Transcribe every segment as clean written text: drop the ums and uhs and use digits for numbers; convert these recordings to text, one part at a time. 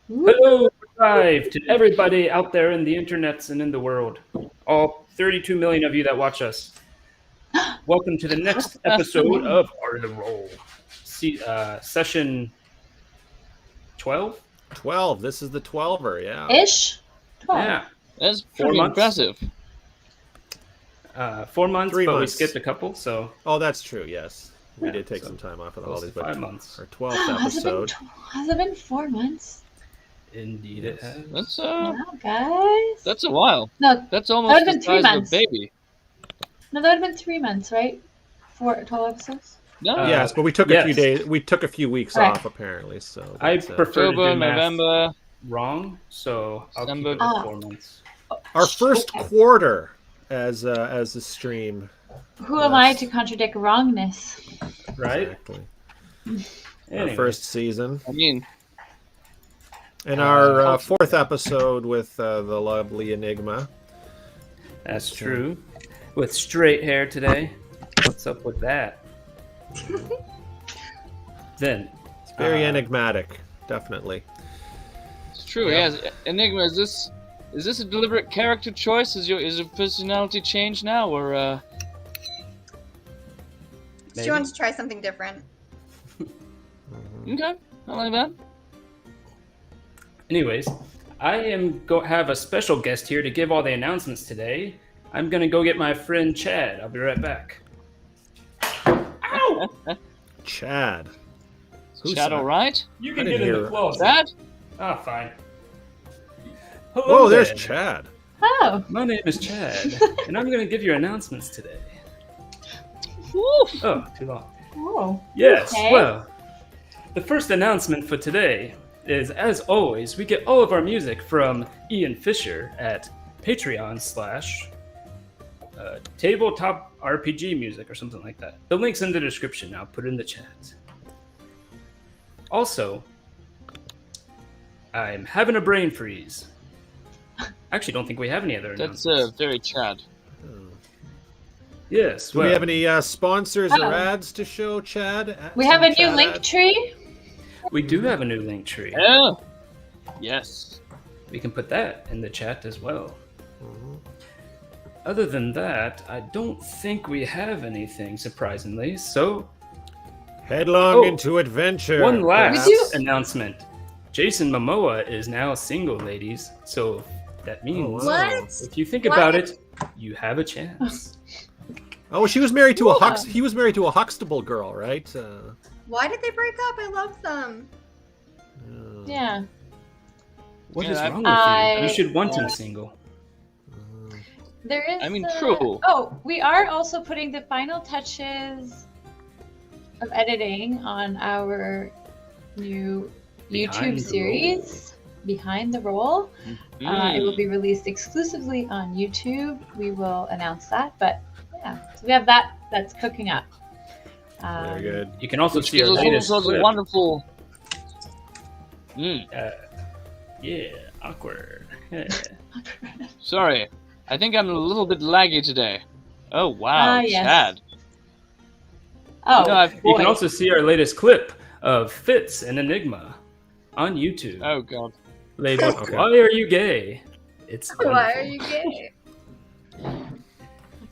Hello, live to everybody out there in the internets and in the world. All 32 million of you that watch us. Welcome to the next episode of Art of the Roll. Session 12? 12. This is the 12er, yeah. Ish? 12. Yeah. That's 4 pretty months. impressive. 4 months, 3 but months. we skipped a couple, so Oh, that's true, yes. We Yeah, did take so some time off of the close holidays, to but 5 months. our 12th Has episode. it been 4 months? Indeed it has. That's Wow, guys. that's a while. No, That's That almost would've the been 3 size of a months. baby. that would have been 3 months, right? 12 episodes? No, Yes, but we took a few days. We took a few weeks Correct. off, apparently. So I that's, prefer to do October, math November. wrong, so I'll keep December. it at 4 months. our first quarter as a stream. Who am I to contradict wrongness? Right? Exactly. Anyway. Our first season. I mean, And our fourth episode with the lovely Enigma. That's true. With straight hair today. What's up with that? Then, It's very enigmatic, definitely. it's true. Yeah. Yes, Enigma. Is this a deliberate character choice? Is your personality changed now, or She wanted to try something different. okay? I like that. anyways, I am have a special guest here to give all the announcements today. I'm gonna go get my friend Chad. I'll be right back. Ow! Chad. Who's Shadow, that? right? You I can didn't get in hear the it. closet. That? Ah, fine. Hello Oh, there's there. Chad. Oh, My name is Chad, and I'm gonna give you announcements today. Woof. Oh, too long. oh. Yes, Okay. well, the first announcement for today is, as always, we get all of our music from Ian Fisher at Patreon / Tabletop RPG Music or something like that. The link's in the description. I'll put it in the chat. Also, I'm having a brain freeze. I actually don't think we have any other That's announcements. very Chad. Yes, Do well, we have any sponsors Uh-oh. or ads to show, Chad? We have a new Chad link ads? tree. we do have a new link tree. Yeah. Yes. We can put that in the chat as well. Mhm. Other than that, I don't think we have anything, surprisingly. So, Headlong Oh, into adventure. one last We do- announcement. Jason Momoa is now single, ladies. So, that means wow. What? if you think What? about it, you have a chance. Oh, she was married to Yeah. He was married to a Huxtable girl, right? Why did they break up? I love them. Yeah. What Yeah, is I- wrong with you? You should want him single. There is. I mean, true. Oh, we are also putting the final touches of editing on our new Behind YouTube the series, Behind the Roll. It will be released exclusively on YouTube. We will announce that, but yeah, so we have that's cooking up. Very good. You can also Which see our gives us latest also clip. wonderful. Yeah, awkward. Yeah. Sorry, I think I'm a little bit laggy today. Oh wow, Yes. Chad. Oh, No, I've- You boy. can also see our latest clip of Fitz and Enigma on YouTube. Oh god. Labeled, Okay. Why Are You Gay? It's Why are wonderful. you gay?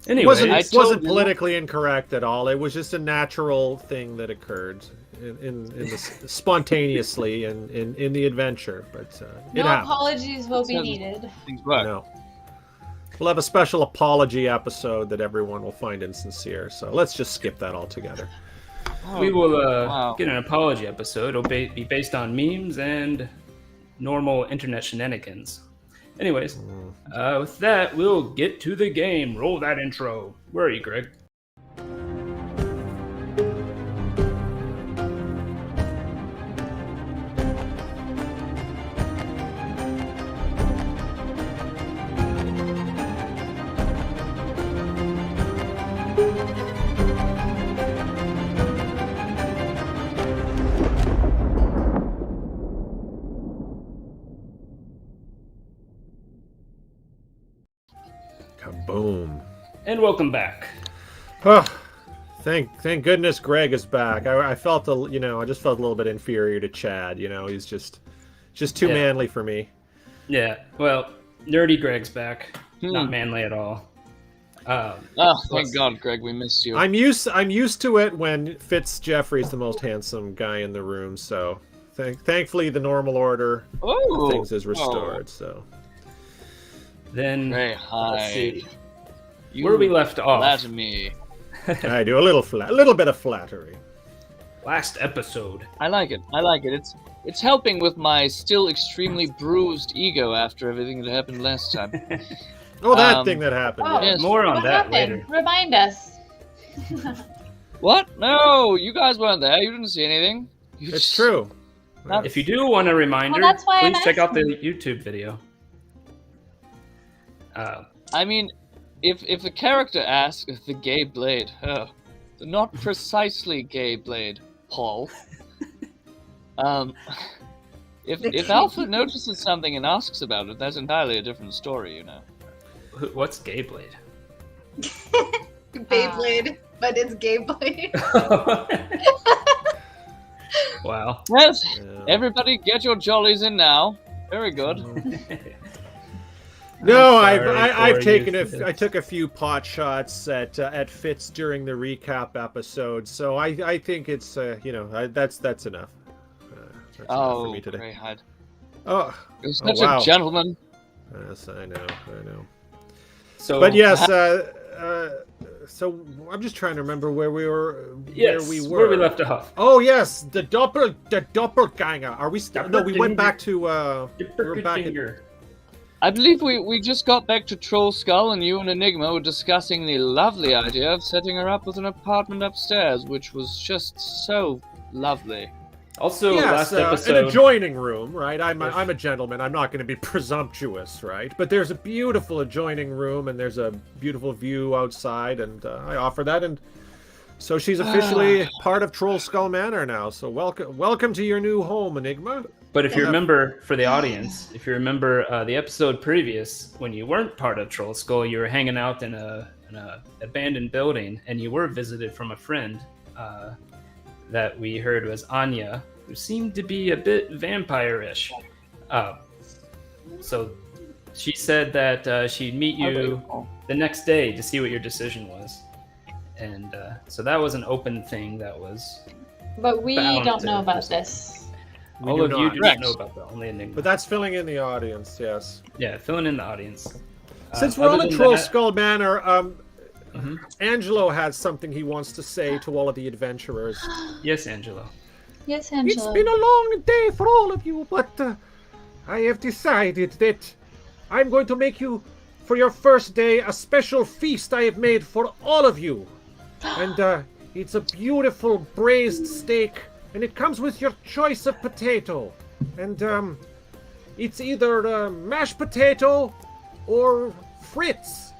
Anyway, It wasn't, I it wasn't told you. politically incorrect at all. It was just a natural thing that occurred in the, spontaneously in the adventure. But it no happened. apologies will be Sounds- needed. Things work. No. We'll have a special apology episode that everyone will find insincere. So let's just skip that altogether. Oh, we will wow. get an apology episode. It'll be based on memes and normal internet shenanigans. Anyways, with that, we'll get to the game. Roll that intro. Where are you, Greg? Kaboom. And welcome back. Oh, thank goodness Greg is back. I felt I just felt a little bit inferior to Chad. He's just Just too Yeah. manly for me. Yeah. Well, nerdy Greg's back. Not manly at all. Oh, thank God, Greg, we missed you. I'm used to it when Jeffrey's the most handsome guy in the room. So thankfully the normal order of things is restored. So Then Hey, let's hi. see. You Where we left off. flatter me. I do a little bit of flattery. Last episode. I like it. It's helping with my still extremely bruised ego after everything that happened last time. Oh, that thing that happened. Oh, yeah. Yes. More on What that happened? later. Remind us. What? No, you guys weren't there. You didn't see anything. You It's just- true. That's- If you do want a reminder, Well, that's why I'm please check out the asking. YouTube video. I mean, if a character asks the gay blade, the not precisely gay blade, Paul. If Alpha notices something and asks about it, that's entirely a different story, you know. What's Gay Blade? Beyblade, but it's gay blade. Wow. Yes, Yeah. everybody get your jollies in now. Very good. No, I'm sorry I've for taken you, I Fitz. took a few pot shots at Fitz during the recap episode, so I think it's that's enough. That's enough for Oh, me today. Greyhide. Oh, You're such wow. a gentleman. yes, I know. So, But yes, so I'm just trying to remember where we were. yes, where we left off. Oh yes, the doppelganger. Are we still? No, we went back to. We were back at, Finger. I believe we just got back to Trollskull, and you and Enigma were discussing the lovely idea of setting her up with an apartment upstairs, which was just so lovely. Also, yes, last episode. an adjoining room, right? I'm a gentleman. I'm not going to be presumptuous, right? But there's a beautiful adjoining room, and there's a beautiful view outside, and I offer that. And so she's officially part of Trollskull Manor now. So welcome to your new home, Enigma. But if you remember, for the audience, if you remember the episode previous, when you weren't part of Trollskull, you were hanging out in a abandoned building, and you were visited from a friend that we heard was Anya, who seemed to be a bit vampire-ish. So she said that she'd meet you the next day to see what your decision was. And so that was an open thing that was... But we Bound don't to know about proceed. this. We all do of you not. do Correct. not know about that, only Enigma. But that's filling in the audience, yes. Yeah, filling in the audience. Since we're on Other the than that- Trollskull Manor, Mhm. Angelo has something he wants to say to all of the adventurers. Yes, Angelo. Yes, It's Angela. been a long day for all of you, but I have decided that I'm going to make you, for your first day, a special feast I have made for all of you. And it's a beautiful braised steak, and it comes with your choice of potato. And it's either mashed potato or Fritz.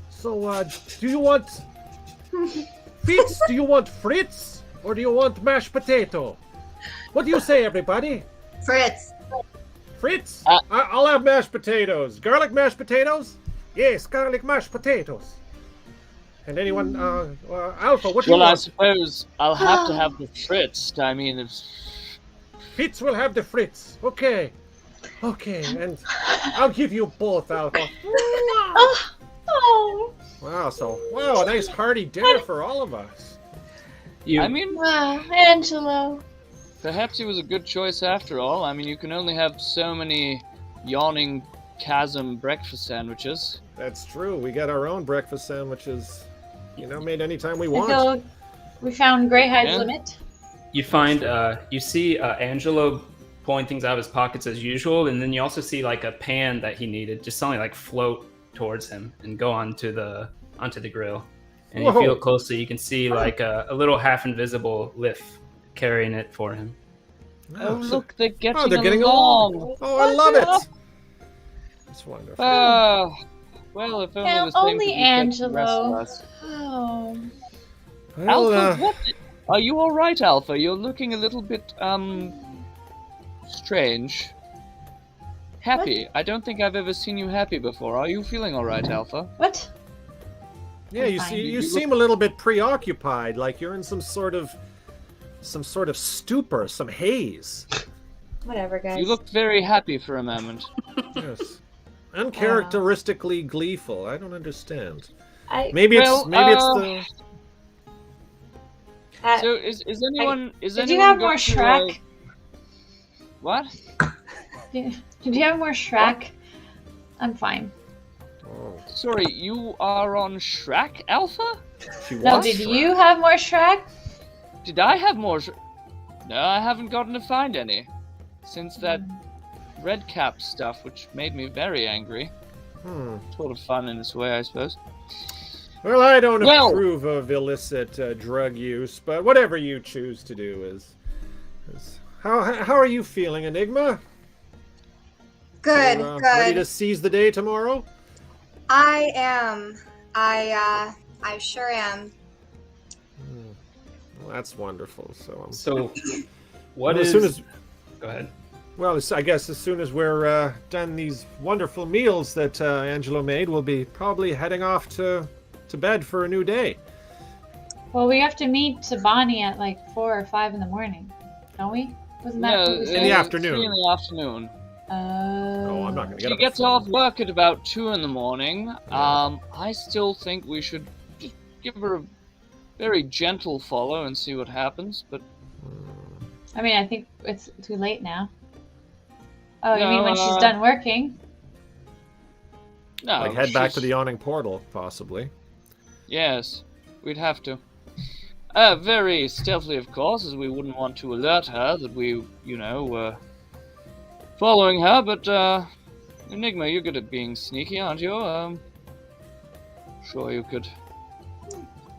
So, do you want Fritz? Do you want Fritz? Or do you want mashed potato? What do you say, everybody? Fritz. Fritz? I'll have mashed potatoes. Garlic mashed potatoes? Yes, garlic mashed potatoes. And anyone, Alpha, what do you Well, I want? suppose I'll have to have the Fritz. I mean, Fritz will have the Fritz. Okay. Okay, and I'll give you both, Alpha. Oh, Wow, a nice hearty dinner for all of us. You, I mean, wow, Angelo. perhaps it was a good choice after all. I mean, you can only have so many yawning chasm breakfast sandwiches. That's true. We got our own breakfast sandwiches, made anytime we I want. feel we found Greyhide's Yeah. limit. you find, you see Angelo pulling things out of his pockets as usual, and then you also see like a pan that he needed just suddenly like float towards him and go onto the grill. And you Whoa. feel closely, you can see like a little half invisible lift carrying it for him. Oh, look, they're getting, they're getting along. Oh, I love it. That's wonderful. Well, if only Now, the same only could be said for the rest of Angelo. us. Oh, Well, Alpha, what? Are you all right, Alpha? You're looking a little bit strange. Happy. I don't think I've ever seen you happy before. Are you feeling all right, Alpha? what? yeah, I'm you fine. see, you You seem a little bit preoccupied, like you're in some sort of stupor, some haze. Whatever, guys. You looked very happy for a moment. Yes. Uncharacteristically gleeful. I don't understand. I Maybe Well, it's the. So is anyone did you have more Shrek? What? Did you have more Shrek? I'm fine. Oh, Sorry, you are on Shrek Alpha? she No, was did Shrek. you have more Shrek? Did I have more? No, I haven't gotten to find any since that red cap stuff, which made me very angry. Sort of fun in its way, I suppose. Well, I don't Well- approve of illicit drug use, but whatever you choose to do is how are you feeling, Enigma? Good, You're, ready to good. seize the day tomorrow? I am. I sure am. Well, that's wonderful. So, So, what well, is? as soon as Go ahead. well, I guess as soon as we're done these wonderful meals that Angelo made, we'll be probably heading off to bed for a new day. Well, we have to meet Sabani at like 4 or 5 in the morning, don't we? Wasn't that what we in said? the afternoon. 3 in the afternoon. Oh, I'm not gonna get She up. gets off work at about 2 in the morning. I still think we should just give her a very gentle follow and see what happens. But I mean, I think it's too late now. Oh, you No, mean when she's done working? no, Like head back to she's- the yawning portal, possibly. Yes, we'd have to. Very stealthily, of course, as we wouldn't want to alert her that we, were following her. But Enigma, you're good at being sneaky, aren't you? Sure you could.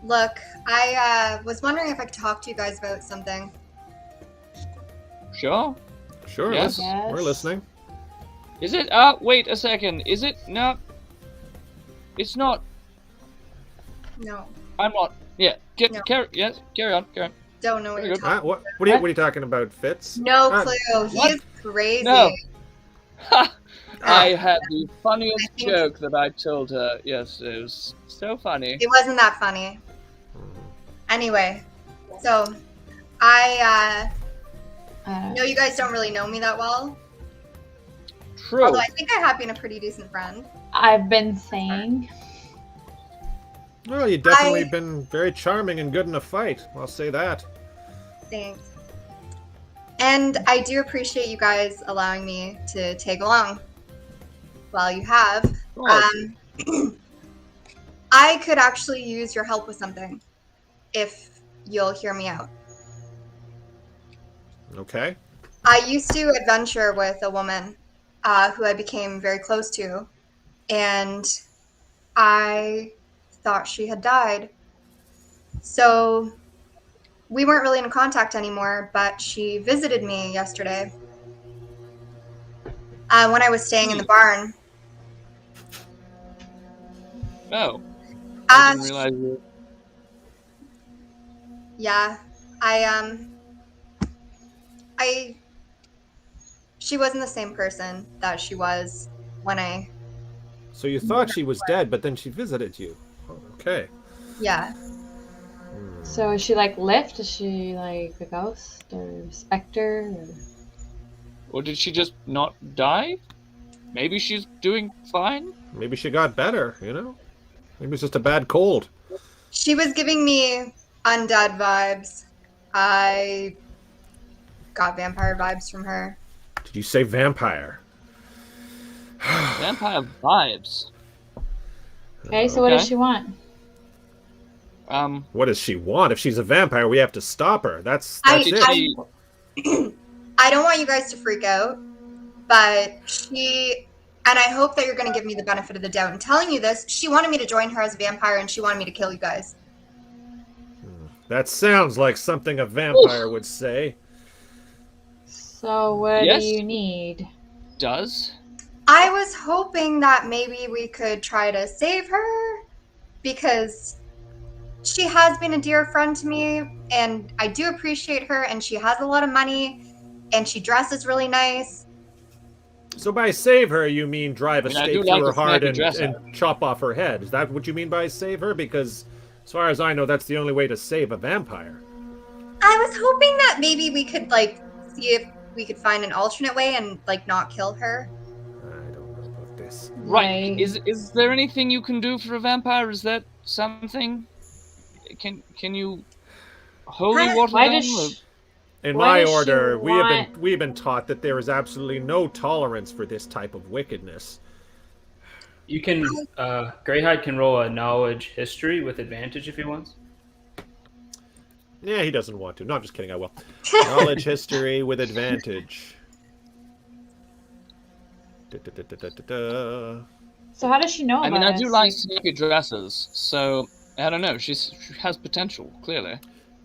Look, I was wondering if I could talk to you guys about something. Sure. Sure, Yes. we're listening. Is it? Wait a second. Is it? No. It's not. No, I'm not. Yeah. No. Yes. Carry on. Carry on. don't know what Very you're good. talking. What are you talking about, Fitz? No Ah, clue. He what? is crazy. No. Ha! Ah. I had the funniest I think- joke that I told her. Yes, it was so funny. It wasn't that funny. Anyway, so I know you guys don't really know me that well. True. Although I think I have been a pretty decent friend. I've been saying. Well, you've definitely been very charming and good in a fight. I'll say that. Thanks. And I do appreciate you guys allowing me to tag along while you have. Of course. I could actually use your help with something if you'll hear me out. Okay. I used to adventure with a woman who I became very close to, and I thought she had died. So we weren't really in contact anymore, but she visited me yesterday when I was staying in the barn. No. I didn't realize you. Yeah, she wasn't the same person that she was when I, So you thought she was dead, but then she visited you. Oh, okay. yeah. So is she like Lift? Is she like a ghost or a specter? Or... Or did she just not die? Maybe she's doing fine? Maybe she got better, you know? Maybe it's just a bad cold. She was giving me undead vibes. I got vampire vibes from her. Did you say vampire? Vampire vibes. Okay, so what does Okay. she want? What does she want? If she's a vampire, we have to stop her. That's I- it. She- I don't want you guys to freak out, but she, and I hope that you're going to give me the benefit of the doubt in telling you this, she wanted me to join her as a vampire and she wanted me to kill you guys. That sounds like something a vampire would say. So what Yes. do you need? does? I was hoping that maybe we could try to save her because she has been a dear friend to me and I do appreciate her and she has a lot of money and she dresses really nice. So by save her, you mean drive a I mean, I stake do through like her a heart snappy dresser. and chop off her head? Is that what you mean by save her? Because as far as I know, that's the only way to save a vampire. I was hoping that maybe we could like see if we could find an alternate way and like not kill her. I don't know about this. Right. Is there anything you can do for a vampire? Is that something? Can you holy water Why them? does or- she, In Why my does she order, want- we have been taught that there is absolutely no tolerance for this type of wickedness. You can, Greyhide can roll a knowledge history with advantage if he wants. Yeah, he doesn't want to. No, I'm just kidding. I will. Knowledge history with advantage. Da-da-da-da-da-da. so how does she know I about mean, I us? do like snappy dresses, so I don't know. She has potential, clearly.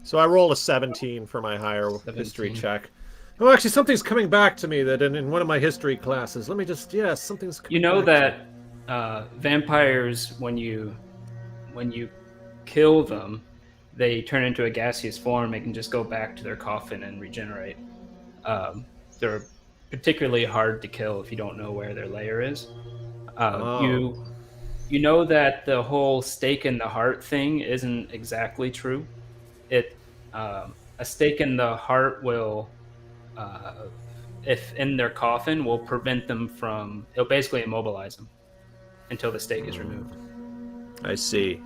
So I roll a 17 for my higher 17. history check. Oh, actually, something's coming back to me that in one of my history classes. Let me just, yes, something's coming You know back that vampires, when you kill them, they turn into a gaseous form. They can just go back to their coffin and regenerate. They're particularly hard to kill if you don't know where their lair is. Oh. You know that the whole stake in the heart thing isn't exactly true. A stake in the heart will, if in their coffin, will prevent them from. It'll basically immobilize them until the stake is removed. I see.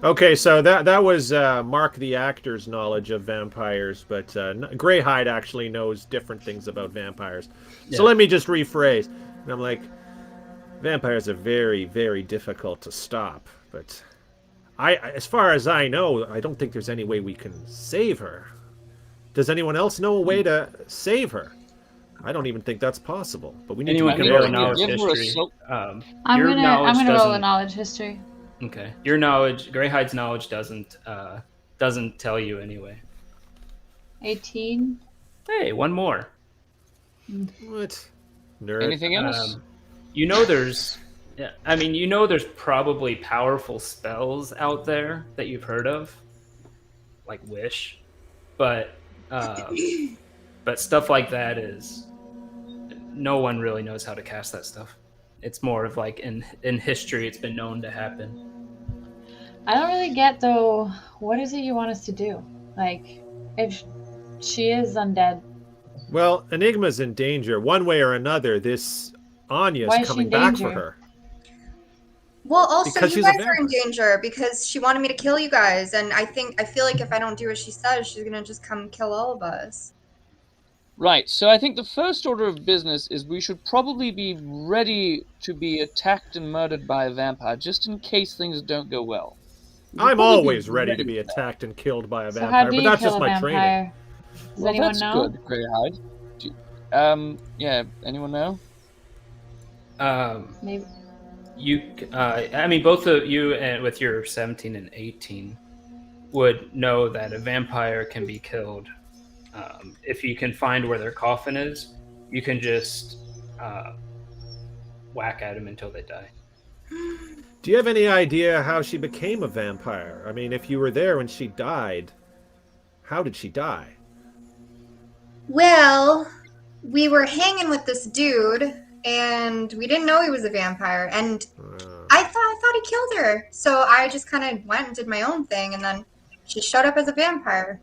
Okay, so that was Mark the actor's knowledge of vampires, but Greyhide actually knows different things about vampires. So Yeah. let me just rephrase. And I'm like, vampires are very, very difficult to stop, but as far as I know, I don't think there's any way we can save her. Does anyone else know a way to save her? I don't even think that's possible. But we need Anyone to can be roll very a knowledge give her a history. soap. I'm Your gonna knowledge roll a doesn't- knowledge history. Okay, your knowledge, Greyhide's knowledge doesn't tell you anyway. 18. Hey, one more. What? Nerd. Anything else? You know there's there's probably powerful spells out there that you've heard of, like Wish, but stuff like that is no one really knows how to cast that stuff. It's more of like in history, it's been known to happen. I don't really get though. What is it you want us to do? Like, if she is undead, Well, Enigma's in danger. One way or another, this Why Anya's is she coming in back for danger? her. Well, also Because you she's a guys are in danger because she wanted me to kill you guys, and I feel like if I don't do what she says, she's gonna just come kill all of us. Right, so I think the first order of business is we should probably be ready to be attacked and murdered by a vampire, just in case things don't go well. We should I'm probably always ready to be for that. attacked and killed by a so how vampire, do but you that's kill just a my training. vampire? Does Well, anyone that's know? good, Greyhide. Yeah, anyone know? Maybe. Both of you, and with your 17 and 18, would know that a vampire can be killed. If you can find where their coffin is, you can just whack at them until they die. Do you have any idea how she became a vampire? I mean, if you were there when she died, how did she die? Well, we were hanging with this dude, and we didn't know he was a vampire, and I thought he killed her. So I just kind of went and did my own thing, and then she showed up as a vampire.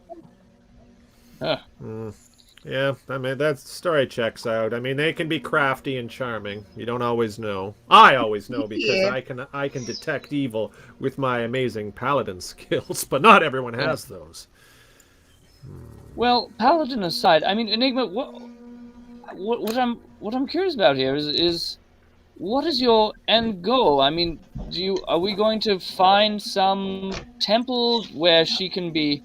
Yeah, I mean, that story checks out. I mean, they can be crafty and charming. You don't always know. I always know because Yeah. I can detect evil with my amazing paladin skills, but not everyone has those. Well, Paladin aside, I mean, Enigma, what I'm curious about here is what is your end goal? I mean, are we going to find some temple where she can be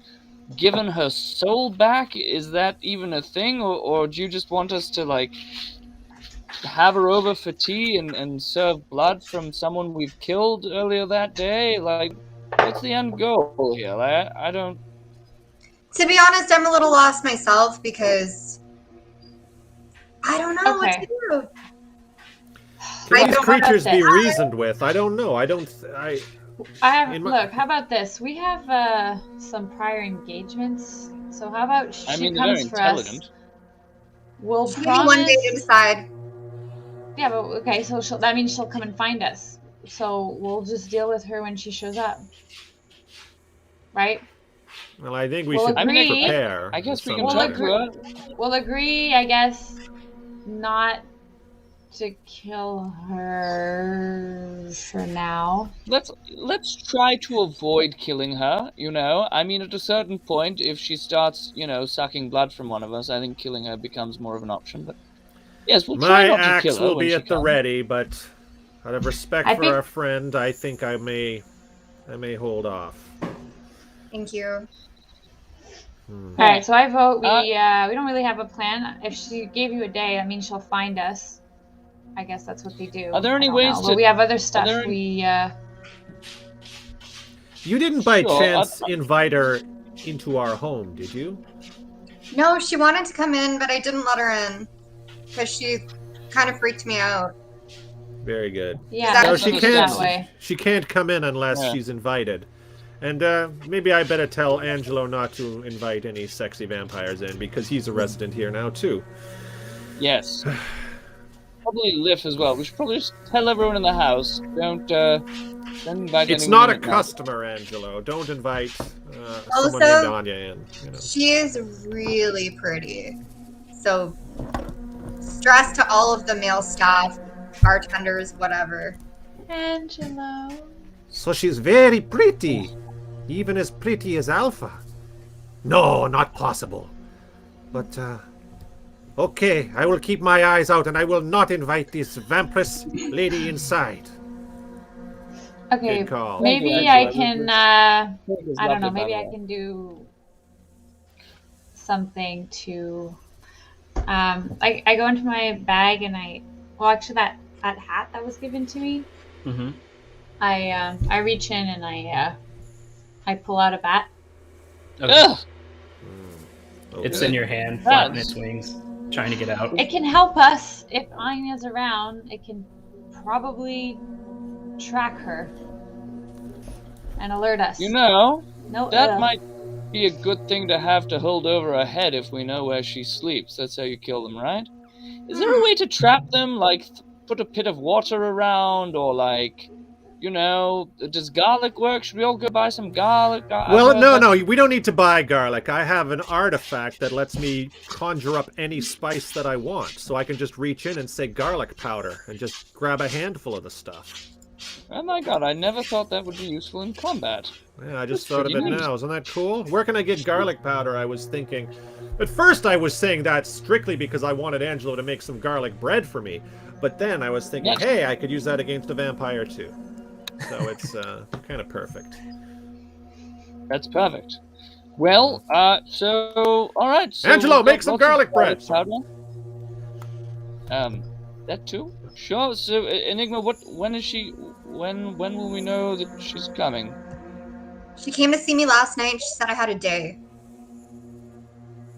given her soul back? Is that even a thing, or do you just want us to like have her over for tea and serve blood from someone we've killed earlier that day? Like, what's the end goal here? Like, I don't. To be honest, I'm a little lost myself because I don't know what Okay. to do. Can I these don't creatures be understand. reasoned with? I don't know. In my- Look, how about this? We have some prior engagements. So how about she I mean, they're very comes for us? intelligent. We'll Give me one day to promise. decide. Yeah, but okay, so that means she'll come and find us. So we'll just deal with her when she shows up. Right? Well, I think we We'll should agree. prepare. I guess we can some- We'll talk to her. We'll agree, I guess, not to kill her for now. Let's try to avoid killing her, you know. I mean, at a certain point, if she starts, you know, sucking blood from one of us, I think killing her becomes more of an option. But yes, we'll try My not to axe kill her will when be she at the comes. ready, but out of respect I for think- our friend, I think I may hold off. Thank you. All right, so I vote we don't really have a plan. If she gave you a day, that means she'll find us. I guess that's what they do. Are there any I don't ways know. to- But we have other stuff. there any- We You didn't by Sure, chance invite her into our home, did you? No, she wanted to come in, but I didn't let her in because she kind of freaked me out. Very good. yeah, No, No, let's she do it can't. that way. She can't come in unless Yeah. she's invited. And maybe I better tell Angelo not to invite any sexy vampires in because he's a resident here now too. Yes. Probably Liv as well. We should probably just tell everyone in the house. Don't invite It's anyone not a in at night. customer, Angelo. Don't invite someone Also- named Anya in. You know. She is really pretty. So, stress to all of the male staff, bartenders, whatever. Angelo. So she's very pretty, even as pretty as Alpha. No, not possible. But okay, I will keep my eyes out, and I will not invite this vampiress lady inside. Okay, Good call. maybe Thank you, I Angela. can. It was I don't know. lovely, by Maybe the I way. can do something to. I go into my bag and actually that hat that was given to me. Mm-hmm. I reach in and I pull out a bat. Okay. Ugh! It's Okay. in your hand, flapping Yes. its wings, trying to get out. It can help us if Anya's around. It can probably track her and alert us. You know, no, that might be a good thing to have to hold over her head if we know where she sleeps. That's how you kill them, right? Is there a way to trap them? Like, put a pit of water around, or like, you know, does garlic work? Should we all go buy some garlic? Well, no, we don't need to buy garlic. I have an artifact that lets me conjure up any spice that I want. So I can just reach in and say garlic powder and just grab a handful of the stuff. Oh my god, I never thought that would be useful in combat. Yeah, I just That's thought of it pretty neat. now. Isn't that cool? Where can I get garlic powder? I was thinking. At first, I was saying that strictly because I wanted Angelo to make some garlic bread for me. But then I was thinking, Yes. hey, I could use that against a vampire too. So it's kind of perfect. That's perfect. Well, so alright. So Angelo, we've got make some lots of garlic bread. powder. That too? Sure. So Enigma, when will we know that she's coming? She came to see me last night. She said I had a day.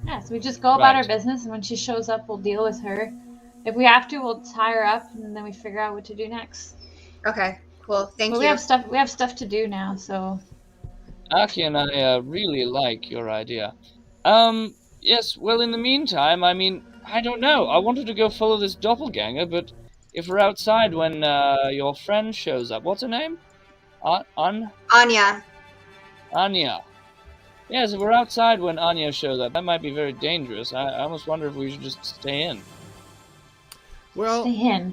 Yeah, so we just go about our Right. business, and when she shows up, we'll deal with her. If we have to, we'll tie her up, and then we figure out what to do next. Okay, cool. Thank But you. we have stuff. We have stuff to do now, so Aki and I really like your idea. Yes. Well, in the meantime, I mean, I don't know. I wanted to go follow this doppelganger, but if we're outside when your friend shows up, what's her name? Anya. Anya. Yes, if we're outside when Anya shows up, that might be very dangerous. I almost wonder if we should just stay in. Well, stay in.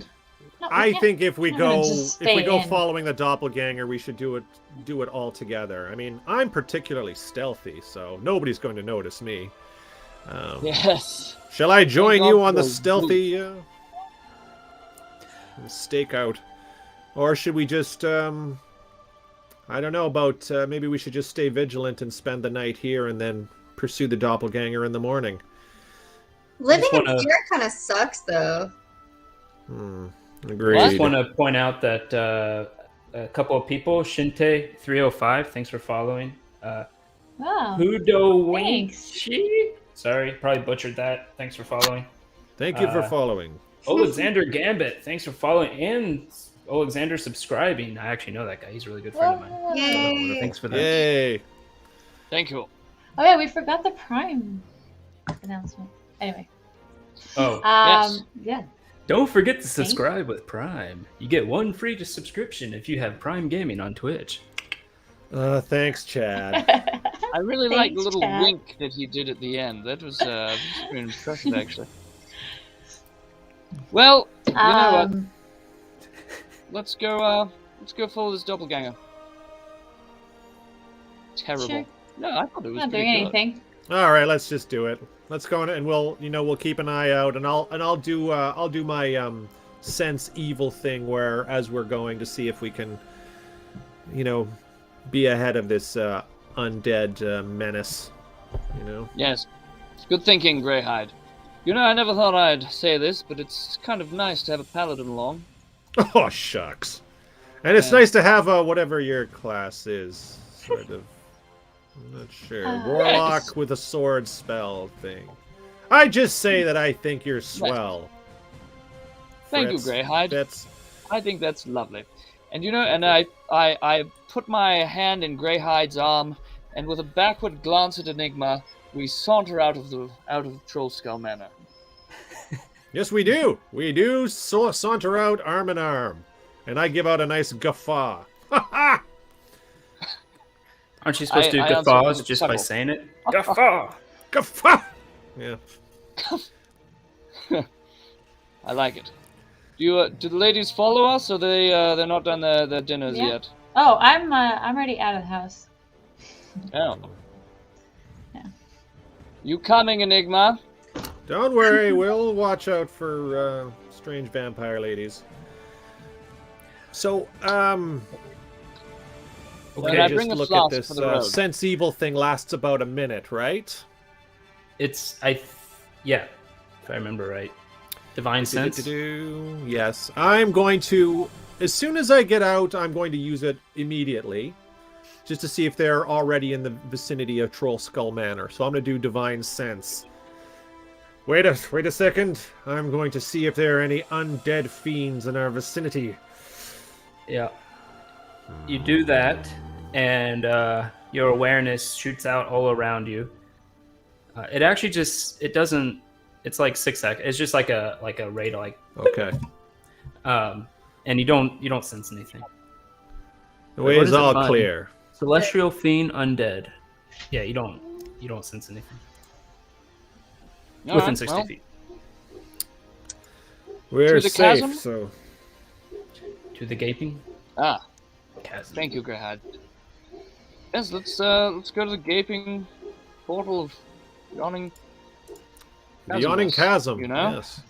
No, we I can't- think if we I'm gonna go just if we stay go in. following the doppelganger, we should do it all together. I mean, I'm particularly stealthy, so nobody's going to notice me. Yes. Shall I join Thank you God on the for stealthy stakeout, or should we just I don't know about maybe we should just stay vigilant and spend the night here and then pursue the doppelganger in the morning. Living in wanna- fear kind of sucks, though. Agreed. I just want to point out that a couple of people, Shinte305, thanks for following. Wow. Hudo Thanks. Winchi, sorry, probably butchered that. Thanks for following. Thank you for following. Alexander Gambit, thanks for following, and Alexander subscribing. I actually know that guy. He's a really good friend of mine. Yay. So, thanks for that. Yay! Thank you. Oh yeah, we forgot the Prime announcement. Anyway, Oh, Yes. yeah. don't forget to subscribe with Prime. You get one free subscription if you have Prime Gaming on Twitch. Thanks, Chad. I really like the Thanks, little Chad. wink that he did at the end. That was very impressive, actually. Well, you know what? Let's go follow this doppelganger. Terrible. Sure. No, I thought it was Not pretty doing good. anything. All right, let's just do it. Let's go in and we'll keep an eye out, and I'll do my sense evil thing where as we're going to see if we can, be ahead of this undead menace. Yes. It's good thinking, Greyhide. I never thought I'd say this, but it's kind of nice to have a paladin along. Oh shucks. And it's nice to have whatever your class is, sort of. I'm not sure. Warlock with a sword spell thing. I just say that I think you're swell. Thank you, Greyhide. I think that's lovely. And I put my hand in Greyhide's arm, and with a backward glance at Enigma, we saunter out of Trollskull Manor. Yes, we do. We do saunter out arm in arm, and I give out a nice guffaw. Ha ha! Aren't you supposed to do guffaws just by saying it? Guffaw! Guffaw! Yeah. I like it. Do the ladies follow us, or they're not done their dinners yet? Oh, I'm already out of the house. Oh. Yeah. You coming, Enigma? Don't worry, we'll watch out for strange vampire ladies. So, Okay, I just bring a look flask at this for the road. sense evil thing lasts about a minute, right? If I remember right. Divine Sense? Yes. I'm going to, as soon as I get out, I'm going to use it immediately. Just to see if they're already in the vicinity of Trollskull Manor. So I'm going to do Divine Sense. Wait a second. I'm going to see if there are any undead fiends in our vicinity. Yeah. You do that, and your awareness shoots out all around you. It actually it's like 6 seconds. It's just like a radar, like. Okay. And you don't sense anything. The way is all clear. Celestial fiend undead. Yeah, you don't sense anything. Within 60 feet. We're the safe, chasm? so. To the gaping chasm. Thank you, Greyhide. Yes, let's go to the gaping portal of yawning. The yawning chasm. Yes.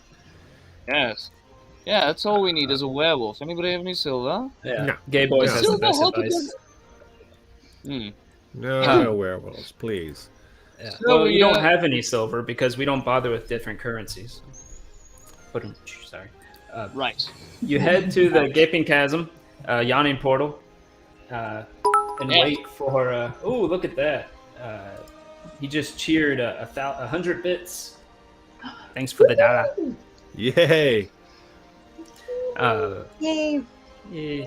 Yes. Yeah, that's all we need is a werewolf. Anybody have any silver? Yeah. No. Gay Boys has the Silver best hot advice. No werewolves, please. Yeah. So Well, you don't have any silver because we don't bother with different currencies. Sorry. Right. You head to the gaping chasm, yawning portal, and wait for. Oh, look at that! He just cheered 100 bits. Thanks for the dollar. Yay! Yay. Yeah.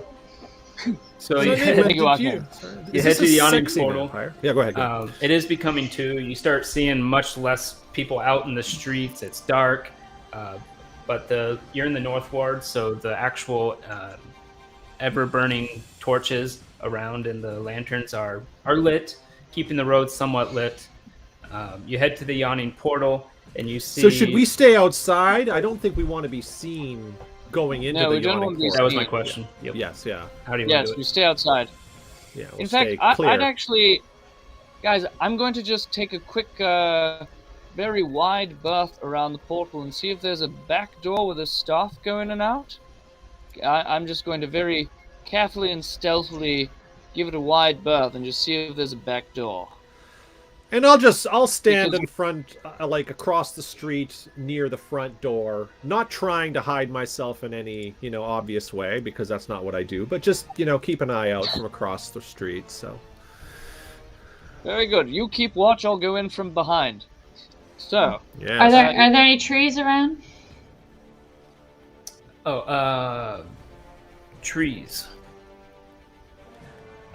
So you head to the yawning portal. Yeah, go ahead. It is becoming 2. You start seeing much less people out in the streets. It's dark, but you're in the North Ward, so the actual ever-burning torches around and the lanterns are lit, keeping the road somewhat lit. You head to the yawning portal, and you see. So should we stay outside? I don't think we want to be seen going into the we don't yawning want to be portal. That was my question. Yep. Yes, yeah. How do you want to do We it? stay outside. Yeah. In fact, I'd actually, guys, I'm going to just take a quick, very wide berth around the portal and see if there's a back door with a staff go in and out. I'm just going to very carefully and stealthily give it a wide berth and just see if there's a back door. And I'll stand in front, like across the street near the front door, not trying to hide myself in any, obvious way, because that's not what I do, but just, keep an eye out from across the street, so. Very good. You keep watch, I'll go in from behind. So. Yes. Are there any trees around? Oh, trees.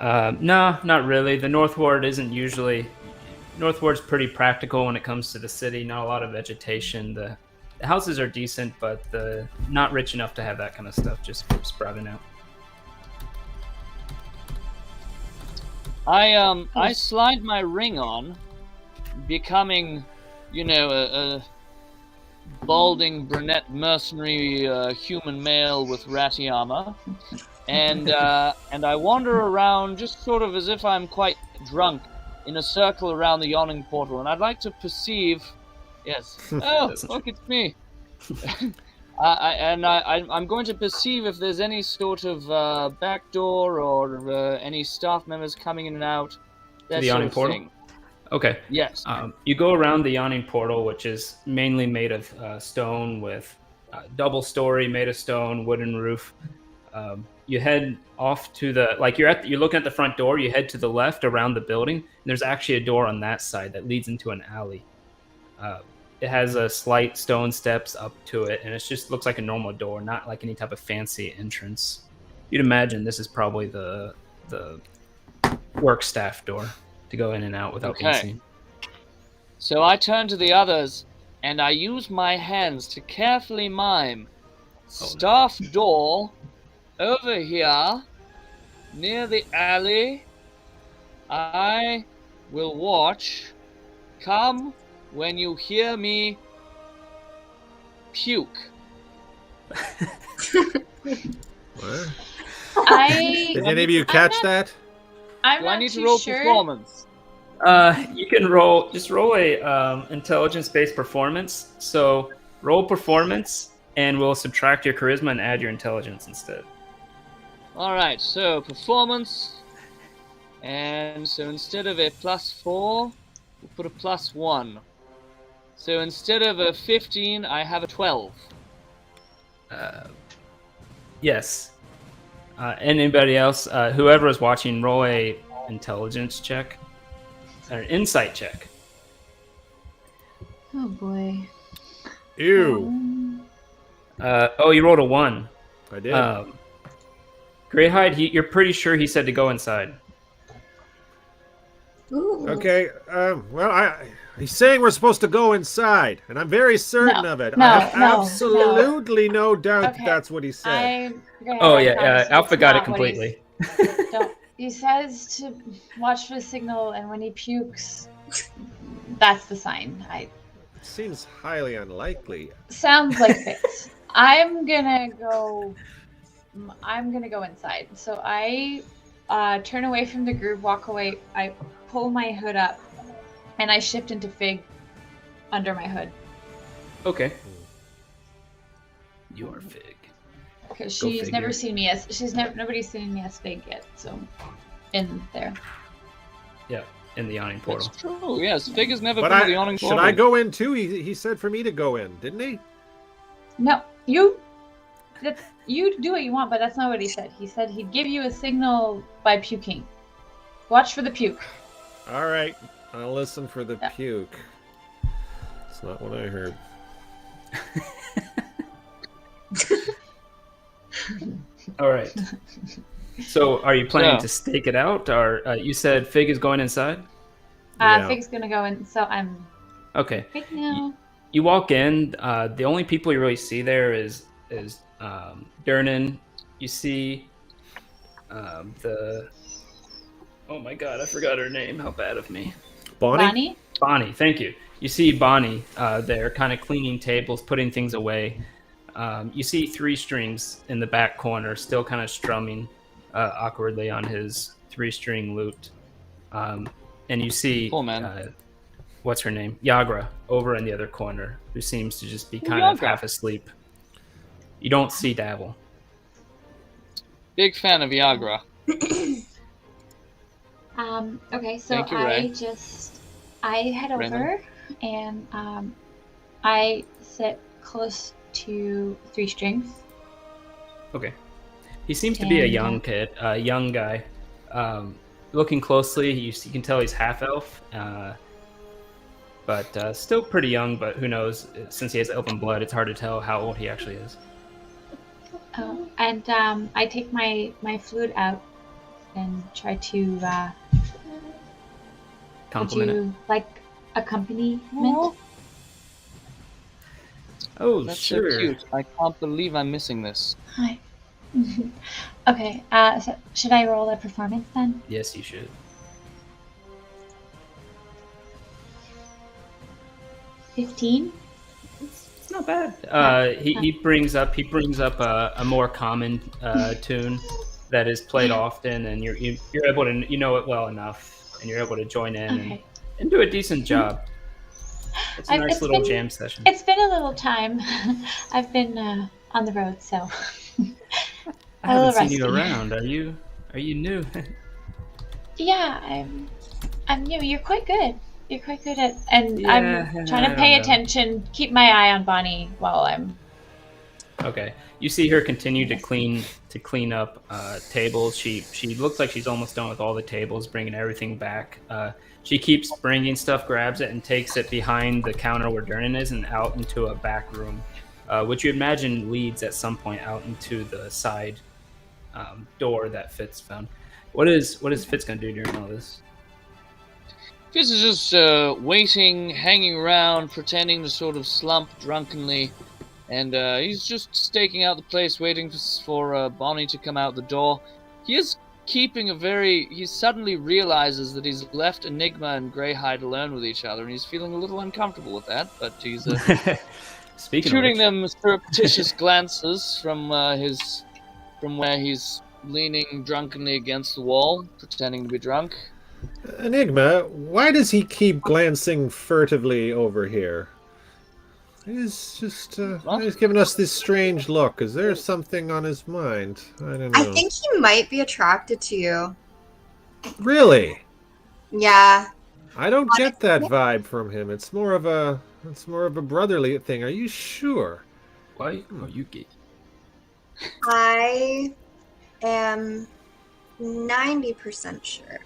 No, not really. The North Ward isn't usually. North Ward's pretty practical when it comes to the city. Not a lot of vegetation. The houses are decent, but not rich enough to have that kind of stuff just sprouting out. I slide my ring on, becoming, a balding brunette mercenary human male with ratty armor, and I wander around just sort of as if I'm quite drunk in a circle around the yawning portal, and I'd like to perceive. Yes. Oh, look, it's me. I'm going to perceive if there's any sort of back door or any staff members coming in and out. That the sort yawning of portal? thing. Okay. Yes. You go around the yawning portal, which is mainly made of stone with double story, made of stone, wooden roof. You head off to the you're looking at the front door. You head to the left around the building. And there's actually a door on that side that leads into an alley. It has a slight stone steps up to it, and it just looks like a normal door, not like any type of fancy entrance. You'd imagine this is probably the work staff door to go in and out without being seen. So I turn to the others, and I use my hands to carefully mime. Staff door over here, near the alley. I will watch. Come when you hear me puke. What? Did any of you catch that? I'm Do I not need to too roll sure. performance? You can roll a intelligence-based performance. So roll performance, and we'll subtract your charisma and add your intelligence instead. All right, so performance, and so instead of a +4, we'll put a +1. So instead of a 15, I have a 12. Yes. Anybody else? Whoever is watching, roll a intelligence check or an insight check. Oh boy. Ew. You rolled a 1. I did. Greyhide, you're pretty sure he said to go inside. Ooh. Okay. Well, he's saying we're supposed to go inside, and I'm very certain of it. I have absolutely no doubt Okay. that's what he said. Oh yeah, Alpha got it completely. He says to watch for the signal, and when he pukes, that's the sign. Seems highly unlikely. Sounds like it. I'm gonna go inside. So I turn away from the group, walk away. I pull my hood up, and I shift into Fig under my hood. Okay. You are Fig. Because Go she's figure. never seen me as nobody's seen me as Fig yet. So in there. Yeah, in the yawning portal. That's true. Yes, Fig has never But been to the yawning should portal. I go in too? He said for me to go in, didn't he? No, you do what you want, but that's not what he said. He said he'd give you a signal by puking. Watch for the puke. All right, I'll listen for the Yeah. puke. It's not what I heard. All right. So, are you planning So- to stake it out, or you said Fig is going inside? Yeah. Fig's gonna go in, so I'm Okay. Fig now. You walk in. The only people you really see there is Durnan. You see the. Oh my God! I forgot her name. How bad of me. Bonnie? Bonnie, thank you. You see Bonnie there, kind of cleaning tables, putting things away. You see 3 strings in the back corner, still kind of strumming awkwardly on his 3-string lute. And you see, Cool, man. What's her name? Yagra, over in the other corner, who seems to just be kind of Yagra. half asleep. You don't see Dabble. Big fan of Viagra. Okay, so Thank you, Ray. I head over Raymond. and I sit close to 3 strings. Okay. He seems to be a And, young kid, a young guy. Looking closely, you can tell he's half elf, but still pretty young. But who knows? Since he has elven blood, it's hard to tell how old he actually is. And I take my flute out and try to. Would Compliment it. you like accompaniment? Oh, That's sure. so cute. I can't believe I'm missing this. Hi. Okay. So should I roll a performance then? Yes, you should. 15. It's not bad. He brings up a more common tune that is played often, and you're able to know it well enough, and you're able to join in Okay. and do a decent job. It's a nice little jam session. It's been a little time. I've been on the road, so I haven't seen you around. Are you new? Yeah, I'm new. You're quite good. You're quite good at, and Yeah, I'm trying to pay attention, keep my eye on Bonnie while I'm. Okay. You see her continue to clean up tables. She looks like she's almost done with all the tables, bringing everything back. She keeps bringing stuff, grabs it, and takes it behind the counter where Dernan is and out into a back room, which you imagine leads at some point out into the side door that Fitz found. What is Fitz gonna do during all this? Fitz is just waiting, hanging around, pretending to sort of slump drunkenly, and he's just staking out the place, waiting for Bonnie to come out the door. He is keeping he suddenly realizes that he's left Enigma and Greyhide alone with each other, and he's feeling a little uncomfortable with that, but he's shooting them surreptitious glances from where he's leaning drunkenly against the wall, pretending to be drunk. Enigma, why does he keep glancing furtively over here? He's just he's giving us this strange look. Is there something on his mind? I don't know. I think he might be attracted to you. Really? Yeah. I don't get that vibe from him. It's more of a brotherly thing. Are you sure? Why are you gay? I am 90% sure.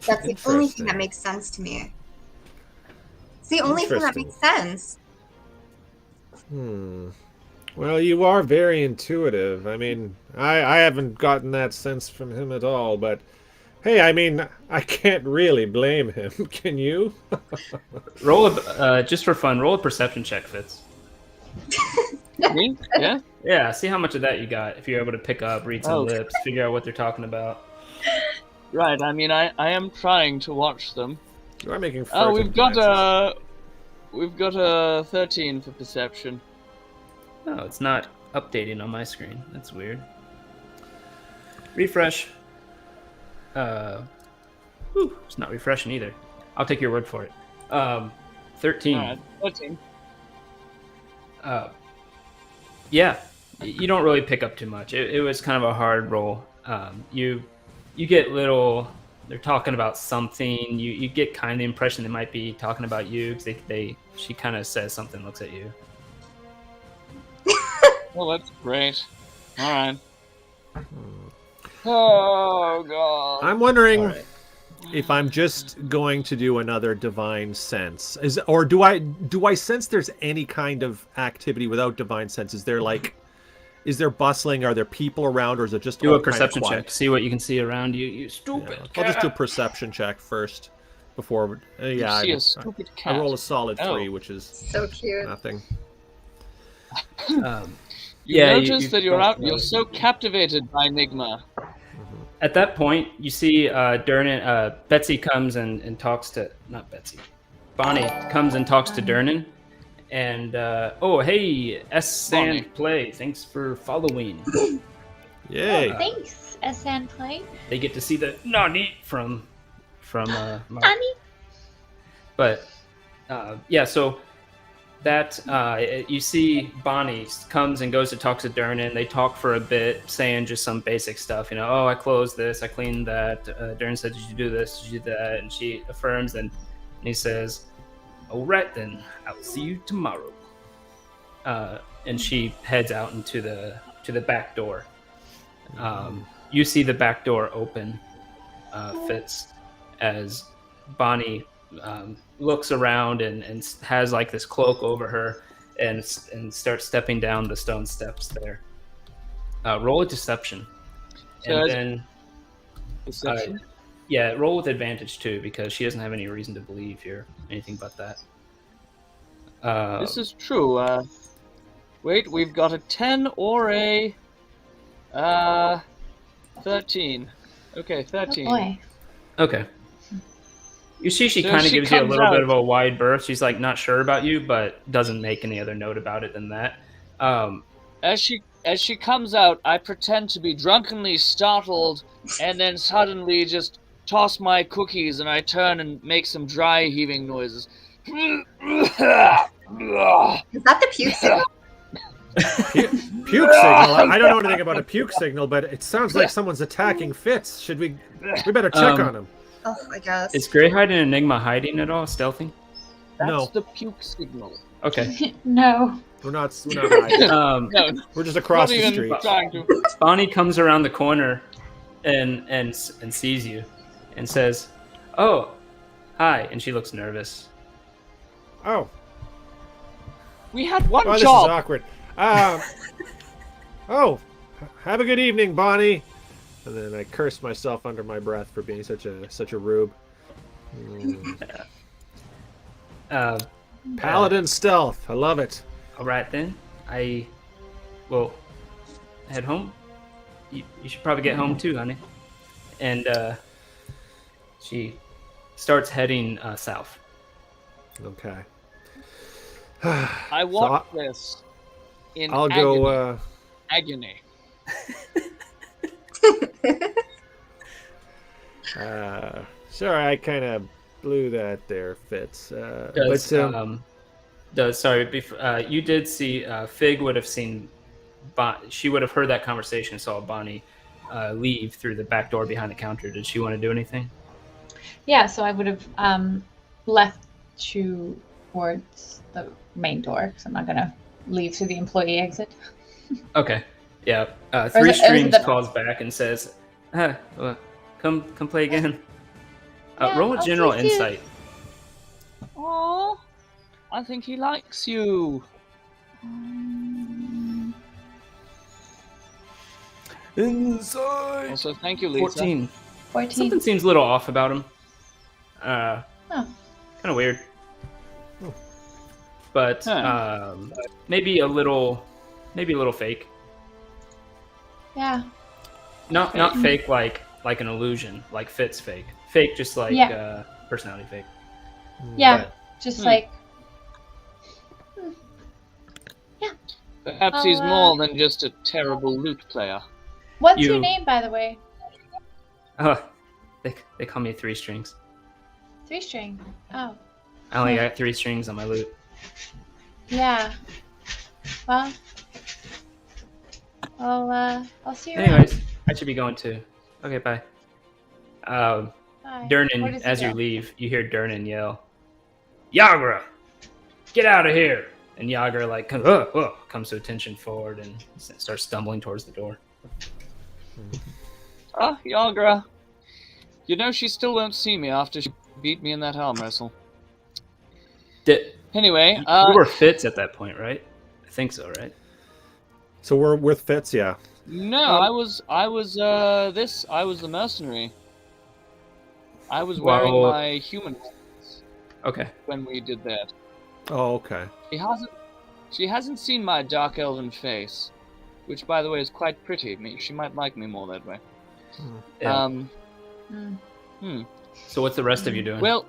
That's the only thing that makes sense to me. It's the only thing that makes sense. Well, you are very intuitive. I mean, I haven't gotten that sense from him at all, but hey, I mean, I can't really blame him. Can you? Roll just for fun, roll a perception check, Fitz. Me? Yeah? Yeah, see how much of that you got. If you're able to pick up, read some lips, figure out what they're talking about. Right, I mean, I am trying to watch them. You are making we've got a 13 for perception. Oh, it's not updating on my screen. That's weird. Refresh. It's not refreshing either. I'll take your word for it. 13. Alright, 13. Yeah, you don't really pick up too much. It was kind of a hard roll. You get little. They're talking about something. You get kind of the impression they might be talking about you because she kind of says something, looks at you. Well, that's great. All right. Oh god. I'm wondering if I'm just going to do another divine sense. Or do I sense there's any kind of activity without divine sense? Is there bustling? Are there people around, or is it just do a perception check? See what you can see around you. You stupid. Yeah, I'll just do a perception check first before. I roll a solid 3, which is so cute. Nothing. You notice that you're so captivated by Enigma. At that point, you see Dernan. Betsy comes and talks to Bonnie comes and talks to Dernan, and hey, S. Play. Thanks for following. Yay! Thanks, S. Play. They get to see the Nani from Mark. Nani. But so. That you see Bonnie comes and goes to talk to Dernan. They talk for a bit, saying just some basic stuff. I closed this, I cleaned that. Dernan said, "Did you do this? Did you do that?" And she affirms. And he says, "All right, then I'll see you tomorrow." And she heads out into the back door. You see the back door open, Fitz, as Bonnie looks around and has like this cloak over her and starts stepping down the stone steps there. Roll a deception. And then Deception? roll with advantage too, because she doesn't have any reason to believe you're anything but that. This is true. Wait, we've got a 10 or a 13. Okay, 13. Oh boy. Okay. You see, she So kind of she gives you a comes little bit out. of a wide berth. She's like not sure about you, but doesn't make any other note about it than that. As she comes out, I pretend to be drunkenly startled, and then suddenly just toss my cookies, and I turn and make some dry heaving noises. Is that the puke signal? Puke signal. I don't know anything about a puke signal, but it sounds like someone's attacking Fitz. Should we? We better check on him. Oh, I guess. Is Greyhide and Enigma hiding at all? Stealthy? That's No. the puke signal. Okay. No. We're not hiding. No, We're just across not the even street. trying to. Bonnie comes around the corner and sees you and says, "Oh, hi," and she looks nervous. Oh, We had one this is job. awkward. Oh, have a good evening, Bonnie. And then I curse myself under my breath for being such a rube. Paladin stealth. I love it. All right then, I will head home. You should probably get home too, honey. And she starts heading south. Okay. I watch this in I'll agony. go. Agony. Sorry, I kind of blew that there, Fitz. You did see Fig would have seen. She would have heard that conversation and saw Bonnie leave through the back door behind the counter. Did she want to do anything? Yeah, so I would have left towards the main door because I'm not gonna leave through the employee exit. Okay. Yeah. Or Three is it Strings the- calls back and says, well, come play again. Yeah, Roll a I'll general see you. insight. Oh, I think he likes you. Inside. Also, thank you, Lisa. 14. 14. Something seems a little off about him. Oh. Kind of weird. But maybe a little fake. Yeah. Not fake like an illusion, like Fitz fake. Fake just like Yeah. personality fake. Yeah. But- Just like. Perhaps he's more than just a terrible lute player. What's You- your name, by the way? They call me Three Strings. 3 string. Oh. I only got 3 strings on my lute. Yeah. Well. I'll see you around. Anyways, I should be going too. Okay, bye. Bye. Where Durnan, does he as you go? leave, you hear Durnan yell, "Yagra, get out of here!" And Yagra comes to attention forward and starts stumbling towards the door. Ah, Yagra. You know she still won't see me after she beat me in that arm wrestle. Anyway, You were Fitz at that point, right? I think so, right? So we're with Fitz, yeah. no, I was the mercenary. I was wearing Well- my human ones Okay. when we did that. Oh, okay. She hasn't seen my dark elven face, which, by the way, is quite pretty. She might like me more that way. Yeah. So what's the rest of you doing? Well,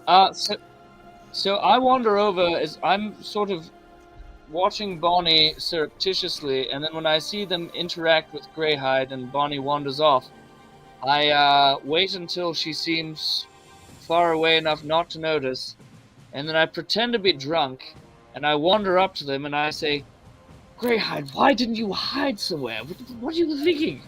so I wander over as I'm sort of watching Bonnie surreptitiously, and then when I see them interact with Greyhide and Bonnie wanders off, I wait until she seems far away enough not to notice, and then I pretend to be drunk, and I wander up to them and I say, "Greyhide, why didn't you hide somewhere? What are you thinking?"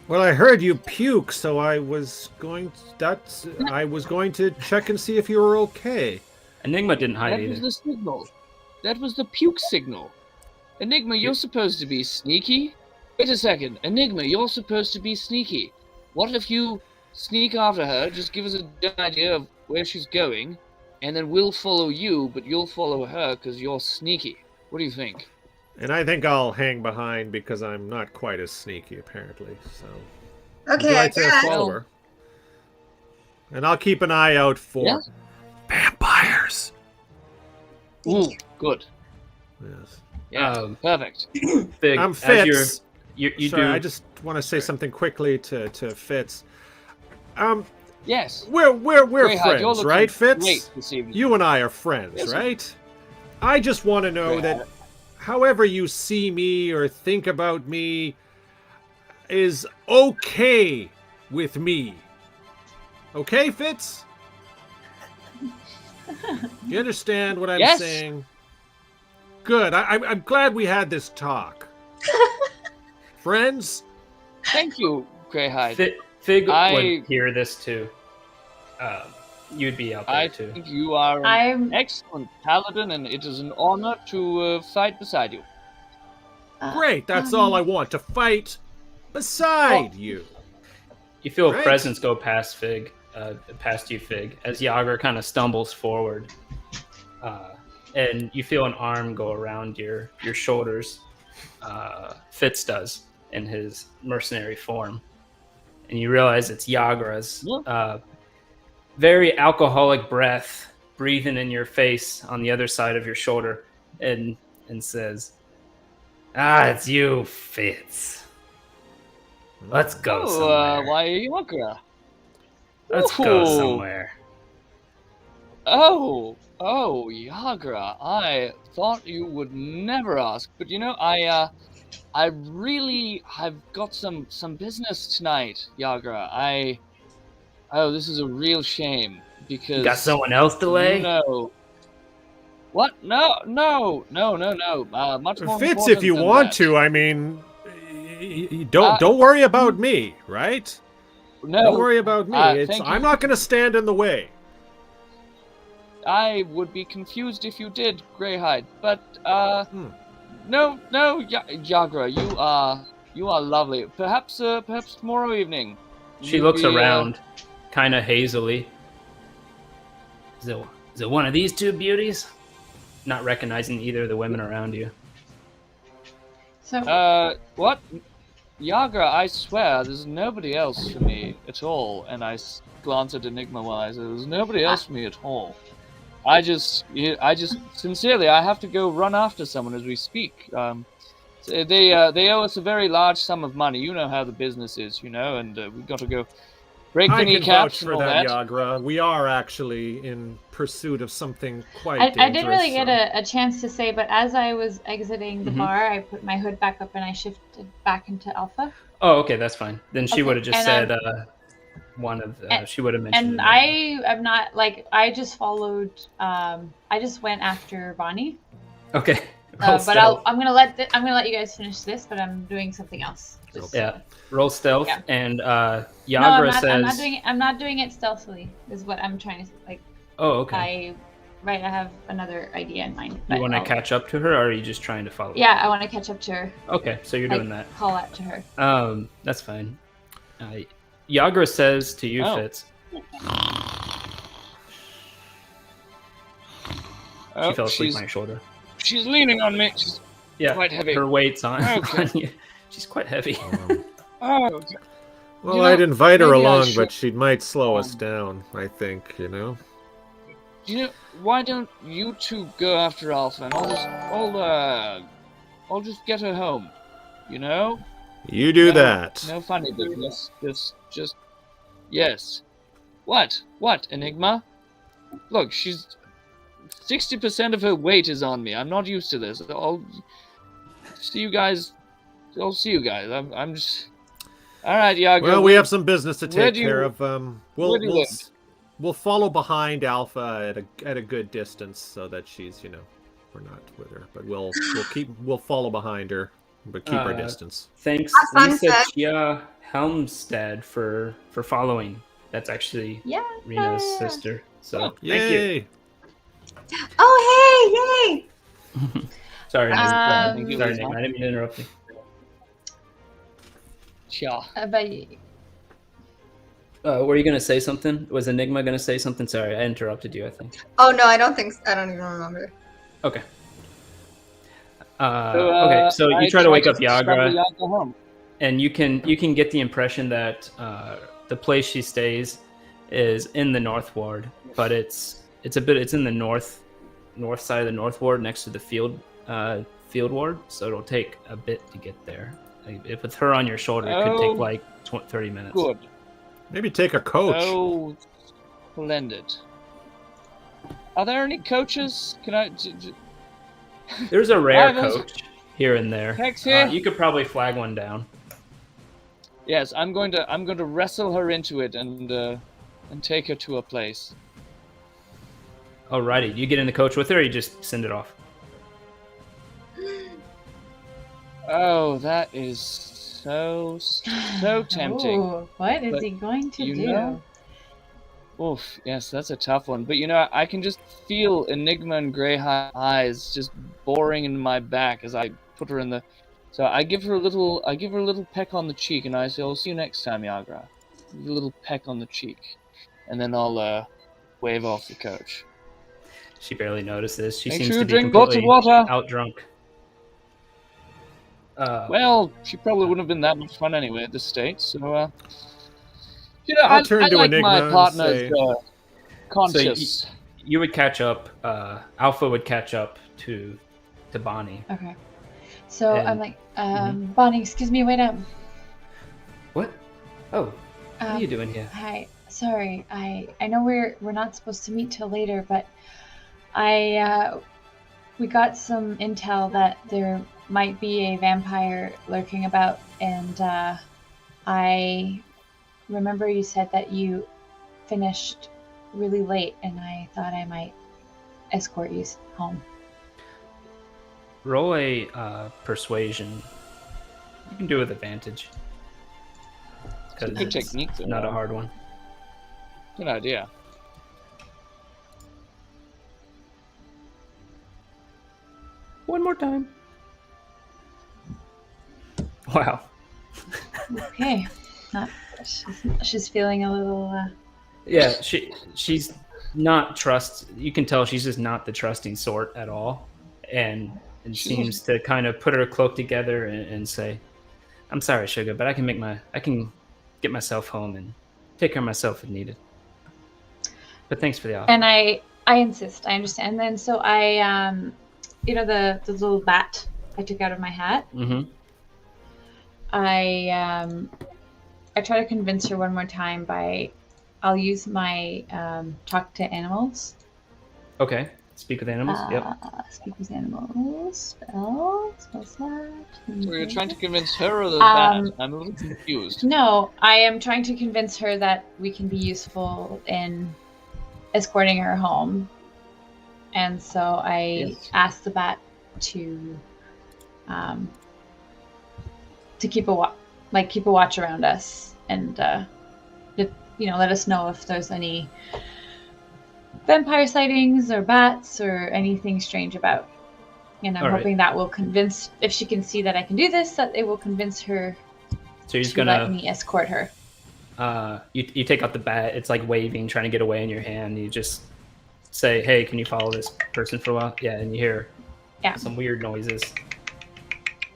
Well, I heard you puke, so I was going to check and see if you were okay. Enigma didn't hide That was either. the signal. That was the puke signal. Enigma, you're supposed to be sneaky. Wait a second. Enigma, you're supposed to be sneaky. What if you sneak after her, just give us a good idea of where she's going, and then we'll follow you, but you'll follow her because you're sneaky. What do you think? And I think I'll hang behind because I'm not quite as sneaky, apparently. So, would you Okay, I like to guess. follow her? And I'll keep an eye out for Yeah. vampires. Ooh, good. Yes. Yeah, perfect. Fig, I'm as Fitz. you Sorry, do. I just want to say something quickly to Fitz. Yes. We're Greyhide, you're friends, looking right, Fitz? great this evening. You and I are friends, Yes. right? I just want to know Greyhide. that however you see me or think about me is okay with me. Okay, Fitz? You understand what I'm Yes. saying? Good. I'm glad we had this talk. Friends? Thank you, Greyhide. Fig I- would hear this too. You'd be out there I too. think you are an I'm excellent paladin, and it is an honor to fight beside you. Great. That's all I want, to fight beside you. You feel a Right. presence go past you, Fig, as Yager kind of stumbles forward, and you feel an arm go around your shoulders. Fitz does in his mercenary form, and you realize it's Yagra's very alcoholic breath breathing in your face on the other side of your shoulder, and says, "Ah, it's you, Fitz. Let's go somewhere. Why Yagra? Let's go Ooh. somewhere." Oh, Yagra. I thought you would never ask, but you know, I've got some business tonight, Yagra. This is a real shame because You got someone else to lay? No. What? No. Much more Fitz, important if you than want that. to, I mean, don't worry about me, right? No. Don't worry about me. Thank you. I'm not going to stand in the way. I would be confused if you did, Greyhide. But no, Yagra, you are lovely. Perhaps tomorrow evening. She you'd looks be, around, kind of hazily. Is it one of these two beauties? Not recognizing either of the women around you. so What? Yagra, I swear, there's nobody else for me at all. And I glance at Enigma while I say, there's nobody else for me at all. I just sincerely, I have to go run after someone as we speak. They owe us a very large sum of money. You know how the business is, and we've got to go break the I can vouch kneecaps for and all that, that. Yagra. We are actually in pursuit of something quite I dangerous. didn't really get a chance to say, but as I was exiting the Mhm. bar, I put my hood back up and I shifted back into Alpha. Oh, okay, that's fine. Then she Okay, would have just and, said one of. She would have mentioned. And the I name. am not like I just followed. I just went after Bonnie. Okay. But Roll stealth. I'm gonna let you guys finish this, but I'm doing something else. Just, Yeah. Roll stealth, Yeah. and No, Yagra says. I'm not doing it stealthily. Is what I'm trying to like. Oh, okay. I have another idea in mind. You but want to I'll- catch up to her, or are you just trying to follow? Yeah, I want to catch up to her. Okay, so you're like, doing that. Call out to her. That's fine. Yagra says to you, Oh. Fitz. Oh, She fell asleep on your shoulder. she's leaning on me. She's Yeah, quite heavy. her weight's on, Okay. on you. She's quite heavy. Oh, okay. Well, You know, I'd invite her maybe I along, should- but she might slow us down, I think, Why don't you two go after Alpha, and I'll just get her home. You do No, that. No funny business. Just yes. What, Enigma? Look, she's 60% of her weight is on me. I'm not used to this. I'll see you guys. I'm just. All right, Yago. Well, we have some business to where take do you- care of. where do you live? We'll follow behind Alpha at a good distance so that she's, we're not with her, but we'll follow behind her, but keep our distance. Thanks, Have fun, Lisa Fed. Chia Helmstead, for following. That's actually Yeah. Reno's sister. So Oh, thank you. Yay! Oh, hey, yay! Sorry, Um, sorry, Nick, I didn't mean to interrupt you. Yeah. But Were you gonna say something? Was Enigma gonna say something? Sorry, I interrupted you. I think. Oh no, I don't even remember. Okay. Okay, so you try to wake up Yagra, home. and you can get the impression that the place she stays is in the North Ward, but it's in the north side of the North Ward, next to the field ward. So it'll take a bit to get there. Like, if with her on your shoulder, it could take like 30 minutes. Good. Maybe take a coach. Oh, splendid. Are there any coaches? Can I... There's a rare Drivers. coach here and there. Taxi. You could probably flag one down. Yes, I'm going to wrestle her into it and take her to a place. Alrighty, you get in the coach with her, or you just send it off? Oh, that is so tempting. Oh, what is But he going to you do? know- Oof, yes, that's a tough one. But you know, I can just feel Enigma and Grey eyes just boring in my back as I put her in the. So I give her a little peck on the cheek, and I say, "I'll see you next time, Yagra." A little peck on the cheek, and then I'll wave off the coach. She barely notices. She Make seems sure to you be drink lots of completely water. out drunk. Well, she probably wouldn't have been that much fun anyway at this state. So, you know, I'll turn I to like Enigma my and partner's say- conscious. You would catch up. Alpha would catch up to Bonnie. Okay. So And- I'm like, Bonnie, excuse me, wait up. What? Oh, what are Um, you doing here? Hi, sorry. I know we're not supposed to meet till later, but we got some intel that there might be a vampire lurking about, and I remember you said that you finished really late, and I thought I might escort you home. Roll a persuasion. You can do it with advantage. It's a good Because technique, it's though. not a hard one. Good idea. One more time. Wow. Okay. She's feeling a little. Yeah, she's not you can tell she's just not the trusting sort at all, and seems to kind of put her cloak together and say, "I'm sorry, Sugar, but I can get myself home and take care of myself if needed. But thanks for the offer." And I insist. I understand. And then so I the little bat I took out of my hat. Mm-hmm. I try to convince her one more time I'll use my talk to animals. Okay. Speak with animals. Yep. Speak with animals. Spell slot. So you're trying to convince her or the Um, bat? I'm a little confused. No, I am trying to convince her that we can be useful in escorting her home. And so I Yes. asked the bat to keep a watch around us, and let us know if there's any vampire sightings or bats or anything strange about. And I'm All right. hoping that will convince, if she can see that I can do this, that it will convince her So you're just to let gonna me escort her. you take out the bat. It's like waving, trying to get away in your hand. You just say, "Hey, can you follow this person for a while?" Yeah, and you hear some weird noises.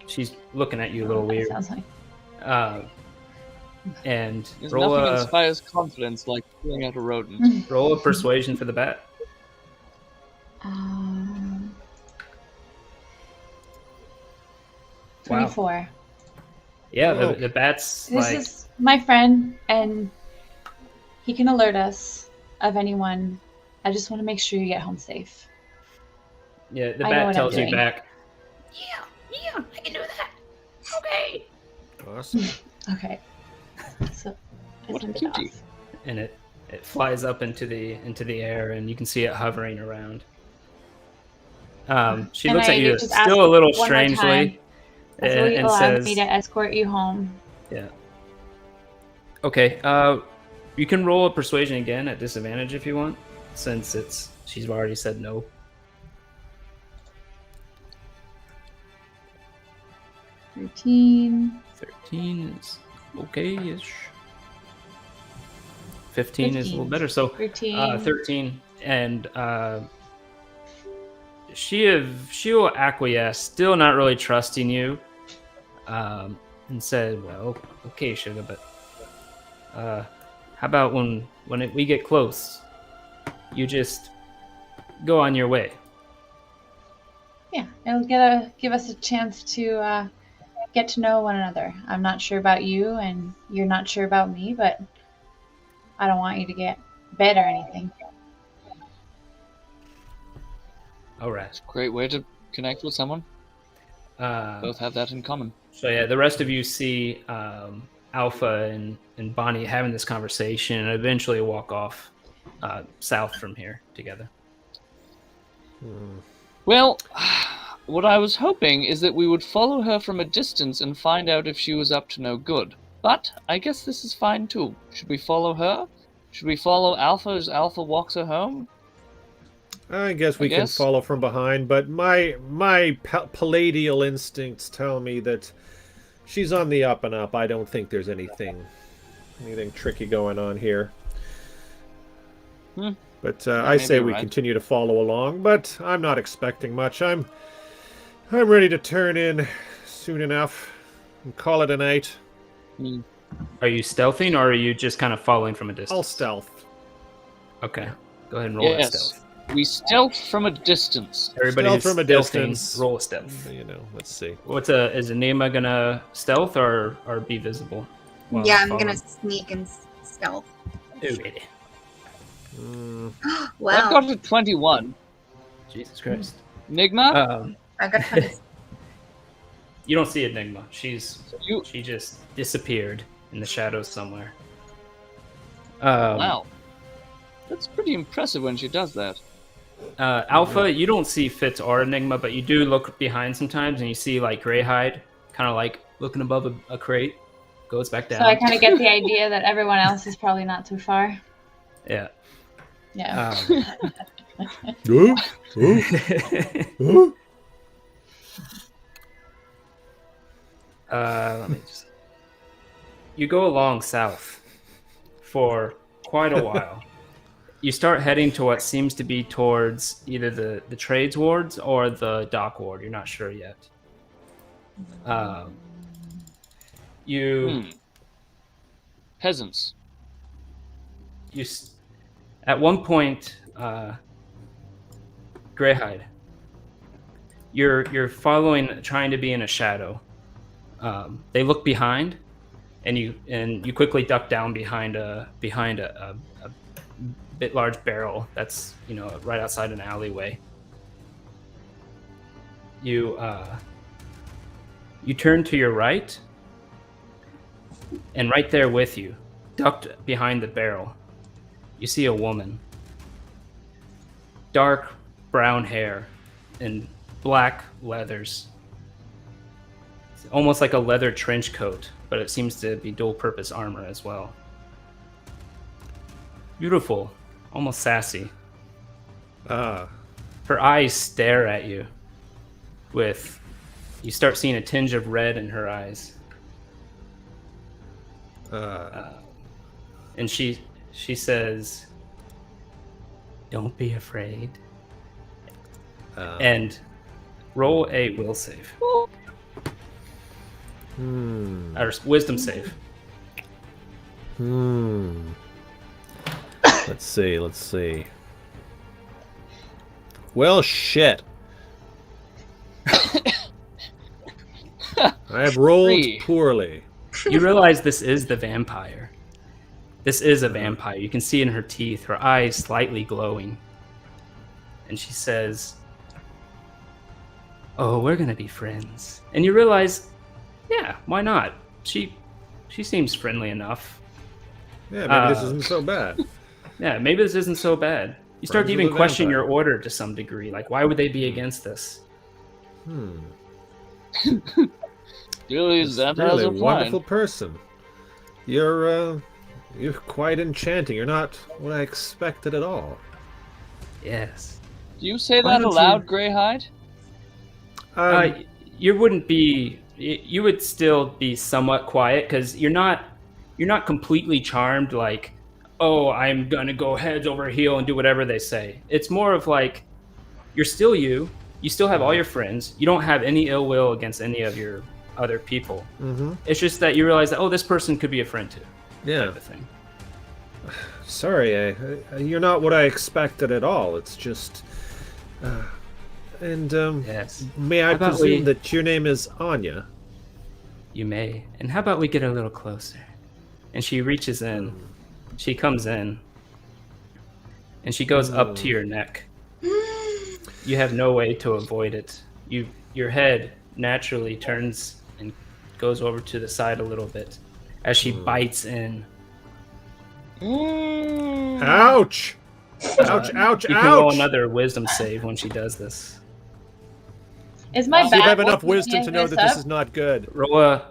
She's looking at you a little That weird. sounds like And There's roll nothing a inspires confidence like pulling out a rodent. roll a persuasion for the bat. 24. Yeah, Whoa. the bat's This like is my friend, and he can alert us of anyone. I just want to make sure you get home safe. the I know bat what tells I'm you doing. back. Yeah, I can do that. Okay. Awesome. Okay. So I What a send it cutie. off. And it flies up into the air, and you can see it hovering around. She And looks I at you just ask still a little one more time, strangely, That's what and allowed says, me to escort you home. "Yeah, okay. You can roll a persuasion again at disadvantage if you want, since she's already said no." 13. 13 is okay-ish. 15 is a little better. So 13. 13, and she'll acquiesce, still not really trusting you, and said, "Well, okay, Sugar, but how about when we get close, you just go on your way." Yeah, it'll give us a chance to get to know one another. I'm not sure about you, and you're not sure about me, but I don't want you to get bit or anything. All right. Great way to connect with someone. Both have that in common. So yeah, the rest of you see Alpha and Bonnie having this conversation, and eventually walk off south from here together. Well, what I was hoping is that we would follow her from a distance and find out if she was up to no good. But I guess this is fine too. Should we follow her? Should we follow Alpha as Alpha walks her home? I guess we can follow from behind, but my palladial instincts tell me that she's on the up and up. I don't think there's anything tricky going on here. But I say we continue to follow along, but I'm not expecting much. I'm ready to turn in soon enough and call it a night. Are you stealthing, or are you just kind of following from a distance? I'll stealth. Okay, go ahead and roll that stealth. We stealth from a distance. Everybody Stealth from a distance. Roll a stealth. Let's see. Is Enigma gonna stealth or be visible? Yeah, I'm gonna sneak and stealth. Okay. Wow. I've got a 21. Jesus Christ. Enigma? I got 20. You don't see Enigma. She You- just disappeared in the shadows somewhere. Wow. That's pretty impressive when she does that. Alpha, you don't see Fitz or Enigma, but you do look behind sometimes, and you see like Greyhide, kind of like looking above a crate, goes back down. So I kind of get the idea that everyone else is probably not too far. Yeah. Yeah. Let me just. You go along south for quite a while. You start heading to what seems to be towards either the trades wards or the dock ward. You're not sure yet. Peasants. At one point, Greyhide, you're following, trying to be in a shadow. They look behind, and you quickly duck down behind a bit large barrel that's right outside an alleyway. You turn to your right, and right there with you, ducked behind the barrel, you see a woman. Dark brown hair and black leathers. It's almost like a leather trench coat, but it seems to be dual-purpose armor as well. Beautiful, almost sassy. Her eyes stare at you you start seeing a tinge of red in her eyes. And she says, "Don't be afraid." And roll a will save. Or wisdom save. Let's see. Well, shit. I have rolled 3. poorly. You realize this is the vampire. This is a vampire. You can see in her teeth, her eyes slightly glowing. And she says, "Oh, we're gonna be friends." And you realize, yeah, why not? She seems friendly enough. Yeah, maybe this isn't so bad. Yeah, maybe this isn't so bad. You start to Friends even with a question vampire. your order to some degree. Like, why would they be against this? Really, is that Really a wonderful person. You're quite enchanting. You're not what I expected at all. Yes. Do you say Why that don't aloud, you- Greyhide? You wouldn't be. You would still be somewhat quiet because you're not completely charmed. Like, oh, I'm gonna go heads over heel and do whatever they say. It's more of like, you're still you. You still have all your friends. You don't have any ill will against any of your other people. It's just that you realize that, oh, this person could be a friend too. Yeah. Type of thing. Sorry, you're not what I expected at all. It's just... Yes. may I How about presume we- that your name is Anya? You may. And how about we get a little closer? And she reaches in She comes in, and she goes up to your neck. You have no way to avoid it. Your head naturally turns and goes over to the side a little bit as she bites in. Ouch! Ouch! Ouch! You can roll Ouch! another wisdom save when she does this. Is my See if I have bat enough picking wisdom to know that this up? is not good. Roll a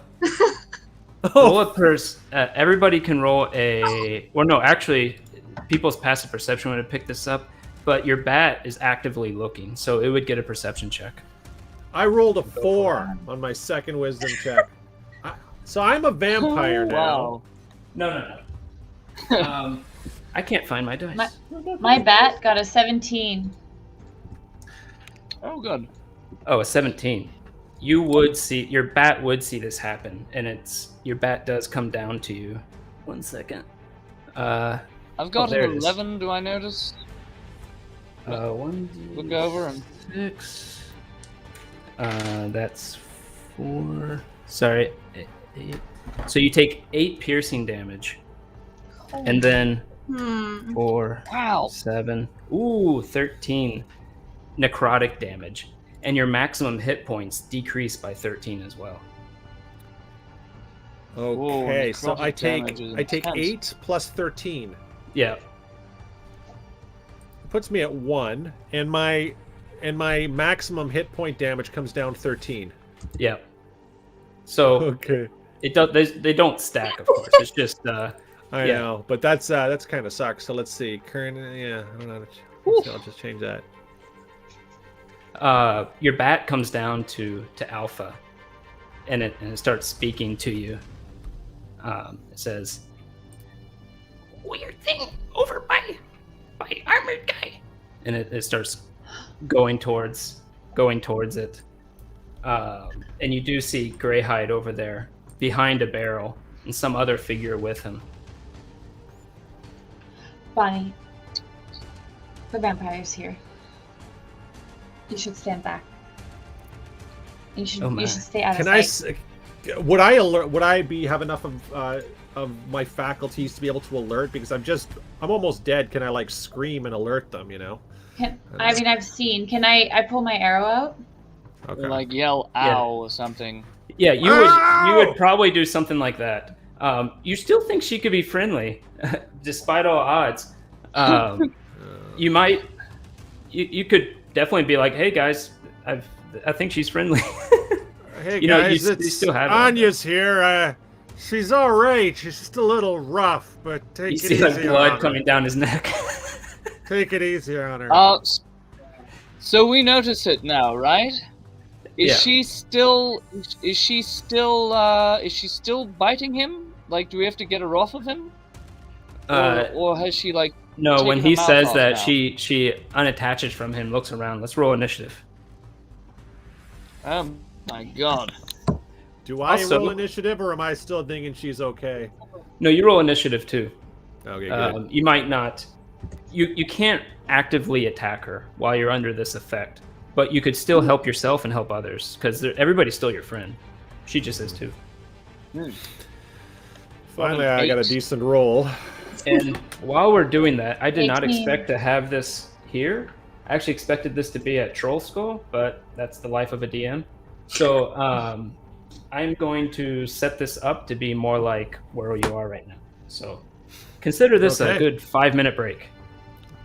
everybody can roll a. Or no, actually, people's passive perception would have picked this up, but your bat is actively looking, so it would get a perception check. I rolled a 4 on my second wisdom check. So I'm a vampire now. Wow. No. I can't find my dice. My bat got a 17. Oh, good. Oh, a 17. You would see, your bat would see this happen, and your bat does come down to you. 1 second. I've got there an it is. 11, do I notice? 1, Look over and 6. That's 4. Sorry, 8. So you take 8 piercing damage, and then 4, wow. 7, 13 necrotic damage, and your maximum hit points decrease by 13 as well. Okay, Whoa, so I necrotic damage take is I take intense. 8 plus 13. Yeah. Puts me at 1, and my maximum hit point damage comes down 13. Yeah. So Okay. they don't stack, of course. It's just I Yeah. know, but that's kind of sucks. So let's see. Current, yeah, I don't know. Let's see, I'll just change that. your bat comes down to Alpha, and it starts speaking to you. It says, "Weird thing over by armored guy," and it starts going towards it. And you do see Greyhide over there behind a barrel, and some other figure with him. Bonnie, the vampire's here. You should stand back. You should stay out Can of I? sight. Would I alert? Would I have enough of my faculties to be able to alert? Because I'm almost dead. Can I like scream and alert them? You know. I've seen. Can I pull my arrow out? Okay. Like yell ow or something. Yeah, you would probably do something like that. You still think she could be friendly, despite all odds. You might. You could definitely be like, "Hey guys, I think she's friendly." Hey you know, guys, you still have it. Anya's here. She's all right. She's just a little rough, but take You it see easy like blood on coming down his neck. her. Take it easy on her. So we notice it now, right? Is Yeah. she still biting him? Like, do we have to get her off of him? Or has she like? No, when taken he her mouth says off that, now? she unattaches from him, looks around. Let's roll initiative. Oh my god. Do I also- roll initiative, or am I still thinking she's okay? No, you roll initiative too. Okay, good. You might not. You can't actively attack her while you're under this effect, but you could still help yourself and help others because everybody's still your friend. She just is too. Finally, I got a decent roll. And while we're doing that, I did not 18. expect to have this here. I actually expected this to be at Trollskull, but that's the life of a DM. So I'm going to set this up to be more like where you are right now. So consider this a Okay. good 5-minute break.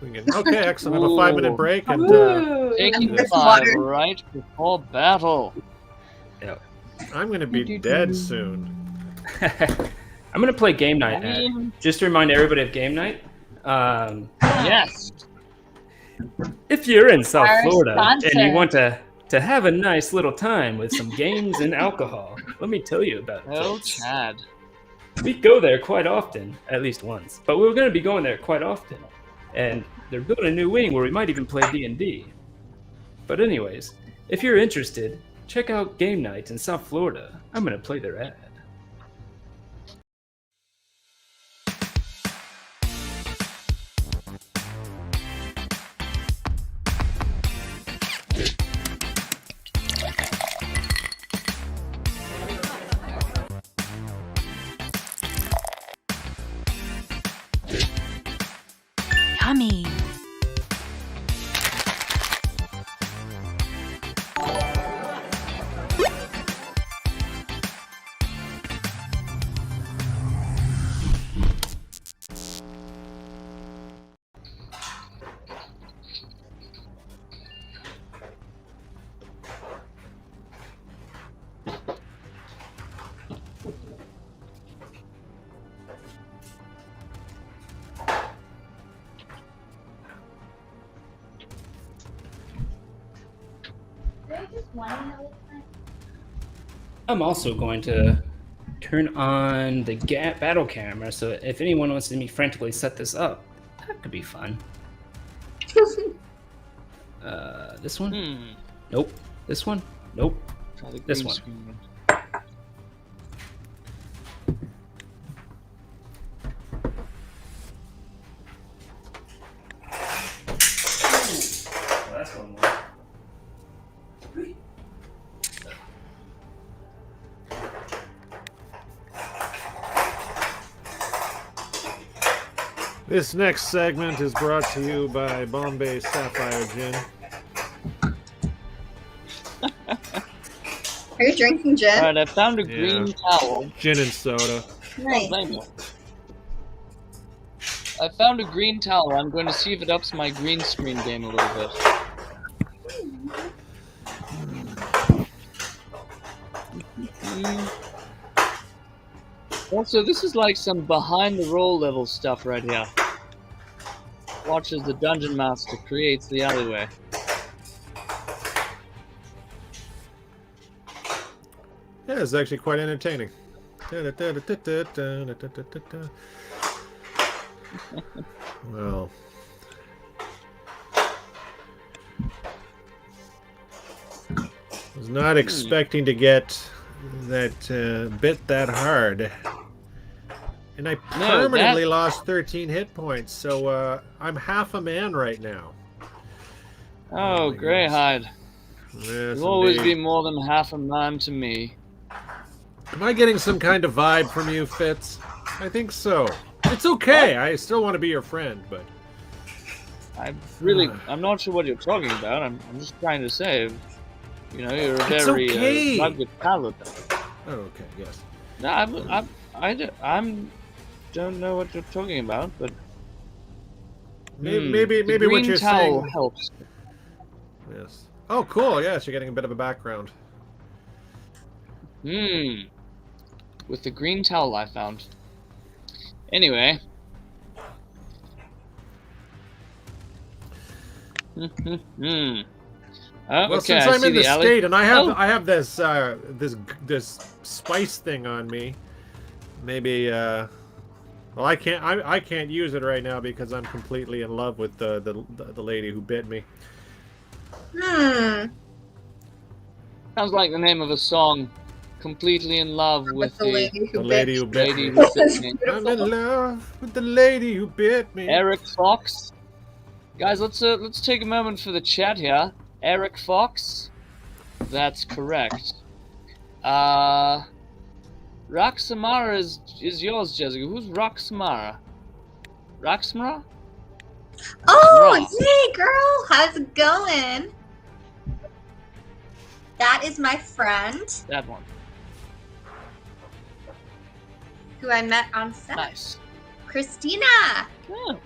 Okay, excellent. I have a 5-minute break, and Woo! Taking It's 5 water. right before battle. I'm going to be dead soon. I'm going to play game night. Ed. Just to remind everybody of game night. Yes. If you're in South Our Florida and you sponsor. want to have a nice little time with some games and alcohol, let me tell you about it. Oh, folks. Chad. We go there quite often, at least once. But we're going to be going there quite often. And they're building a new wing where we might even play D&D. But anyways, if you're interested, check out Game Night in South Florida. I'm going to play their ad. Yummy. I'm also going to turn on the battle camera, so if anyone wants to me frantically set this up, that could be fun. This one? Nope. This one? Nope. Try the This green one. screen. Well, that's one more. This next segment is brought to you by Bombay Sapphire Gin. Are you drinking gin? Alright, I found a Yeah. green towel. Gin and soda. Nice. Thank you. I found a green towel. I'm going to see if it ups my green screen game a little bit. Also, this is like some behind the roll level stuff right here. Watch as the dungeon master creates the alleyway. Yeah, it's actually quite entertaining. Well, I was not expecting to get that bit that hard. And I permanently lost 13 hit points, so I'm half a man right now. Oh, my Greyhide. Yes, You'll always indeed. be more than half a man to me. Am I getting some kind of vibe from you, Fitz? I think so. It's okay. I still want to be your friend, but I'm not sure what you're talking about. I'm just trying to say, you know, you're a It's very okay. rugged paladin. oh, okay, yes. No, I'm don't know what you're talking about, but Maybe the what green you're towel saying. helps. Yes. Oh, cool. Yes, you're getting a bit of a background. With the green towel I found. Anyway. Oh, Well, okay, since I I'm see in the alley. state and I Oh. have this this spice thing on me, maybe well, I can't use it right now because I'm completely in love with the lady who bit me. Sounds like the name of a song. Completely in love with the lady The who lady who bit lady me. who bit me. I'm in love with the lady who bit me. Eric Fox. Guys, let's take a moment for the chat here. Eric Fox. That's correct. Roxamara is yours, Jessica. Who's Roxamara? Roxamara? Oh, Right. hey girl, how's it going? That is my friend That one. who I met on set. Nice. Christina, Oh,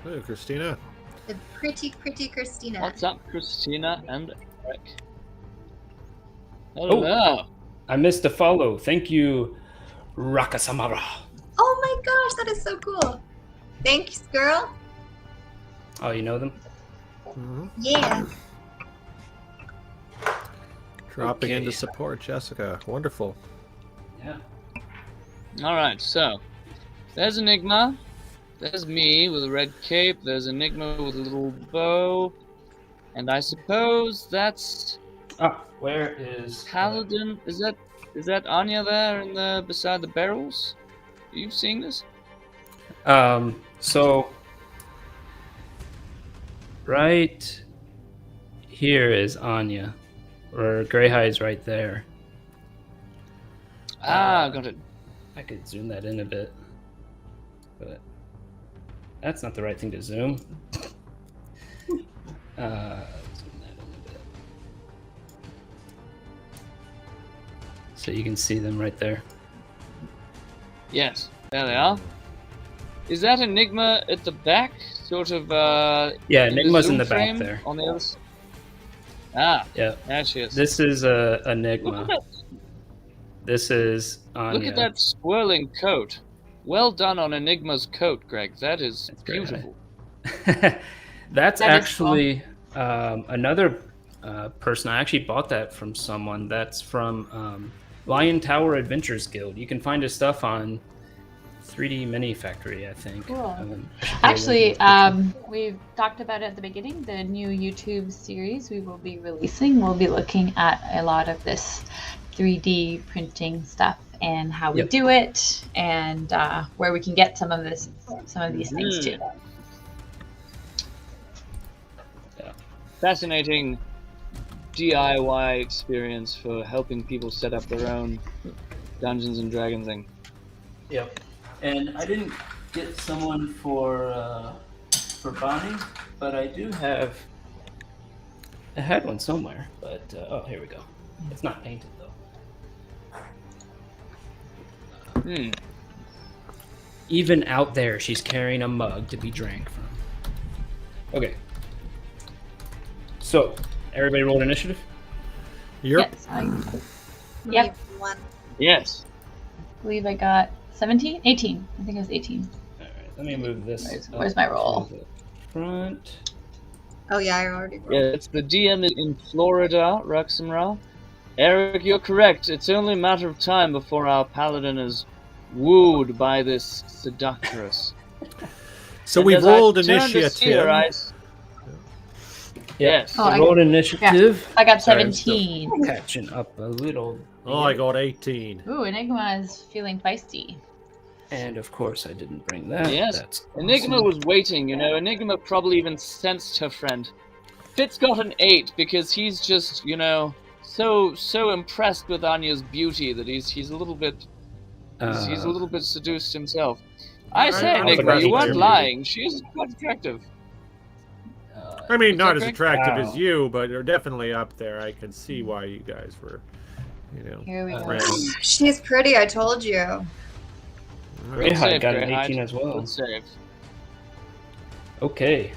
Oh, Christina. the pretty Christina. what's up, Christina and Eric? Hello. I missed a follow. Thank you, Rakasamara. Oh my gosh, that is so cool. Thanks, girl. Oh, you know them? Mhm. Yeah. Dropping Okay. in to support Jessica. Wonderful. Yeah. Alright, so there's Enigma. There's me with a red cape. There's Enigma with a little bow. And I suppose that's Ah, where is Paladin. Is that Anya there in the beside the barrels? Are you seeing this? So right here is Anya, or Greyhide's right there. Got it. I could zoom that in a bit, but That's not the right thing to zoom. Zoom that in a bit. So you can see them right there. Yes, there they are. Is that Enigma at the back? Sort of, Yeah, in Enigma's in zoom the back frame there. on the other side? Ah, Yeah. there she is. This is Look Enigma. at that. This is Anya. Look at that swirling coat. Well done on Enigma's coat, Greg. That is That's great. beautiful. That's That is actually another person. I actually bought that from someone. That's from Lion Tower Adventures Guild. You can find his stuff on 3D Mini Factory, I think. Cool. I should put a link Actually, in the description. we've talked about it at the beginning. The new YouTube series we will be releasing. We'll be looking at a lot of this 3D printing stuff and how we Yep. do it, and where we can get some of these things too. Fascinating DIY experience for helping people set up their own Dungeons and Dragons thing. Yep. And I didn't get someone for Bonnie, but I do have. I had one somewhere, but oh, here we go. It's not painted though. Hmm. Even out there, she's carrying a mug to be drank from. Okay. So, everybody rolled initiative? Yep. Yes, Yep. One. Yes. I believe I got 17, 18. I think it was 18. Alright, let me move this. Where's up my roll? to the front. Oh yeah, I already rolled. Yeah, it's the DM in Florida, Ruxenra. Eric, you're correct. It's only a matter of time before our paladin is wooed by this seductress. So And we as I rolled turned to see initiative. her, Yes. Oh, I I- rolled initiative. I got Sorry, I'm still 17. catching up a little. Oh, I got 18. Ooh, Enigma is feeling feisty. And of course, I didn't bring that. Yes. That's Enigma awesome. was waiting, you know. Enigma probably even sensed her friend. Fitz got an 8 because he's just, you know, so impressed with Anya's beauty that he's a little bit he's a little bit seduced himself. I say, I'm Enigma, you surprised weren't by lying. She's quite attractive. I mean, not as that correct? attractive Wow. as you, but they're definitely up there. I can see why you guys were, you know. Here we go. friends. She's pretty, I told you. Greyhide save, got an Greyhide. 18 as well. Good save. Okay.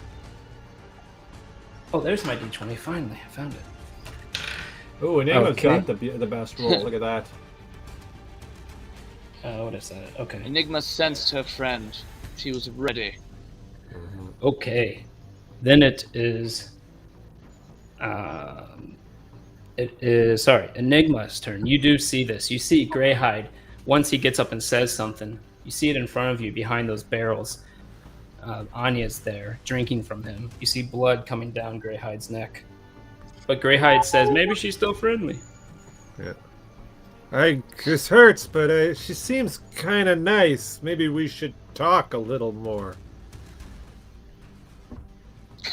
Oh, there's my D20. Finally, I found it. Oh, Enigma's Okay. got the best roll. Look at that. What is that? Okay. Enigma sensed her friend. She was ready. Okay. Then it is. Sorry, Enigma's turn. You do see this. You see Greyhide. Once he gets up and says something, you see it in front of you behind those barrels. Anya's there, drinking from him. You see blood coming down Greyhide's neck. But Greyhide says, maybe she's still friendly. This hurts, but she seems kind of nice. Maybe we should talk a little more.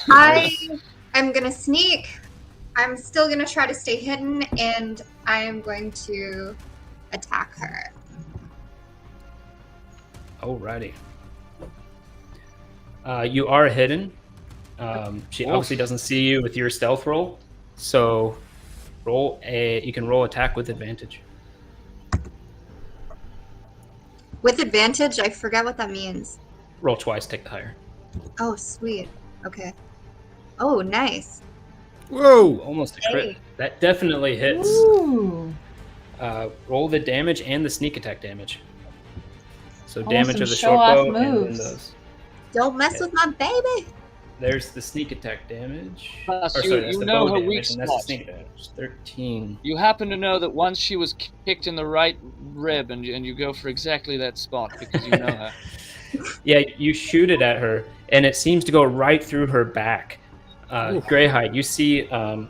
I am gonna sneak. I'm still gonna try to stay hidden, and I am going to attack her. Alrighty. You are hidden. She Oof. obviously doesn't see you with your stealth roll. So you can roll attack with advantage. With advantage, I forget what that means. Roll twice, take the higher. Oh, sweet. Okay. Oh, nice. Whoa! Almost a crit. Hey. That definitely hits. Ooh. Roll the damage and the sneak attack damage. So Oh, damage some of the show-off short bow and then moves. those. Don't mess with my baby. There's the sneak attack damage. Plus, Or, you- sorry, that's you the know bow her damage, weak and that's the spot. sneak damage. 13. You happen to know that once she was kicked in the right rib, and you go for exactly that spot because you know her. Yeah, you shoot it at her, and it seems to go right through her back. Greyhide, you see an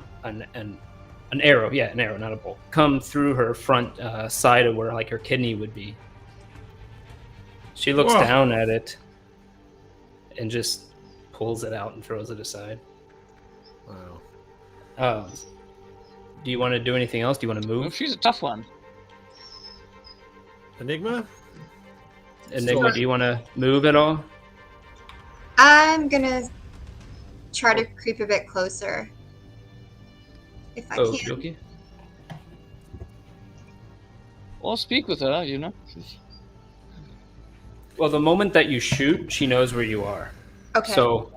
arrow, an arrow, not a bolt, come through her front side of where like her kidney would be. She looks Whoa. down at it and just pulls it out and throws it aside. Wow. Do you want to do anything else? Do you want to Well, move? she's a tough one. Enigma? Enigma, do you want to move at all? I'm gonna try to creep a bit closer. If I can. Okay. Or speak with her, you know. Well, the moment that you shoot, she knows where you are. Okay. So,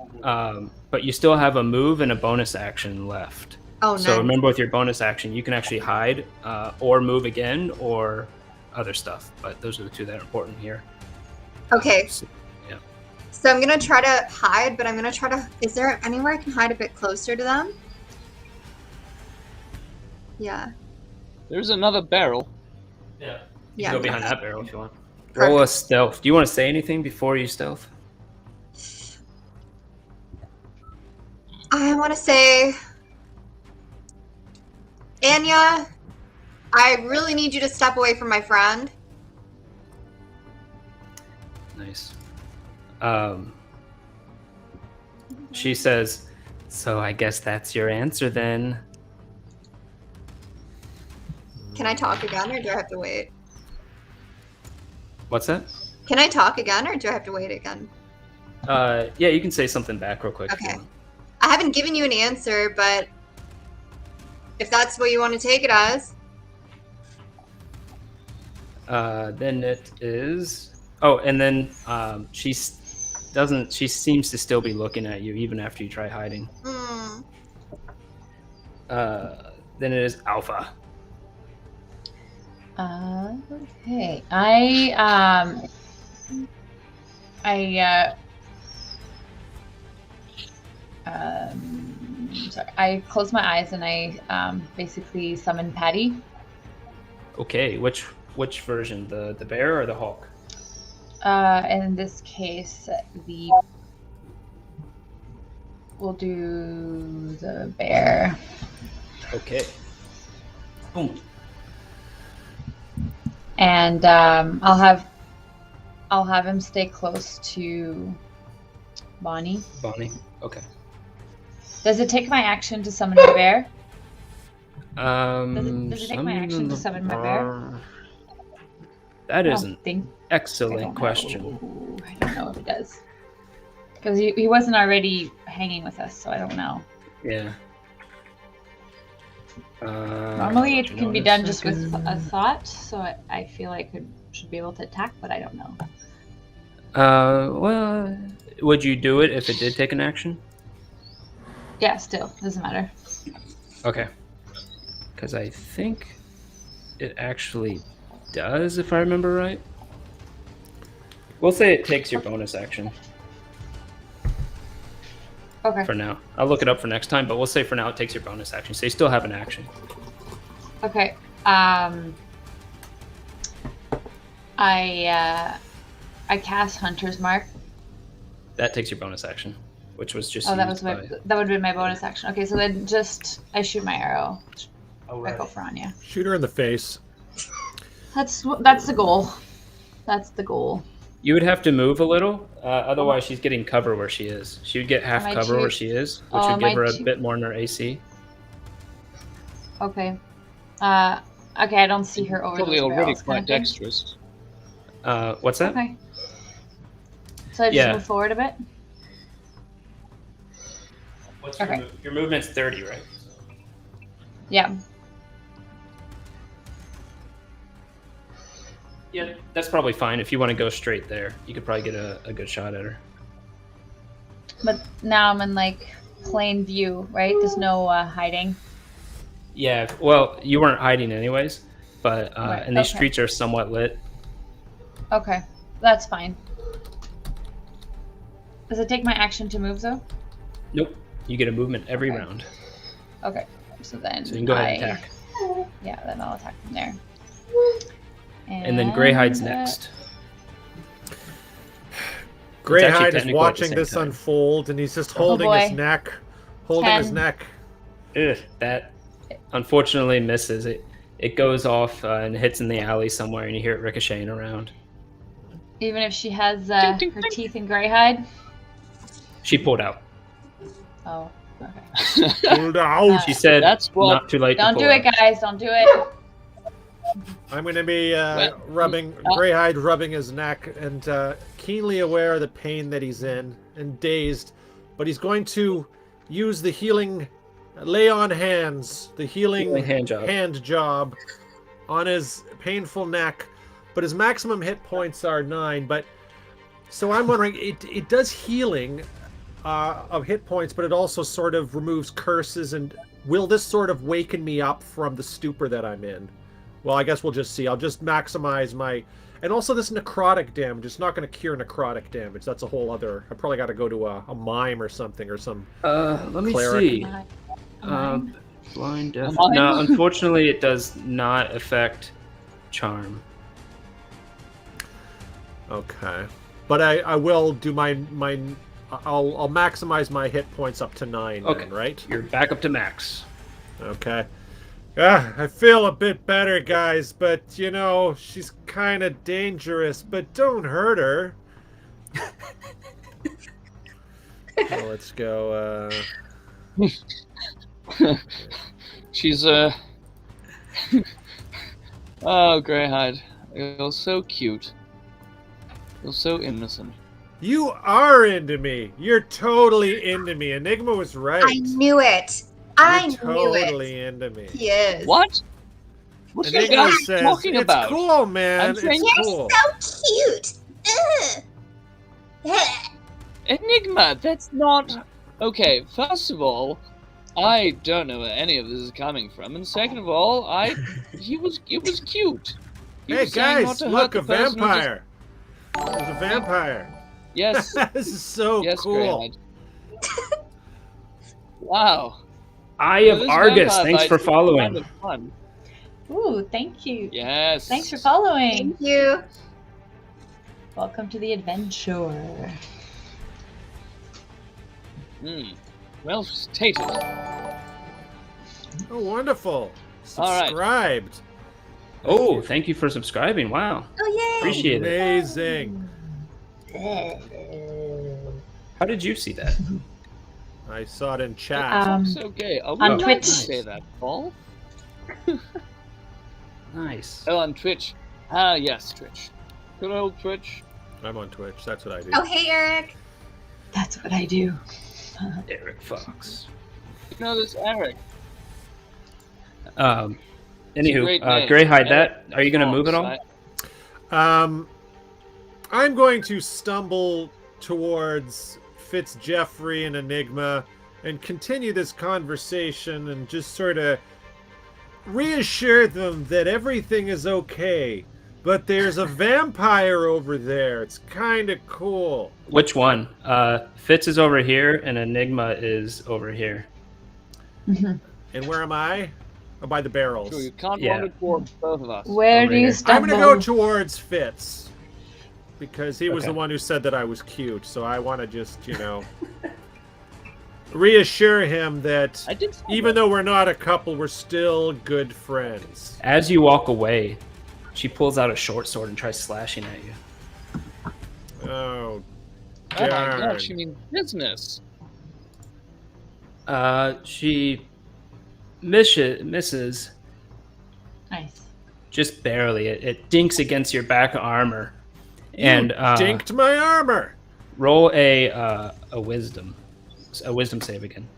but you still have a move and a bonus action left. Oh, So nice. remember, with your bonus action, you can actually hide or move again or other stuff. But those are the two that are important here. Okay. So, yeah. So I'm gonna try to hide, but I'm gonna try to. Is there anywhere I can hide a bit closer to them? Yeah. There's another barrel. Yeah. Yeah. Go behind that barrel if you want. Roll a stealth. Do you want to say anything before you stealth? I want to say, Anya, I really need you to step away from my friend. Nice. She says, "So I guess that's your answer then." Can I talk again, or do I have to wait? What's that? Can I talk again, or do I have to wait again? Yeah, you can say something back real quick. if you Okay. want. I haven't given you an answer, but if that's what you want to take it as. Then it is. Oh, and then she doesn't. She seems to still be looking at you even after you try hiding. Hmm. Then it is Alpha. Okay. Sorry. I close my eyes and I basically summon Patty. Okay, which version? The bear or the Hulk? In this case, we'll do the bear. Okay. Boom. And I'll have him stay close to Bonnie. Bonnie. Okay. Does it take my action to summon my bear? Does it take my summon action to the summon my bear? That I is don't an think. excellent question. I don't know if it does. Because he wasn't already hanging with us, so I don't know. Yeah. Normally it can be done just with a thought, so I feel I should be able to attack, but I don't know. Well, would you do it if it did take an action? Yeah, still, doesn't matter. Okay. Because I think it actually does, if I remember right. We'll say it takes your bonus action Okay. for now. I'll look it up for next time, but we'll say for now it takes your bonus action. So you still have an action. Okay. I cast Hunter's Mark. That takes your bonus action, which was just Oh, that used was that would be my bonus action. Okay, so then I shoot my arrow. I go for Anya. Shoot her in the face. That's the goal. That's the goal. You would have to move a little, otherwise she's getting cover where she is. She would get half Am I cover too- where she is, which Oh, would am give I her a too- bit more in her AC. Okay. Okay, I don't see her over Probably those already barrels, quite kind of thing. dexterous. What's that? Okay. So I just Yeah. move forward a bit. What's Okay. your movement's 30, right? Yeah. Yeah, that's probably fine. If you want to go straight there, you could probably get a good shot at her. But now I'm in like plain view, right? There's no hiding. Yeah, well, you weren't hiding anyways, but Right, and these okay. streets are somewhat lit. Okay, that's fine. Does it take my action to move though? Nope, you get a movement every Okay. round, Okay, so then so you can go ahead and attack. Yeah, then I'll attack from there. And then Greyhide's And, next. Greyhide actually is technically at the watching same this time. unfold, and he's just holding his boy. neck. Holding his 10. neck. Ugh, that unfortunately misses. It goes off and hits in the alley somewhere, and you hear it ricocheting around. Even if she has her teeth in Greyhide. She pulled out. Oh, okay. Pulled out. She said, That's what- "Not too late." Don't to do pull it, out. guys. Don't do it. I'm going to be Well, Greyhide rubbing his neck and keenly aware of the pain that he's in and dazed. But he's going to use the healing, lay on hands, the healing hand job on his painful neck. But his maximum hit points are 9. But so I'm wondering, it does healing of hit points, but it also sort of removes curses. And will this sort of waken me up from the stupor that I'm in? Well, I guess we'll just see. I'll just maximize my... And also this necrotic damage. It's not going to cure necrotic damage. That's a whole other... I probably got to go to a mime or something, or some let me cleric. see. Blind death. No, unfortunately, it does not affect charm. Okay. But I will do my I'll maximize my hit points up to 9 Okay. then, right? You're back up to max. Okay. I feel a bit better, guys, but, you know, she's kind of dangerous, but don't hurt her. So let's go, She's Oh, Greyhide. You're so cute. You're so innocent. You are into me. You're totally into me. Enigma was right. I knew it. I You're knew it. totally into me. He is. What? What's the Enigma guy says, talking it's about? cool, man. I'm It's saying cool. So cute. Ugh. Enigma, that's not... Okay, first of all, I don't know where any of this is coming from, and second of all, it was cute. He Hey, was saying not guys, to hurt look, the a person who just- vampire. There's a vampire. Yes, This is so yes, cool. Greyhide. Wow. Eye Well, of this Argus, vampire thanks fight for is following. kind of fun. Ooh, thank you. Yes. Thanks for following. Thank you. Welcome to the adventure. Well stated. Oh, wonderful. All right. Subscribed. Oh, thank you for subscribing. Wow. Oh, yay. Appreciate it. Amazing. How did you see that? I saw it in chat. It's okay. Are we on allowed Twitch. to say that, Paul? Nice. Oh, on Twitch. Ah, yes, Twitch. Good old Twitch. I'm on Twitch. That's what I do. Oh, hey, Eric. That's what I do. Eric Fox. You know this Eric. Anywho, great name. Greyhide, Eric are you going to move at all? I'm going to stumble towards Fitzjeffrey and Enigma and continue this conversation and just sort of reassure them that everything is okay. But there's a vampire over there. It's kind of cool. Which one? Fitz is over here, and Enigma is over here. And where am I? Oh, by the barrels. Sure, you can't Yeah. wander towards both of us. Where Over do you here. I'm stumble? going to go towards Fitz. Because he was Okay. the one who said that I was cute. So I want to just, reassure him that I did. even though we're not a couple, we're still good friends. As you walk away, she pulls out a short sword and tries slashing at you. Oh, Oh my darn. gosh, you mean business? She misses Nice. just barely. It dinks against your back armor. And Dinked my armor. roll a wisdom save again.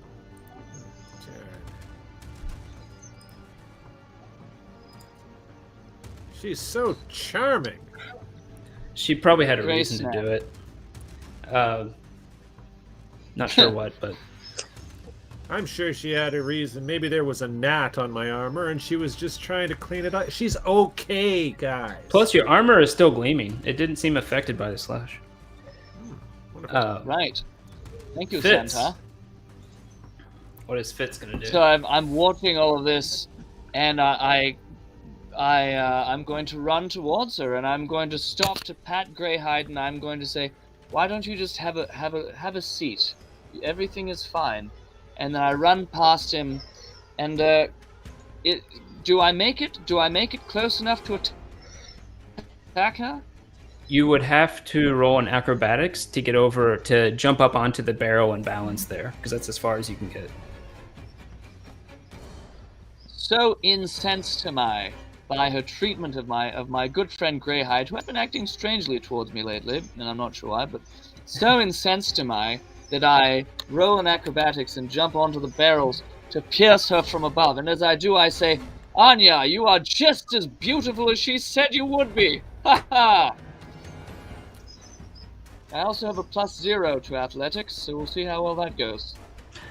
She's so charming. She probably had a Great reason snap. to do it. Not sure what, but I'm sure she had a reason. Maybe there was a gnat on my armor and she was just trying to clean it up. She's okay, guys. plus your armor is still gleaming. It didn't seem affected by the slash. Right. Thank you, Fitz. Santa. What is Fitz gonna do? So I'm watching all of this, and I'm going to run towards her, and I'm going to stop to pat Greyhide, and I'm going to say, "Why don't you just have a seat? Everything is fine." And then I run past him, and do I make it? Do I make it close enough to attack her? You would have to roll an acrobatics to get over to jump up onto the barrel and balance there, because that's as far as you can get. So incensed am I by her treatment of my good friend Greyhide, who had been acting strangely towards me lately, and I'm not sure why, but so incensed am I that I roll in acrobatics and jump onto the barrels to pierce her from above. And as I do, I say, "Anya, you are just as beautiful as she said you would be! Ha ha!" I also have a +0 to athletics, so we'll see how well that goes.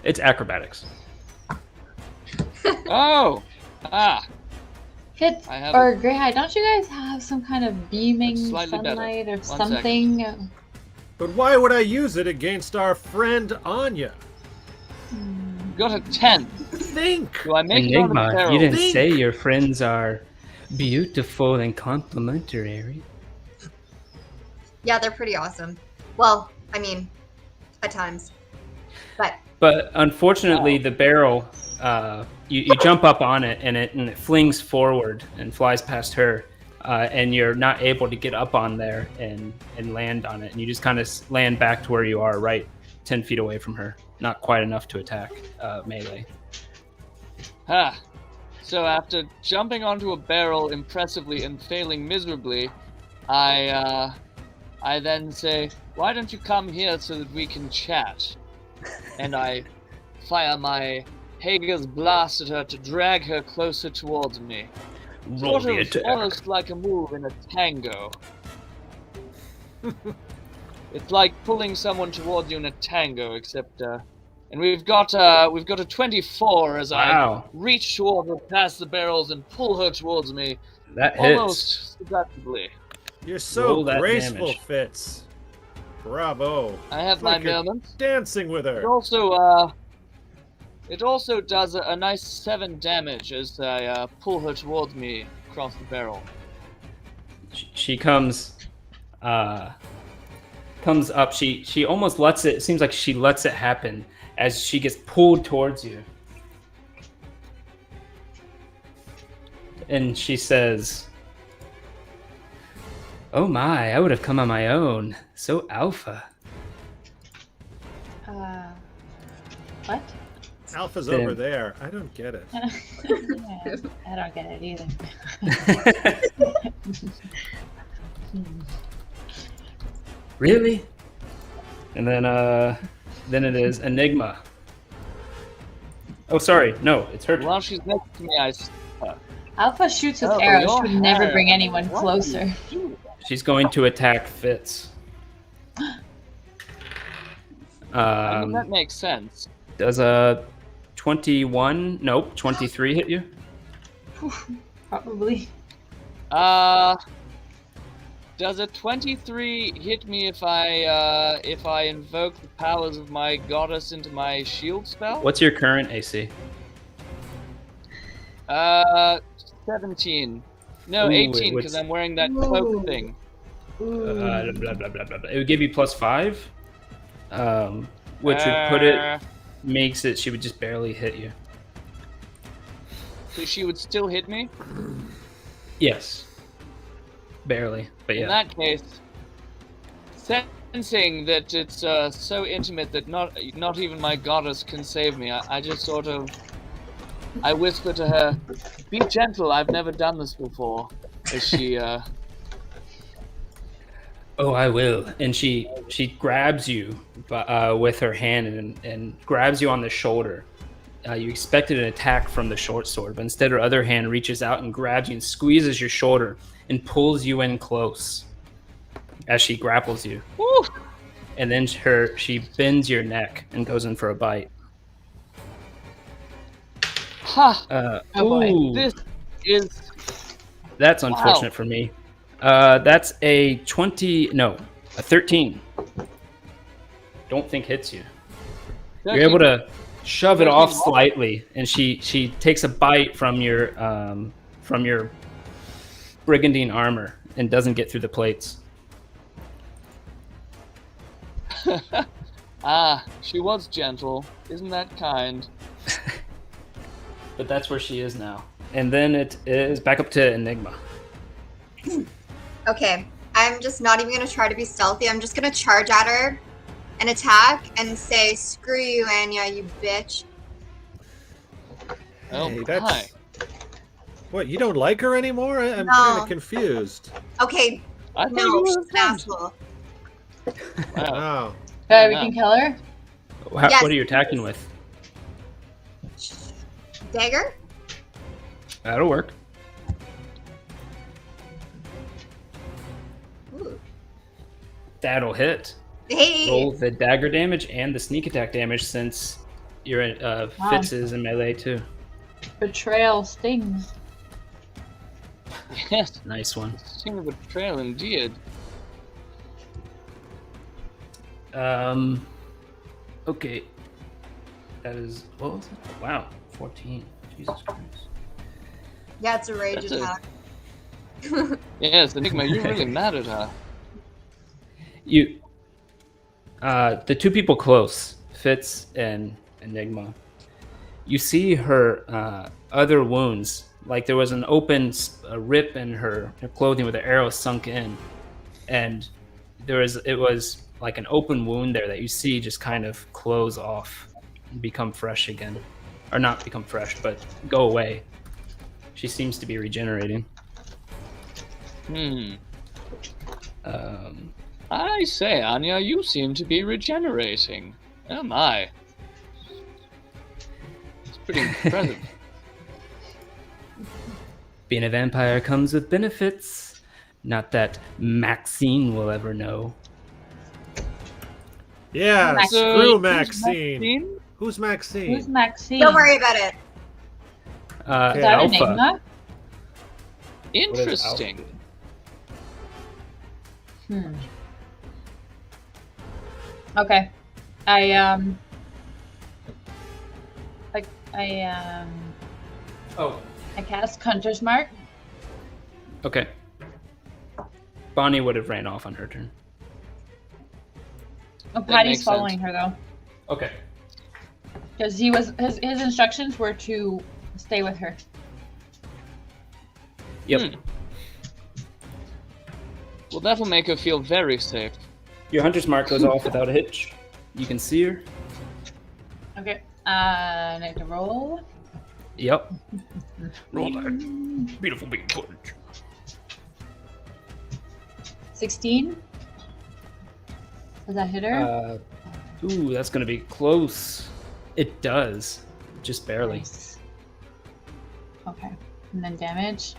It's acrobatics. Oh! Ah! Fitz I have or Greyhide, don't you guys have some kind of beaming It's slightly better. sunlight or One something? But why would I use it against our friend Anya? Got a 10. Think! Do I make it on the Enigma, barrel? you didn't Think. say your friends are beautiful and complimentary. Yeah, they're pretty awesome. Well, I mean, at times. But unfortunately, the barrel, you jump up on it and it flings forward and flies past her, and you're not able to get up on there and land on it. And you just kind of land back to where you are, right 10 feet away from her. Not quite enough to attack melee. Ah. So after jumping onto a barrel impressively and failing miserably, I then say, "Why don't you come here so that we can chat?" And I fire my Hager's blast at her to drag her closer towards me. Roll the attack. Almost like a move in a tango. It's like pulling someone towards you in a tango, except and we've got a 24 as Wow. I reach toward her past the barrels and pull her towards me, That hits. almost seductively. You're so Roll that graceful, damage. Fitz. Bravo. I have It's my like you're moments. dancing with her. It also does a nice 7 damage as I pull her towards me across the barrel. She comes up. She almost lets it. It seems like she lets it happen as she gets pulled towards you, and she says, "Oh my! I would have come on my own. So alpha." What? Alpha's Then- over there. I don't get it. Yeah, I don't get it either. Really? And then it is Enigma. Oh, sorry. No, it's her turn. While she's next to me, I Alpha shoots with Oh, arrows. your Should never hair. bring anyone What closer. do you do? She's going to attack Fitz. I mean, that makes sense. Does a 21? Nope, 23 hit you? Probably. Does a 23 hit me if I invoke the powers of my goddess into my shield spell? What's your current AC? 17. No, Ooh, 18 what's- because I'm wearing that cloak thing. Blah, blah, blah, blah, blah. It would give you +5, which would put it, makes it, she would just barely hit you. So she would still hit me? Yes. Barely, but In yeah. that case, sensing that it's so intimate that not even my goddess can save me, I just sort of, I whisper to her, "Be gentle, I've never done this before." As she, Oh, I will. And she grabs you with her hand and grabs you on the shoulder. You expected an attack from the short sword, but instead her other hand reaches out and grabs you and squeezes your shoulder and pulls you in close as she grapples you. whew, And then she bends your neck and goes in for a bite. ha! Oh boy. Ooh, This is that's unfortunate for me. That's a 13. Don't think hits you. You're able to shove it off slightly, and she takes a bite from your brigandine armor and doesn't get through the plates. She was gentle. Isn't that kind? But that's where she is now. And then it is back up to Enigma. Okay, I'm just not even gonna try to be stealthy. I'm just gonna charge at her and attack and say, "Screw you, Anya, you bitch." Oh, Hey, hi. What, you don't like her anymore? I'm No. kind of confused. Okay, I thought no, you were she's a an friend. asshole. Wow. Oh. Okay, we Yeah. can kill her. Yes. What are you attacking with? Dagger? That'll work. Ooh. That'll hit. Hey! Roll the dagger damage and the sneak attack damage since your Fitz is in melee too. Betrayal stings. Yes. Nice one. Sting of betrayal indeed. Okay. That is, what was it? Wow, 14. Jesus Christ. Yeah, it's a rage That's a- attack. Yes, Enigma, you're really mad at her. You, the two people close, Fitz and Enigma, you see her other wounds. Like there was an open rip in her clothing with an arrow sunk in, and it was like an open wound there that you see just kind of close off and become fresh again, or not become fresh, but go away. She seems to be regenerating. I say, Anya, you seem to be regenerating. Oh my. It's pretty impressive. Being a vampire comes with benefits. Not that Maxine will ever know. Yeah, Max- screw who's Maxine. Who's Maxine? Who's Maxine? Don't worry about it. Is that Alpha. Enigma? Interesting. Okay. I Oh, cast Hunter's Mark. okay. Bonnie would have ran off on her turn. Oh, That Patty's makes following sense. her though, Okay. because his instructions were to stay with her. Yep. Well, that'll make her feel very safe. Your hunter's mark goes off without a hitch. You can see her. Okay. I need to roll. Yep. Roll that beautiful big punch. 16. Does that hit her? Ooh, that's gonna be close. It does, just barely. Nice. Okay. And then damage.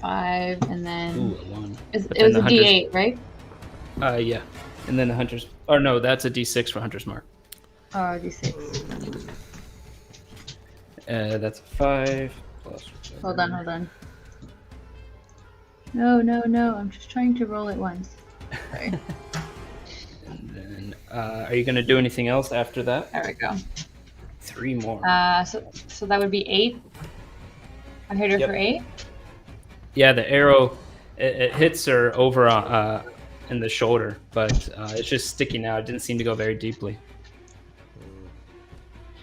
5, and then Ooh, a one. it But was then a the D8, right? Yeah. And then the hunter's. Or no, that's a D6 for hunter's mark. Oh, D6. That's a 5 plus. Hold on. No. I'm just trying to roll it once. Sorry. And then, are you gonna do anything else after that? There we go. 3 more. So that would be 8. I hit her Yep. for 8. Yeah, the arrow it hits her over in the shoulder, but it's just sticking out. It didn't seem to go very deeply.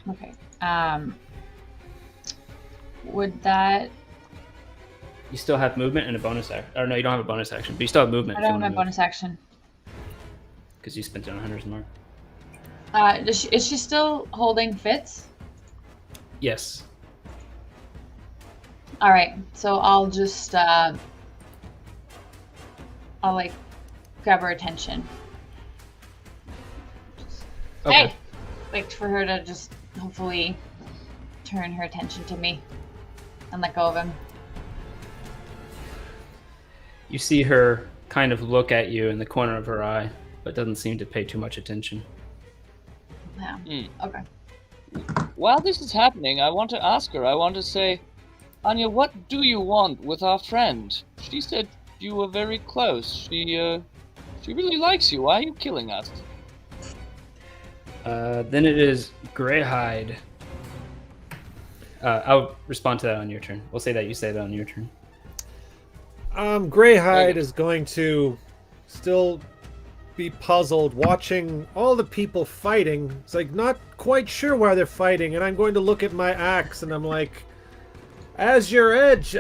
Okay. Would that? You still have movement and a bonus action. Or no, you don't have a bonus action, but you still have movement. I don't have my bonus action. Because you spent it on hunter's mark. Is she still holding Fitz? Yes. All right. So I'll just I'll like grab her attention. Okay. Hey, like for her to just hopefully turn her attention to me and let go of him. You see her kind of look at you in the corner of her eye, but doesn't seem to pay too much attention. Yeah. Okay. While this is happening, I want to ask her. I want to say, Anya, what do you want with our friend? She said you were very close. She really likes you. Why are you killing us? Then it is Greyhide. I'll respond to that on your turn. We'll say that you say that on your turn. Greyhide is going to still be puzzled watching all the people fighting. It's like not quite sure why they're fighting, and I'm going to look at my axe and I'm like, as your edge,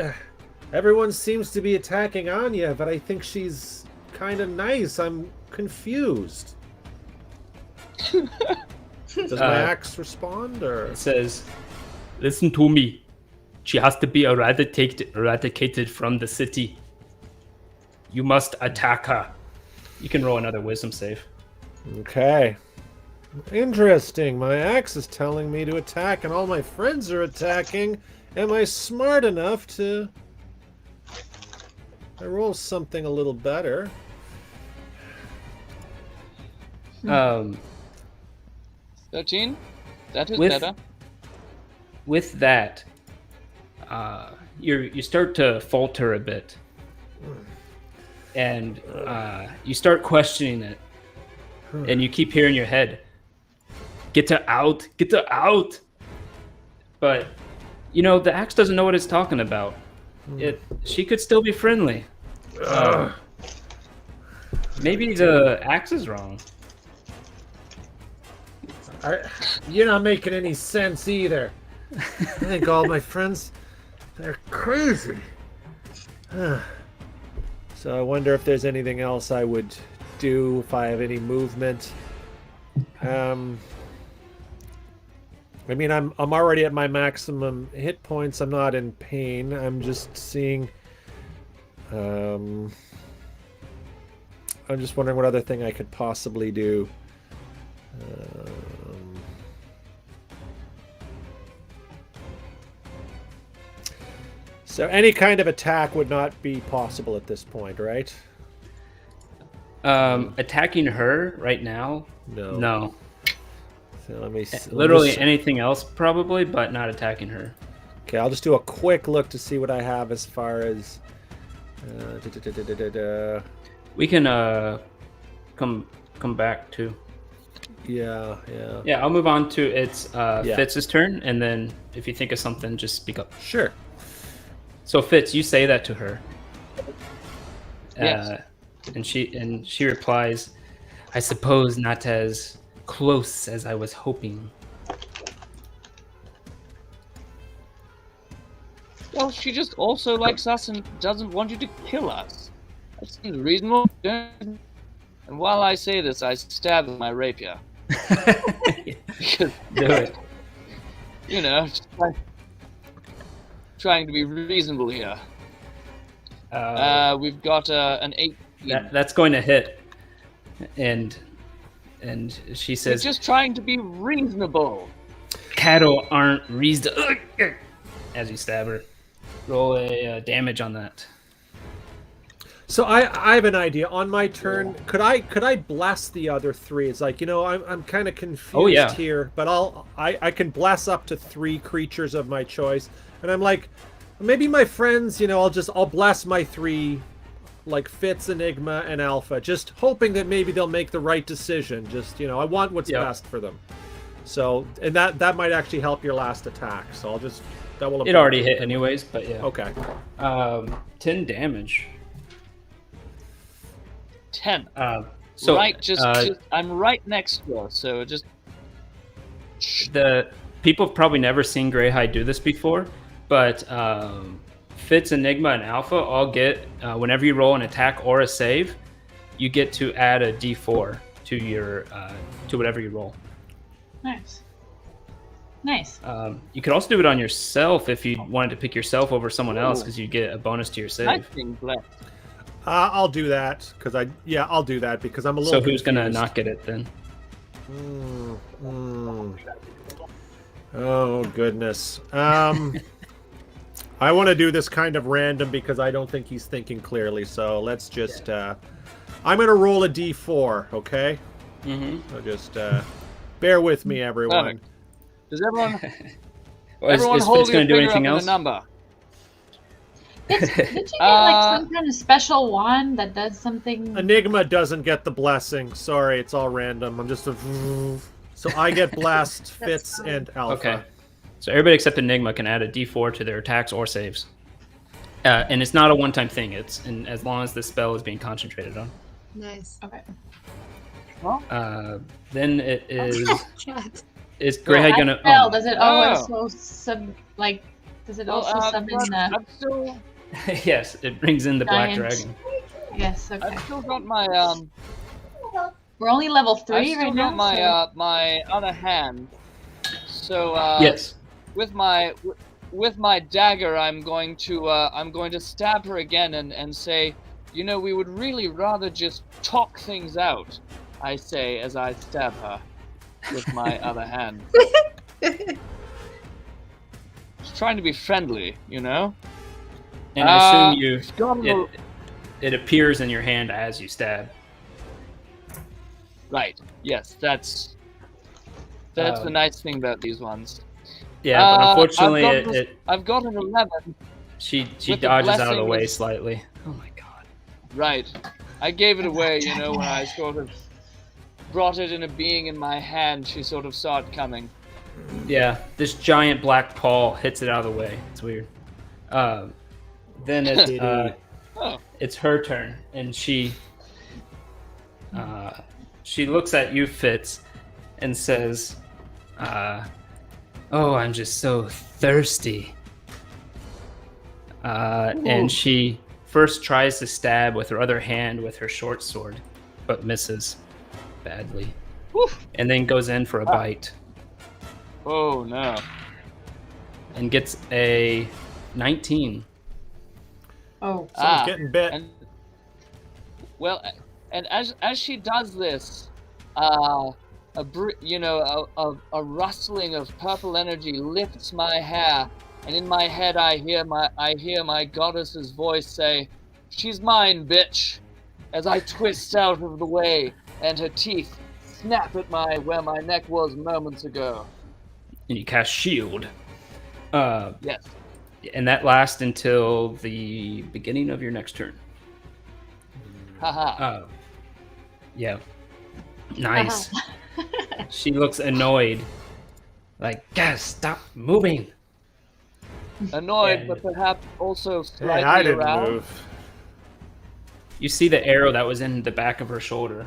everyone seems to be attacking Anya, but I think she's kind of nice. I'm confused. Does my axe respond, or It says, Listen to me. She has to be eradicated from the city. You must attack her. You can roll another wisdom save. Okay. Interesting. My axe is telling me to attack, and all my friends are attacking. Am I smart enough to... I roll something a little better. 13? That is better. With that, you start to falter a bit, and you start questioning it, and you keep hearing in your head, "Get her out! Get her out!" But the axe doesn't know what it's talking about. She could still be friendly. Maybe the axe is wrong. You're not making any sense either. I think all my friends, they're crazy. So I wonder if there's anything else I would do if I have any movement. I mean, I'm already at my maximum hit points. I'm not in pain. I'm just seeing. I'm just wondering what other thing I could possibly do. So any kind of attack would not be possible at this point, right? Attacking her right now? No. So let me see. Literally anything else probably, but not attacking her. Okay, I'll just do a quick look to see what I have as far as... We can come back to... Yeah. Yeah, I'll move on to it's Fitz's turn, and then if you think of something, just speak up. Sure. So Fitz, you say that to her. Yes. And she replies, "I suppose not as close as I was hoping." Well, she just also likes us and doesn't want you to kill us. That seems reasonable. And while I say this, I stab with my rapier. Do it. Just trying to be reasonable here. We've got an 8. That's going to hit. And she says, We're just trying to be reasonable. "Cattle aren't reasonable." As you stab her, roll a damage on that. So I have an idea. On my turn, could I bless the other 3? It's like, I'm kind of confused here, but I can bless up to 3 creatures of my choice. And I'm like, maybe my friends, I'll bless my 3, like Fitz, Enigma, and Alpha, just hoping that maybe they'll make the right decision. Just, I want what's best for them. So, and that might actually help your last attack. So that will. It already hit anyways, but yeah. Okay. 10 damage. 10. So right, just I'm right next to her, so just. The people have probably never seen Greyhide do this before, but Fitz, Enigma, and Alpha all get whenever you roll an attack or a save, you get to add a D4 to your to whatever you roll. Nice. You could also do it on yourself if you wanted to pick yourself over someone else, because you get a bonus to your save. Nice being blessed. I'll do that because I'll do that because I'm a little. So who's confused. gonna not get it then? Oh goodness. I want to do this kind of random because I don't think he's thinking clearly. So let's just. I'm gonna roll a D4. Okay. So just bear with me, everyone. Perfect. Does everyone? Well, everyone is hold Fitz your gonna do finger anything up else? with a number. Did you get some kind of special wand that does something? Enigma doesn't get the blessing. Sorry, it's all random. I'm just a. So I get blessed, Fitz, and Alpha. Okay. So everybody except Enigma can add a D4 to their attacks or saves. And it's not a one-time thing. It's as long as the spell is being concentrated on. Nice. Okay. Then it is. Chat. Is Greyhide gonna? Spell, does it also Does it also summon the? I've still, Yes, it brings in the black Giant. dragon. Yes. Okay. I've still got my We're only level I've 3 still right got now. my so... my other hand. So Yes. with my dagger, I'm going to stab her again and say, you know, we would really rather just talk things out. I say as I stab her with my other hand. Just trying to be friendly, you know. And I assume it appears in your hand as you stab. Right. Yes, that's the nice thing about these ones. Yeah, but unfortunately, I've got an 11. She with the dodges out of the blessing way of- slightly. Oh my god. Right. I gave it away, you know, when I sort of brought it into being in my hand. She sort of saw it coming. Yeah, this giant black paw hits it out of the way. It's weird. Then it's her turn, and she looks at you, Fitz, and says, "Oh, I'm just so thirsty." And she first tries to stab with her other hand with her short sword, but misses badly. Woof. And then goes in for a bite Oh no. and gets a 19. Oh, Someone's getting bit. And as she does this, a rustling of purple energy lifts my hair, and in my head I hear my goddess's voice say, "She's mine, bitch," as I twist out of the way, and her teeth snap at where my neck was moments ago. And you cast shield. Yes. And that lasts until the beginning of your next turn. Haha. Yeah. Nice. She looks annoyed. Like, guys, stop moving. Annoyed, Yeah. but perhaps also Hey, slightly I didn't aroused. move. You see the arrow that was in the back of her shoulder.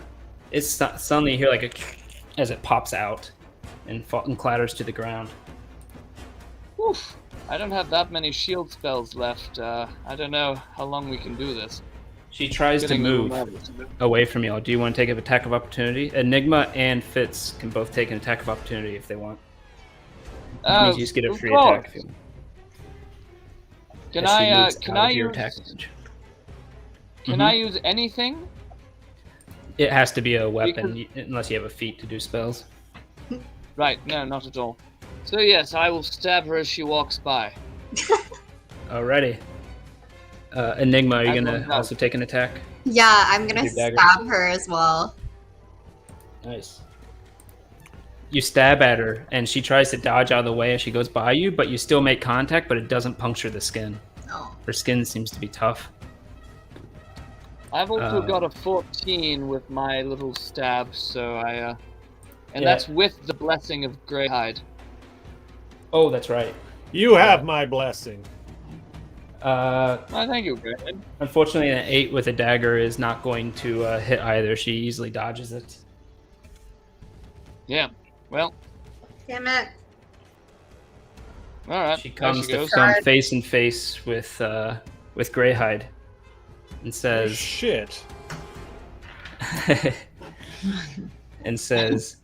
It's suddenly you hear like as it pops out and clatters to the ground. Oof. I don't have that many shield spells left. I don't know how long we can do this. She tries to Getting a little move nervous. away from y'all. Do you want to take an attack of opportunity? Enigma and Fitz can both take an attack of opportunity if they want. That means you just get a Of free course. attack if you want. Can As she I moves can out I of your use attack range. can I use anything? It has to be a weapon unless you have a feat to do spells. Right, no, not at all. So yes, I will stab her as she walks by. Alrighty. Enigma, are you I gonna will also take an attack? Yeah, I'm gonna Your dagger. stab her as well. Nice. You stab at her, and she tries to dodge out of the way as she goes by you, but you still make contact, but it doesn't puncture the skin. Oh. Her skin seems to be tough. I've also Uh, got a 14 with my little stab, so and Yeah. that's with the blessing of Greyhide. Oh, that's right. You have my blessing. Oh, thank you, Greyhide. Unfortunately, an 8 with a dagger is not going to hit either. She easily dodges it. Yeah. Well, Damn it. all right. She there comes she to goes. come face and face with Greyhide and Oh, says, shit. and says,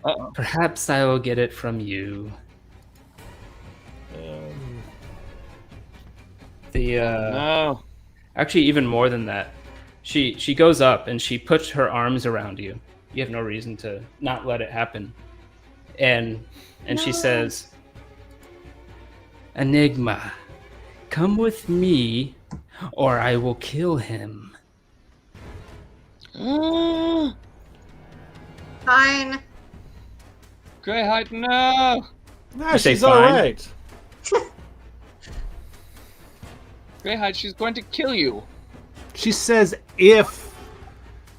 Uh-oh. "Perhaps I will get it from you." The No. actually even more than that, she goes up and she puts her arms around you. You have no reason to not let it happen, and she says, "Enigma, come with me, or I will kill him." Fine. Greyhide, no! Nah, You say she's fine. alright. Greyhide, she's going to kill you. She says if.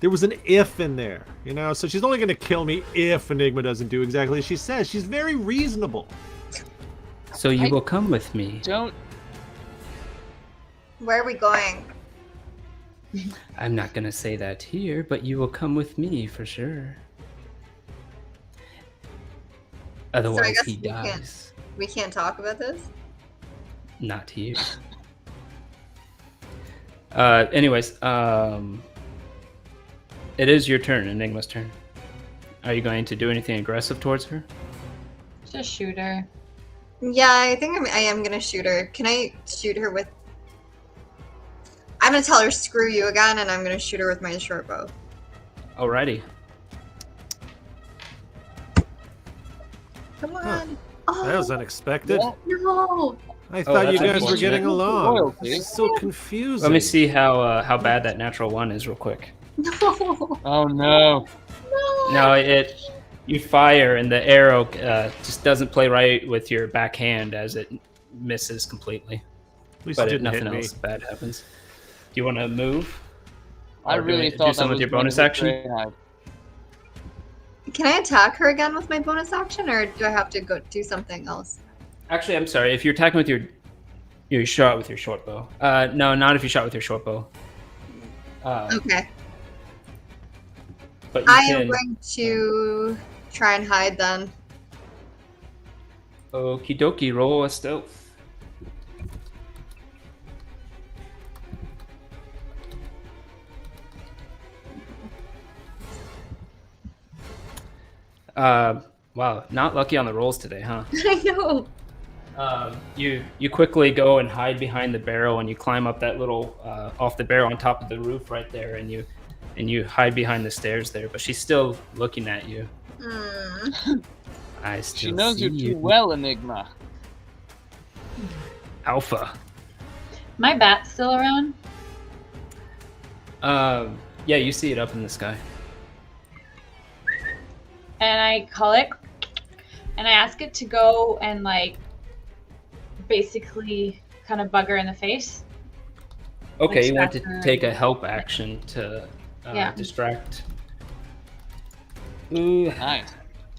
There was an if in there, you know? So she's only going to kill me if Enigma doesn't do exactly as she says. She's very reasonable. So you I- will come with me. Don't. Where are we going? I'm not gonna say that here, but you will come with me for sure. Otherwise, guess he we can't- dies. We can't talk about this? Not here. Anyways, it is your turn, Enigma's turn. Are you going to do anything aggressive towards her? just shoot her. Yeah, I think I am gonna shoot her. Can I shoot her with? I'm gonna tell her screw you again, and I'm gonna shoot her with my short bow. Alrighty. Come on. Huh. Oh, That was unexpected. no. I thought you that's guys were getting along. Royalty. This is so confusing. Let me see how bad that natural one is real quick. No. Oh no. No, you fire and the arrow just doesn't play right with your backhand as it misses completely. At least But it didn't nothing hit me. else bad happens. Do you want to move? I Or do really do thought some that with your was going bonus to be action? Greyhide. Can I attack her again with my bonus action, or do I have to go do something else? Actually, I'm sorry. If you're attacking with your shot with your short bow. No, not if you shot with your short bow. Okay. But you I can. am going to try and hide then. Okie dokie, roll a stealth. Wow, not lucky on the rolls today, huh? I know. You quickly go and hide behind the barrel, and you climb up that little off the barrel on top of the roof right there, and you hide behind the stairs there. But she's still looking at you. I still She knows see you too well, Enigma. Alpha. My bat's still around. Yeah, you see it up in the sky. And I call it, and I ask it to go and like basically kind of bug her in the face. Okay, Like you want to scratch her. take a help action to Yeah. distract. Ooh, Nice.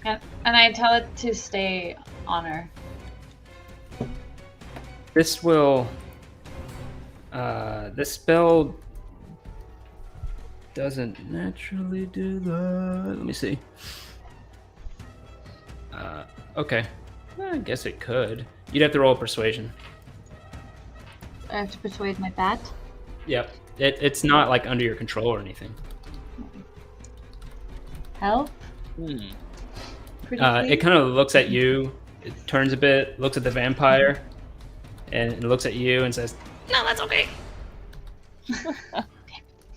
And I tell it to stay on her. this will. This spell doesn't naturally do that. Let me see. Okay. I guess it could. You'd have to roll a persuasion. I have to persuade my bat. Yep. It's not like under your control or anything. Help. Hmm. Pretty It please? kind of looks at you. It turns a bit, looks at the vampire, and it looks at you and says, "No, that's okay."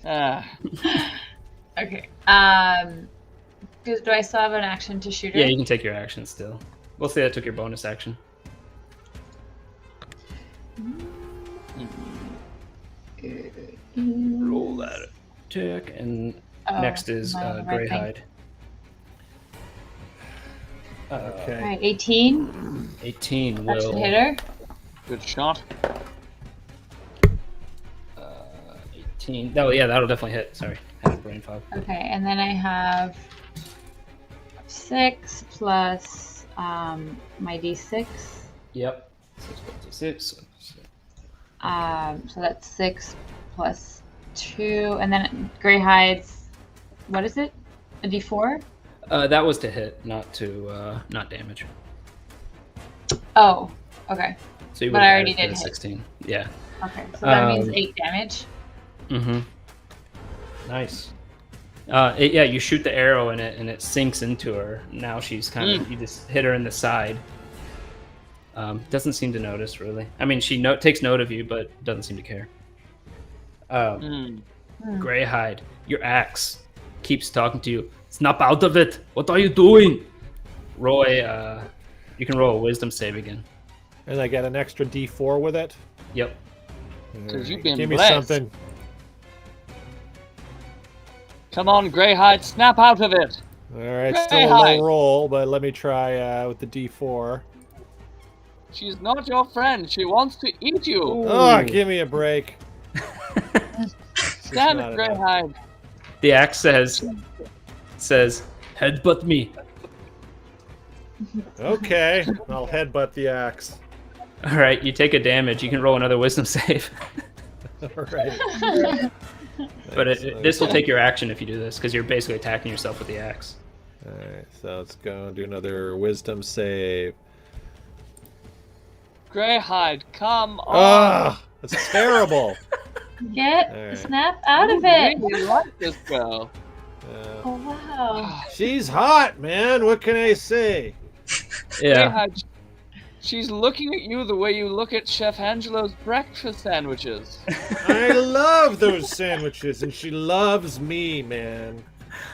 Ah, Okay. Do I still have an action to shoot her? Yeah, you can take your action still. We'll say that took your bonus action. Roll that attack, and Oh, next is am I on the right thing? Greyhide. Okay. All right, 18. 18 That should will. hit her. good shot. 18. Oh, yeah, that'll definitely hit. Sorry, I had a brain fog. Okay, and then I have 6 plus my d6. Yep. 6 plus 6. So that's 6 plus 2, and then Greyhide's, what is it? A d4? That was to hit, not damage. Oh, okay. So you But would I have already added did the hit. 16. Yeah. Okay, so that means Um, 8 damage. Mm-hmm. Nice. Yeah, you shoot the arrow in it, and it sinks into her. Now she's kind of, you just hit her in the side. Doesn't seem to notice, really. I mean, she takes note of you, but doesn't seem to care. Hmm. Greyhide, your axe keeps talking to you. Snap out of it! What are you doing? Roy, you can roll a wisdom save again. And I get an extra D4 with it. Yep. 'Cause you've been Give me blessed. something. Come on, Greyhide, snap out of it. All right, still a Greyhide. low roll, but let me try with the D4. She's not your friend. She wants to eat you. Oh, give me a break. Stand not it, enough. Greyhide. The axe says, headbutt me. Okay, I'll headbutt the axe. All right, you take a damage. You can roll another wisdom save. All right. But Thanks. this will take your action if you do this, because you're basically attacking yourself with the axe. All right, so let's go and do another wisdom save. Greyhide, come on. Ah, that's terrible. Get All right. snap out of You it. really like this girl. Oh, wow. She's hot, man. What can I say? Yeah. Greyhide, She's looking at you the way you look at Chef Angelo's breakfast sandwiches. I love those sandwiches, and she loves me, man.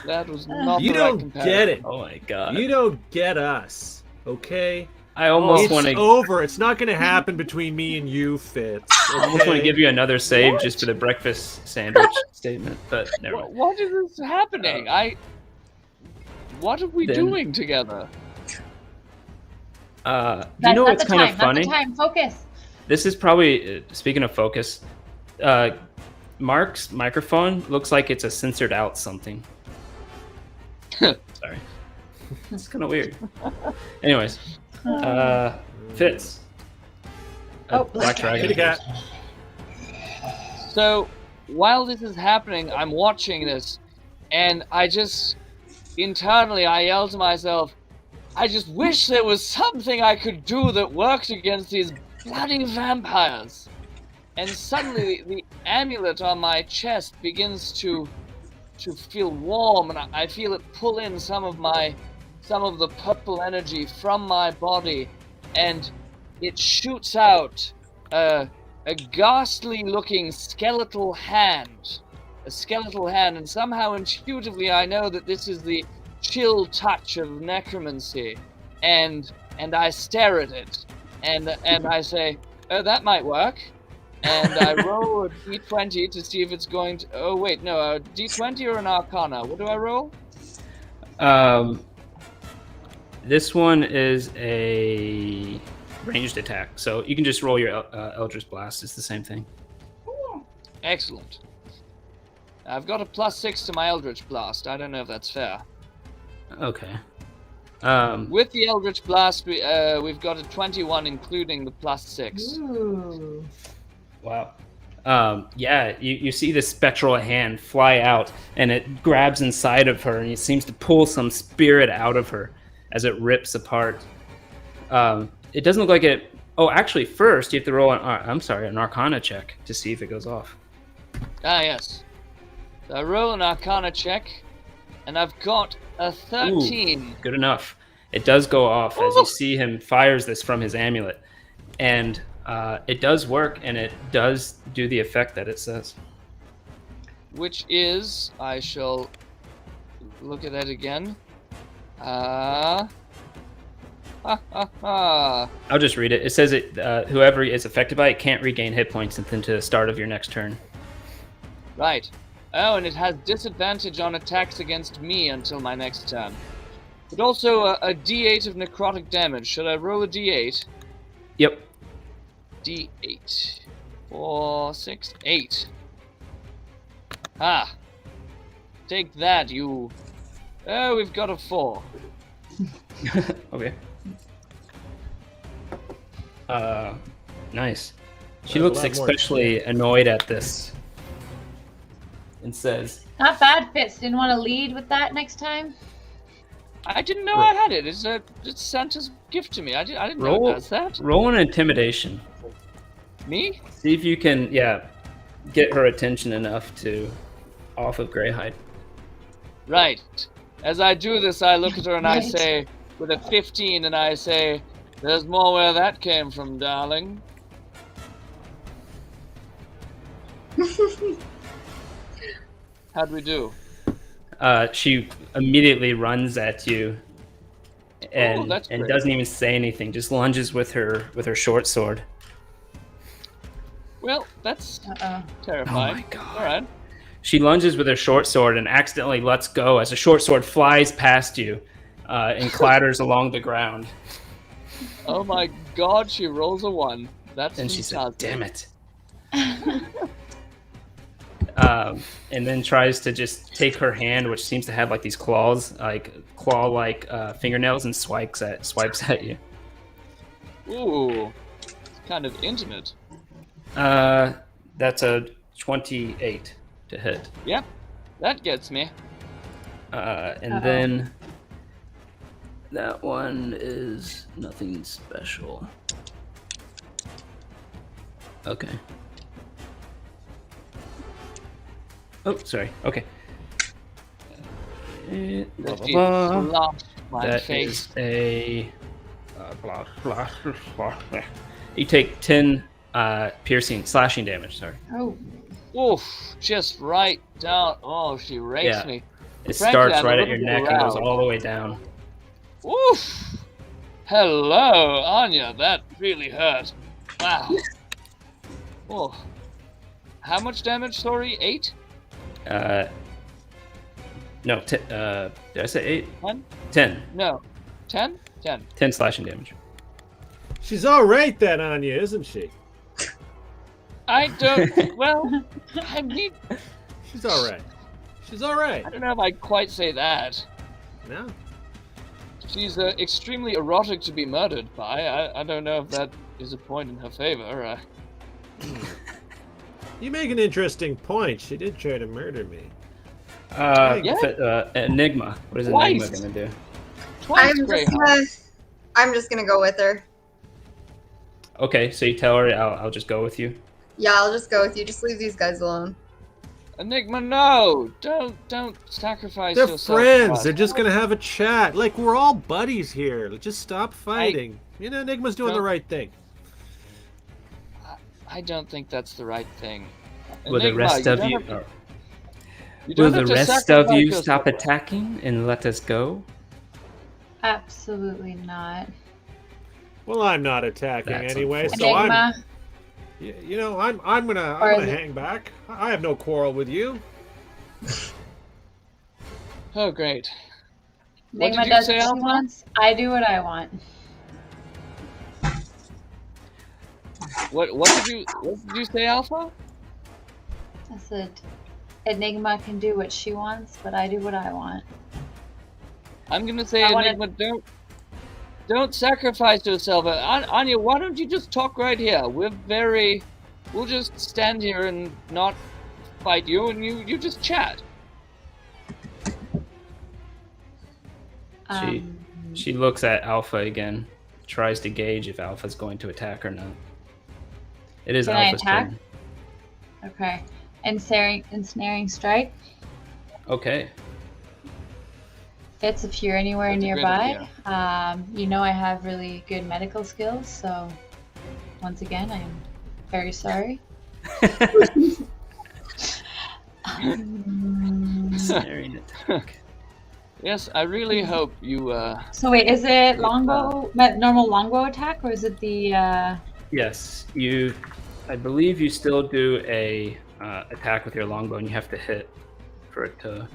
That was not You the right don't comparison. get it. Oh my god. You don't get us, okay? I almost It's want to. over. It's not going to happen between me and you, Fitz. I almost want to okay? give you another save What? just for the breakfast sandwich statement, but never mind. What is this happening? What are we Then- doing together? You That's know not what's the kind time. of funny? Not the time. Focus. This is probably speaking of focus. Mark's microphone looks like it's a censored out something. Sorry, it's kind of weird. Anyways, Fitz. Oh, Black Dragon. Kitty cat. So, while this is happening, I'm watching this, and I just internally I yell to myself, I just wish there was something I could do that worked against these bloody vampires. And suddenly the amulet on my chest begins to feel warm, and I feel it pull in some of the purple energy from my body, and it shoots out a ghastly looking skeletal hand. A skeletal hand, and somehow intuitively I know that this is the chill touch of necromancy, and I stare at it, and I say, oh, that might work, and I roll a d20 to see if it's going to. Oh wait, no, a d20 or an arcana? What do I roll? This one is a ranged attack, so you can just roll your Eldritch Blast. It's the same thing. Excellent. I've got a +6 to my Eldritch Blast. I don't know if that's fair. Okay. With the Eldritch Blast, we've got a 21, including the +6. Ooh. Wow. Yeah, you see this spectral hand fly out, and it grabs inside of her, and it seems to pull some spirit out of her as it rips apart. It doesn't look like it. Oh, actually, first you have to roll an Arcana check to see if it goes off. Ah, yes. So I roll an Arcana check, and I've got a 13. Ooh, good enough. It does go off as you see him fires this from his amulet, and it does work, and it does do the effect that it says. Which is, I shall look at that again. Ha ha ha. I'll just read it. It says whoever is affected by it can't regain hit points until the start of your next turn. Right. Oh, and it has disadvantage on attacks against me until my next turn. But also a d8 of necrotic damage. Should I roll a d8? Yep. D8. 4, 6, 8. Ah. Take that, you. Oh, we've got a 4. Okay. Nice. She That's a looks lot more. especially annoyed at this and says, Not bad, Fitz. Didn't want to lead with that next time. I didn't know I had it. It's Santa's gift to me. I didn't know roll, it does that. roll an intimidation. Me? See if you can, get her attention enough to off of Greyhide. Right. As I do this, I look at her and I Right. say, with a 15, and I say, there's more where that came from, darling. How'd we do? She immediately runs at you and that's great. doesn't even say anything, just lunges with her short sword. Well, that's Uh-oh. terrifying. Oh my God. Alright. She lunges with her short sword and accidentally lets go as the short sword flies past you and clatters along the ground. Oh my god, she rolls a 1. That's And she said, fantastic. "Damn it!" And then tries to just take her hand, which seems to have like these claws, like claw-like fingernails, and swipes at you. Ooh. It's kind of intimate. That's a 28 to hit. Yep. That gets me. And Uh-oh. then that one is nothing special. Okay. Oh, sorry. Okay. Blah, blah, She blah. slapped my That face. is a blah, blah, blah. You take 10 piercing, slashing damage, sorry. Oh, Oof, just right down. Oh, she rakes Yeah. me. It Frankly, starts I'm a right at little your bit neck and goes aroused. all the way down. Oof. Hello, Anya. That really hurt. Wow. Oh. How much damage? Sorry, 8? No, did I say 8? 10? 10. No. 10? 10. 10 slashing damage. She's all right, that Anya, isn't she? I don't. Well, I mean, She's all right. She's all right. I don't know if I'd quite say that. No. She's extremely erotic to be murdered by. I don't know if that is a point in her favor. You make an interesting point. She did try to murder me. Enigma. What is Twice. Enigma gonna do? Twice, Greyhound. I'm just gonna go with her. Okay, so you tell her I'll just go with you. Yeah, I'll just go with you. Just leave these guys alone. Enigma, no! Don't sacrifice They're yourself. friends. for us. They're just gonna have a chat. Like, we're all buddies here. Just stop fighting. You know, Enigma's doing the Don't- right thing. I don't think that's the right thing. Will the Enigma, rest of don't you? have to- you Will don't the have to rest of sacrifice you yourself. stop attacking and let us go? absolutely not. Well, I'm not attacking That's anyway, so Enigma, you know, I'm gonna Or is it- hang back. I have no quarrel with you. Oh, great. What Enigma did you does say, what she Alpha? wants. I do what I want. What did you say, Alpha? I said, Enigma can do what she wants, but I do what I want. I'm gonna say, I wanna- Enigma, don't sacrifice yourself. Anya, why don't you just talk right here? We'll just stand here and not fight you, and you just chat. She looks at Alpha again, tries to gauge if Alpha's going to attack or not. It is Can I Alpha's attack? turn. Okay. Ensnaring strike. Okay. Fits if you're anywhere That's a great nearby. You know I have really good medical skills, so once again, I am very sorry. Snaring attack. Yes, I really hope you. So wait, is it longbow, normal longbow attack, or is it the? Yes, I believe you still do a attack with your longbow, and you have to hit for it to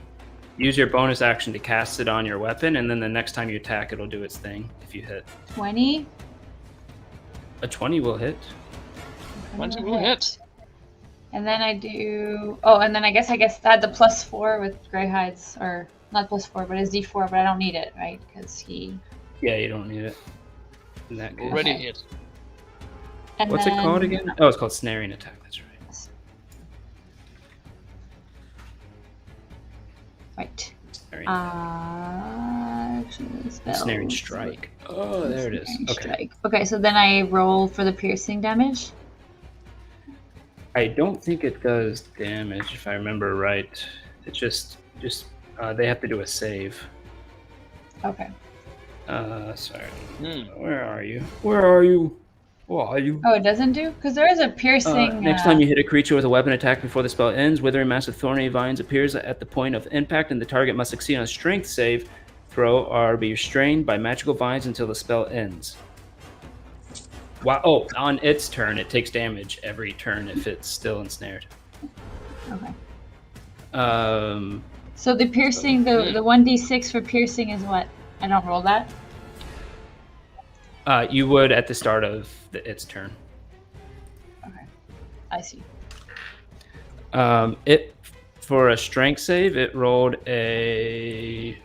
use your bonus action to cast it on your weapon, and then the next time you attack, it'll do its thing if you hit. 20? A 20 will hit. 20 will hit. And then I do. Oh, and then I guess add the +4 with Greyhides, or not +4, but it's D4, but I don't need it, right? Because he. Yeah, you don't need it. In that case. Already Okay. hit. And What's it then- called again? Oh, it's called snaring attack. That's right. Right. Snaring, Actually, spells. snaring strike. Oh, there it is. Snaring Okay. strike. Okay, so then I roll for the piercing damage. I don't think it does damage if I remember right. It's just they have to do a save. Okay. Sorry. Hmm. Where are you? Where are you? Where are you? Oh, it doesn't do? Because there is a piercing. Next time you hit a creature with a weapon attack before the spell ends, withering mass of thorny vines appears at the point of impact, and the target must succeed on a strength save throw or be restrained by magical vines until the spell ends. Wow! Oh, on its turn, it takes damage every turn if it's still ensnared. Okay. Um, So the piercing, the 1d6 for piercing is what? I don't roll that? you would at the start of its turn. Okay. I see. It for a strength save, it rolled a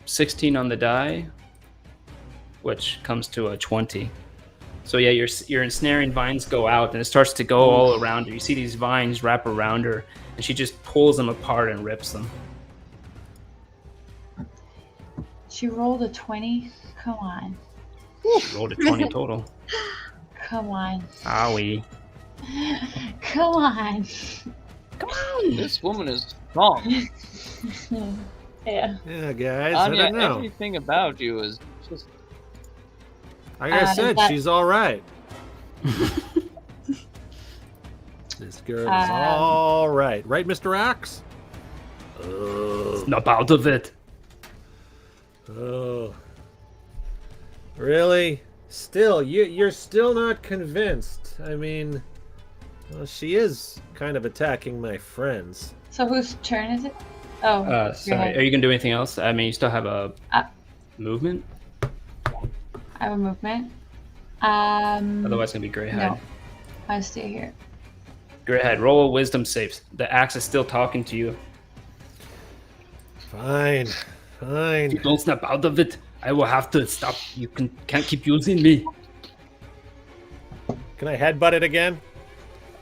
16 on the die, which comes to a 20. So yeah, your ensnaring vines go out, and it starts to go all around her. You see these vines wrap around her, and she just pulls them apart and rips them. She rolled a 20? Come on. She rolled a 20 total. Come on. Owie. Come on. This woman is strong. Yeah. Yeah, guys, I Anya, don't know. everything about you is just. Like I said, she's all right. This girl is all right. Right, Mr. Axe? Snap out of it. Oh. Really? Still, you're still not convinced. I mean, well, she is kind of attacking my friends. So whose turn is it? Oh, sorry. Are you gonna do anything else? I mean, you still have a movement. I have a movement. Otherwise, it's gonna be Greyhide. No, I stay here. Greyhide, roll a wisdom save. The axe is still talking to you. Fine. If you don't snap out of it, I will have to stop. You can't keep using me. Can I headbutt it again?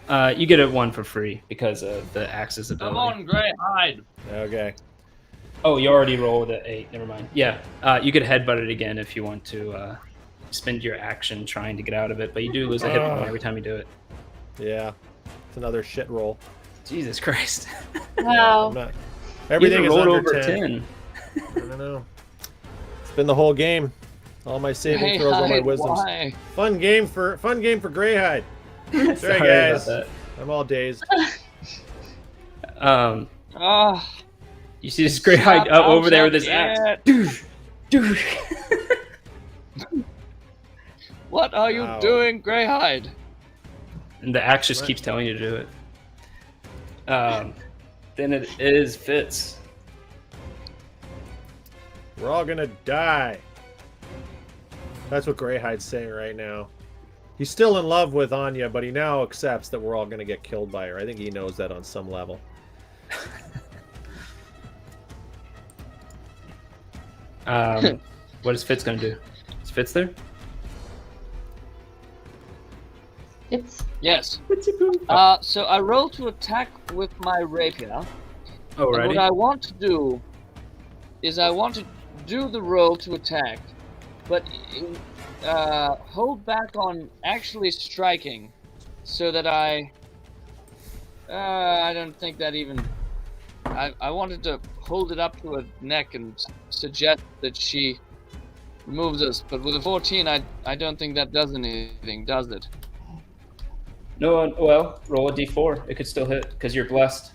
You get it one for free because of the axe's ability. Come on, Greyhide. Okay. Oh, you already rolled an 8. Never mind. Yeah, you could headbutt it again if you want to spend your action trying to get out of it, but you do lose a hit point every time you do it. Yeah. It's another shit roll. Jesus Christ. Wow. Everything is rolled under over 10. I don't know. It's been the whole game. All my saving throws, all my wisdoms. Why? Fun game for Greyhide. Sorry, Sorry guys. about that. I'm all dazed. You see this Greyhide over there with his axe. Dude. What are you doing, Greyhide? And the axe just keeps telling you to do it. Then it is Fitz. We're all gonna die. That's what Greyhide's saying right now. He's still in love with Anya, but he now accepts that we're all gonna get killed by her. I think he knows that on some level. What is Fitz gonna do? Is Fitz there? Yes. So I roll to attack with my rapier. Oh, And what I want to do is I want to do the roll to attack, but hold back on actually striking, so that I don't think that even. I wanted to hold it up to her neck and suggest that she removes us, but with a 14, I don't think that does anything, does it? No, well, roll a d4. It could still hit because you're blessed.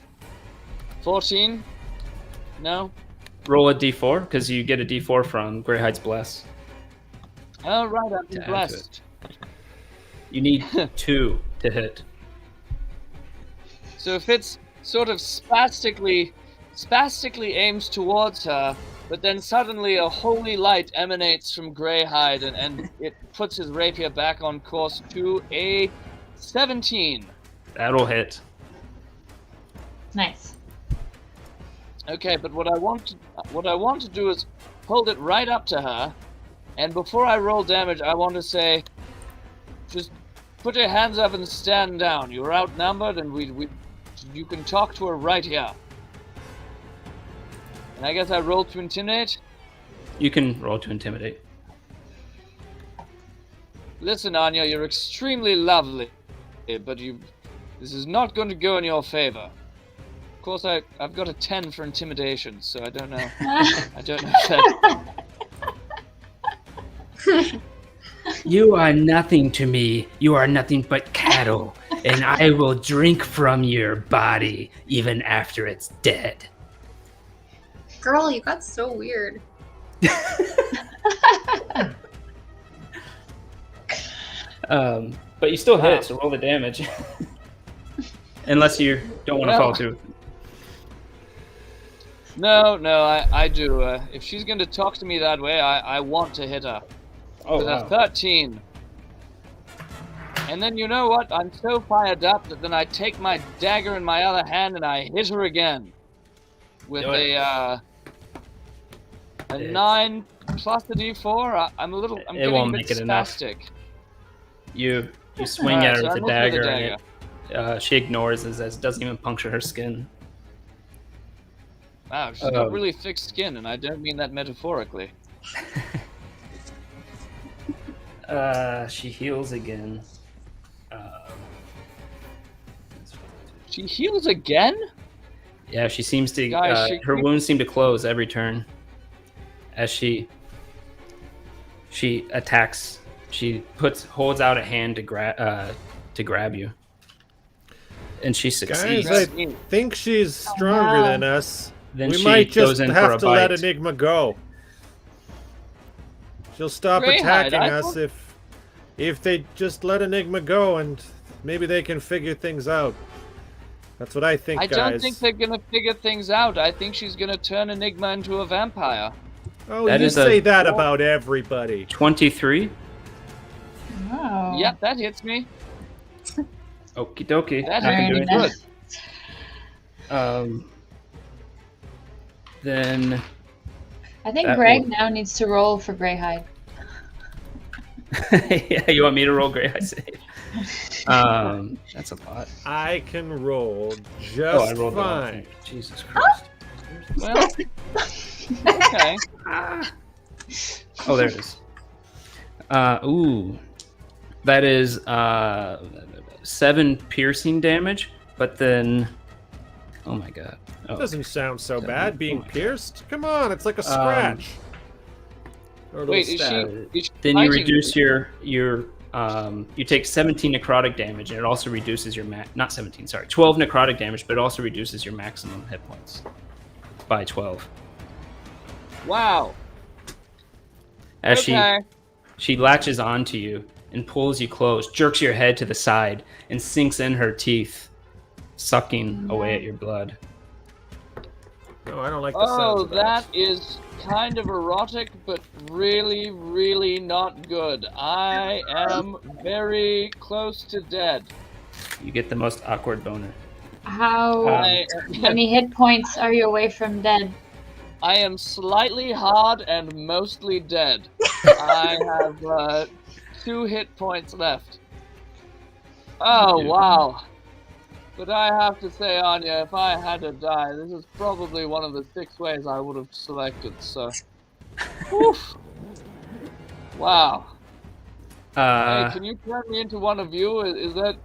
14? No? Roll a d4 because you get a d4 from Greyhide's bless. Oh, right, I've been To add to blessed. You need 2 to hit. So if it's sort of spastically aims towards her, but then suddenly a holy light emanates from Greyhide and it puts his rapier back on course to a 17. That'll hit. Nice. Okay, but what I want to do is hold it right up to her, and before I roll damage, I want to say, just put your hands up and stand down. You're outnumbered, and you can talk to her right here. And I guess I roll to intimidate. You can roll to intimidate. Listen, Anya, you're extremely lovely, but this is not going to go in your favor. Of course, I've got a 10 for intimidation, so I don't know. I don't know if that... You are nothing to me. You are nothing but cattle, and I will drink from your body even after it's dead. Girl, you got so weird. But you still hit, so roll the damage. Unless you don't want to follow through. No, I do. If she's going to talk to me that way, I want to hit her. Oh, With wow. a 13. And then you know what? I'm so fired up that then I take my dagger in my other hand and I hit her again. With a 9 plus a d4. I'm getting won't a make bit it enough. spastic. You swing Alright, at her so with I a roll for the dagger, dagger. and she ignores as it doesn't even puncture her skin. Wow, she's got really thick skin, and I don't mean that metaphorically. She heals again. She heals again? Yeah, she seems to. Guys, her wounds seem to close every turn as she attacks She holds out a hand to grab you, and she succeeds. Guys, I think she's stronger than us. Then We she might just goes in for have a to let bite. Enigma go. She'll stop Greyhide, attacking I us thought- if they just let Enigma go, and maybe they can figure things out. That's what I think, I guys. don't think they're gonna figure things out. I think she's gonna turn Enigma into a vampire. Oh, That you is a- say that about everybody. 23. Oh. Yep, that hits me. Okie dokie. That Not Very gonna do nice. anything. Then I think That Greg would- now needs to roll for Greyhide. yeah, you want me to roll great? I say. That's a lot. I can roll I just rolled the wrong fine. thing. Jesus Christ. Well, okay. Oh, there it is. Ooh, that is 7 piercing damage. But then, oh my god. Oh, Doesn't sound so Seven. bad being pierced. Come on, it's like a scratch. Or a little Wait, is stab. she then you fighting reduce your you take 17 necrotic damage, and it also reduces your not 17, sorry, 12 necrotic damage, but it also reduces your maximum hit points by 12. Wow. As Okay. she latches onto you and pulls you close, jerks your head to the side, and sinks in her teeth, sucking away at your blood. No, I don't like the sounds Oh, of that is kind of erotic, but really, really not good. I am very close to dead. You get the most awkward boner. How I, many hit points are you away from dead? I am slightly hard and mostly dead. I have 2 hit points left. Oh, Dude. wow. But I have to say, Anya, if I had to die, this is probably one of the 6 ways I would have selected, so... Oof. Wow. Hey, can you turn me into one of you? Is that...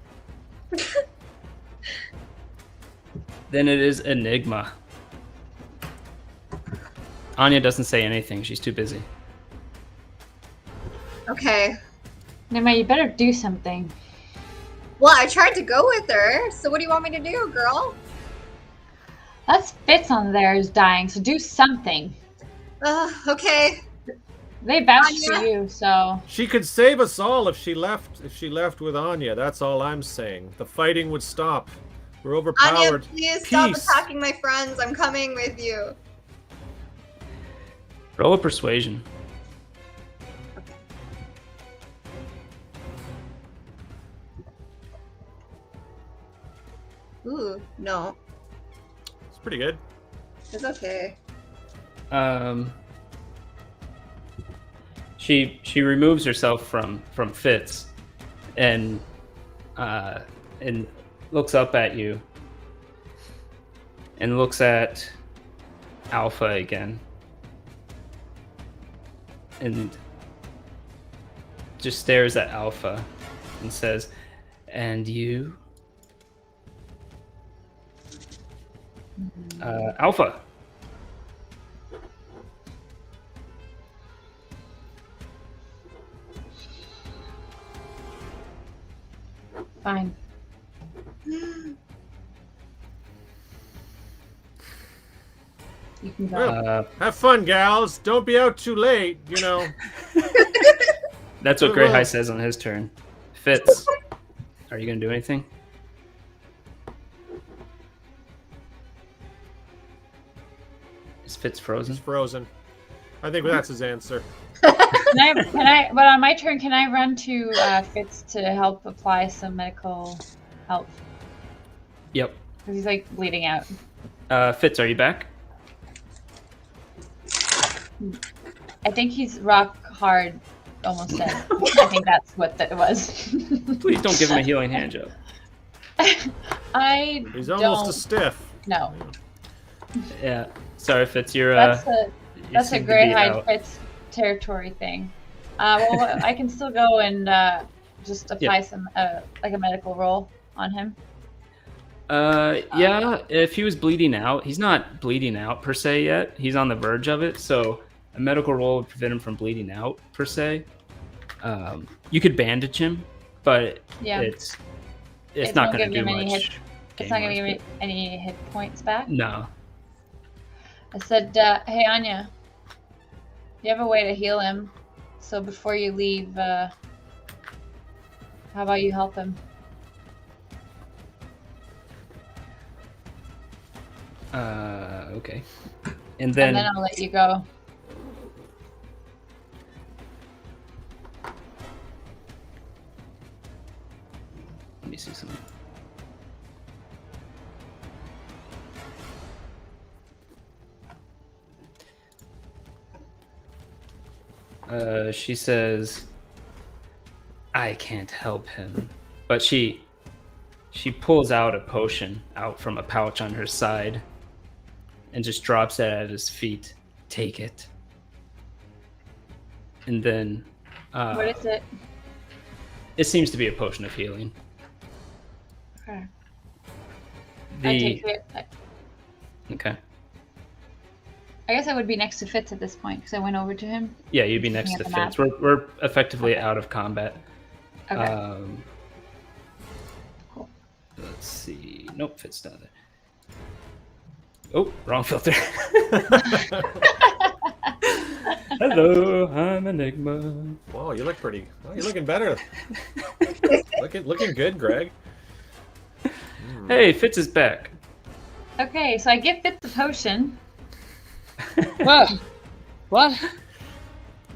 Then it is Enigma. Anya doesn't say anything. She's too busy. Okay. Nema, you better do something. Well, I tried to go with her, so what do you want me to do, girl? That's Fitz on there is dying, so do something. Okay. They vouched for Anya? you, so She could save us all if she left. If she left with Anya, that's all I'm saying. The fighting would stop. We're Anya, overpowered. please stop Peace. attacking my friends. I'm coming with you. Roll a persuasion. Ooh, no. It's pretty good. It's okay. She removes herself from Fitz, and looks up at you, and looks at Alpha again, and just stares at Alpha, and says, "And you, Alpha." fine. You can go. Well, have fun, gals. Don't be out too late, you know. That's what Well, Greyhigh says on his turn. Fitz, are you gonna do anything? Is Fitz frozen? He's frozen. I think that's his answer. But on my turn, can I run to Fitz to help apply some medical help? Yep. Because he's like bleeding out. Fitz, are you back? I think he's rock hard, almost dead. I think that's what that was. Please don't give him a healing hand job. I He's don't almost a stiff. know. Yeah. Sorry, Fitz. You're That's you a seem to be Greyhide out. Fitz territory thing. Well, I can still go and just apply some like a medical roll on him. Yeah. If he was bleeding out, he's not bleeding out per se yet. He's on the verge of it, so a medical roll would prevent him from bleeding out per se. You could bandage him, but Yeah. it's It not won't going to give do him any much. It's not going to game-wise, give me any hit points back. but- No. I said, hey, Anya, you have a way to heal him. So before you leave, how about you help him? Okay. And And then then I'll let you go. let me see something. She says, "I can't help him," but she pulls out a potion out from a pouch on her side and just drops it at his feet. Take it. And then What is it? it seems to be a potion of healing. Okay. I The take it. okay. I guess I would be next to Fitz at this point because I went over to him. Yeah, you'd be next Looking to at the Fitz. We're effectively Okay. out of combat. Okay. Cool. Let's see. Nope, Fitz not there. Oh, wrong filter. Hello, I'm Enigma. Whoa, you look pretty. Oh, you're looking better. looking good, Greg. Hey, Fitz is back. Okay, so I give Fitz the potion. Ah, what?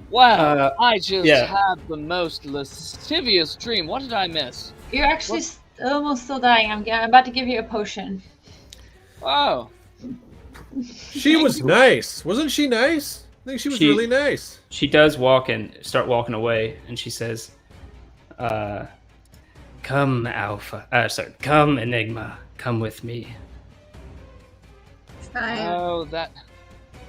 Wow, I just yeah. had the most lascivious dream. What did I miss? You're actually almost still dying. I'm about to give you a potion. Oh, She was nice. Wasn't she nice? I think she was really nice. She does start walking away, and she says, "Come, Alpha. Come, Enigma. Come with me." Fine. oh, that.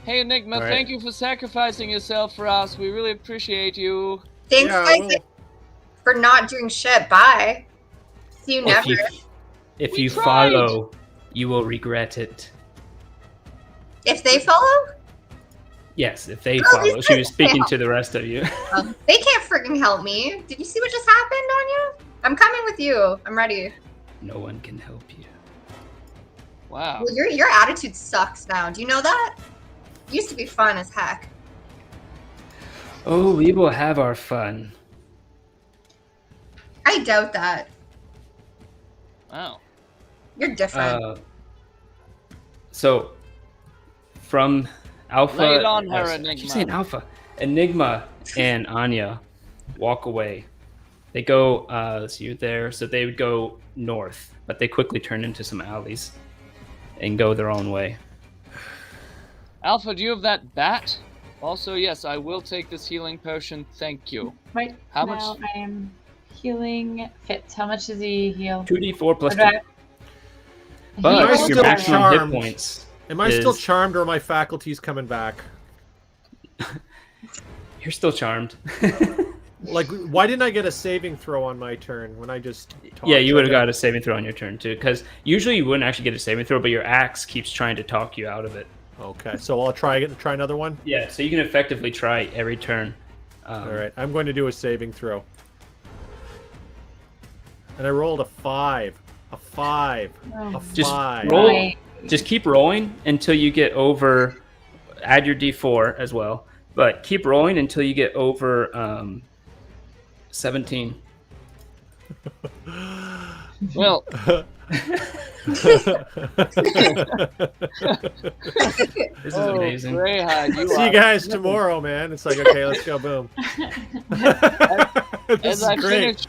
Hey, Enigma, All right. thank you for sacrificing yourself for us. We really appreciate you. Thanks, Yeah, guys, well- for not doing shit. Bye. See you never. If We you tried. follow, you will regret it. If they follow, Yes, if they Oh, follow. these She was guys speaking fail. to the rest of you. they can't freaking help me. Did you see what just happened, Anya? I'm coming with you. I'm ready. No one can help you. Wow. Well, your attitude sucks now. Do you know that? It used to be fun as heck. Oh, we will have our fun. I doubt that. Wow. You're different. So, from Alpha, Lay it on her, I keep Enigma. saying Alpha, Enigma and Anya walk away. They go. Let's see, you're there. So they would go north, but they quickly turn into some alleys and go their own way. Alpha, do you have that bat? Also, yes, I will take this healing potion. Thank you. Right How now much? I am healing Fitz. How much does he heal? 2d4 plus Or do 2. I- But He Am I rolls your still better. maximum charmed? hit points. Am I still is- charmed or are my faculties coming back? You're still charmed. Like, why didn't I get a saving throw on my turn when I just talked? Yeah, you would have Okay. got a saving throw on your turn too, because usually you wouldn't actually get a saving throw, but your axe keeps trying to talk you out of it. Okay, so I'll try another one. Yeah, so you can effectively try every turn. All right, I'm going to do a saving throw. And I rolled a 5. A 5. Oh, A Just 5. roll. right. Just keep rolling until you get over. Add your d4 as well, but keep rolling until you get over 17. Well, This is amazing. Greyhide, you See are. you guys tomorrow, man. It's like, okay, let's go, boom. This As is I great. finish,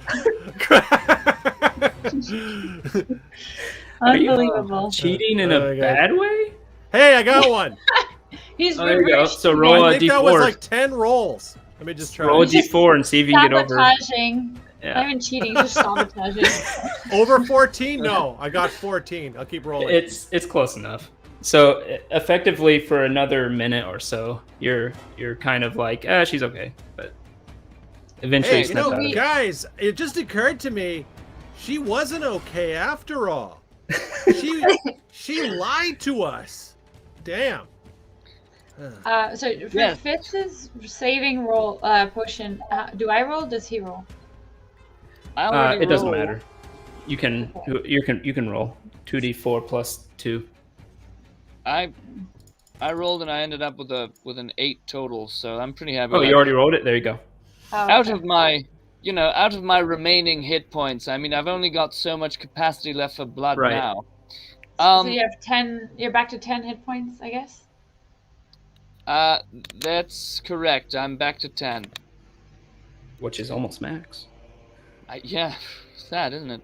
Unbelievable. Cheating in Oh a my God. bad way? Hey, I got one. He's Oh, there you go. reversed So roll I a think that was d4. like 10 rolls. Let me just try. Roll a Just d4 and see if you can get over. sabotaging. Not Yeah. even cheating, just sabotaging. Over 14? No, I got 14. I'll keep rolling. It's close enough. So effectively, for another minute or so, you're kind of like, she's okay, but eventually Hey, you you snap know, out of it. guys, it just occurred to me, she wasn't okay after all. She lied to us. Damn. So for Yes. Fitz's saving roll potion, do I roll? Does he roll? I already It doesn't rolled. matter. You can roll 2d4 plus 2. I rolled and I ended up with an 8 total, so I'm pretty happy. Oh, with you that. already rolled it. There you go. Oh, Out okay. of my, out of my remaining hit points. I mean, I've only got so much capacity left for blood Right. now. So you have 10. You're back to 10 hit points, I guess. That's correct. I'm back to 10. Which is almost max. Yeah, sad, isn't it?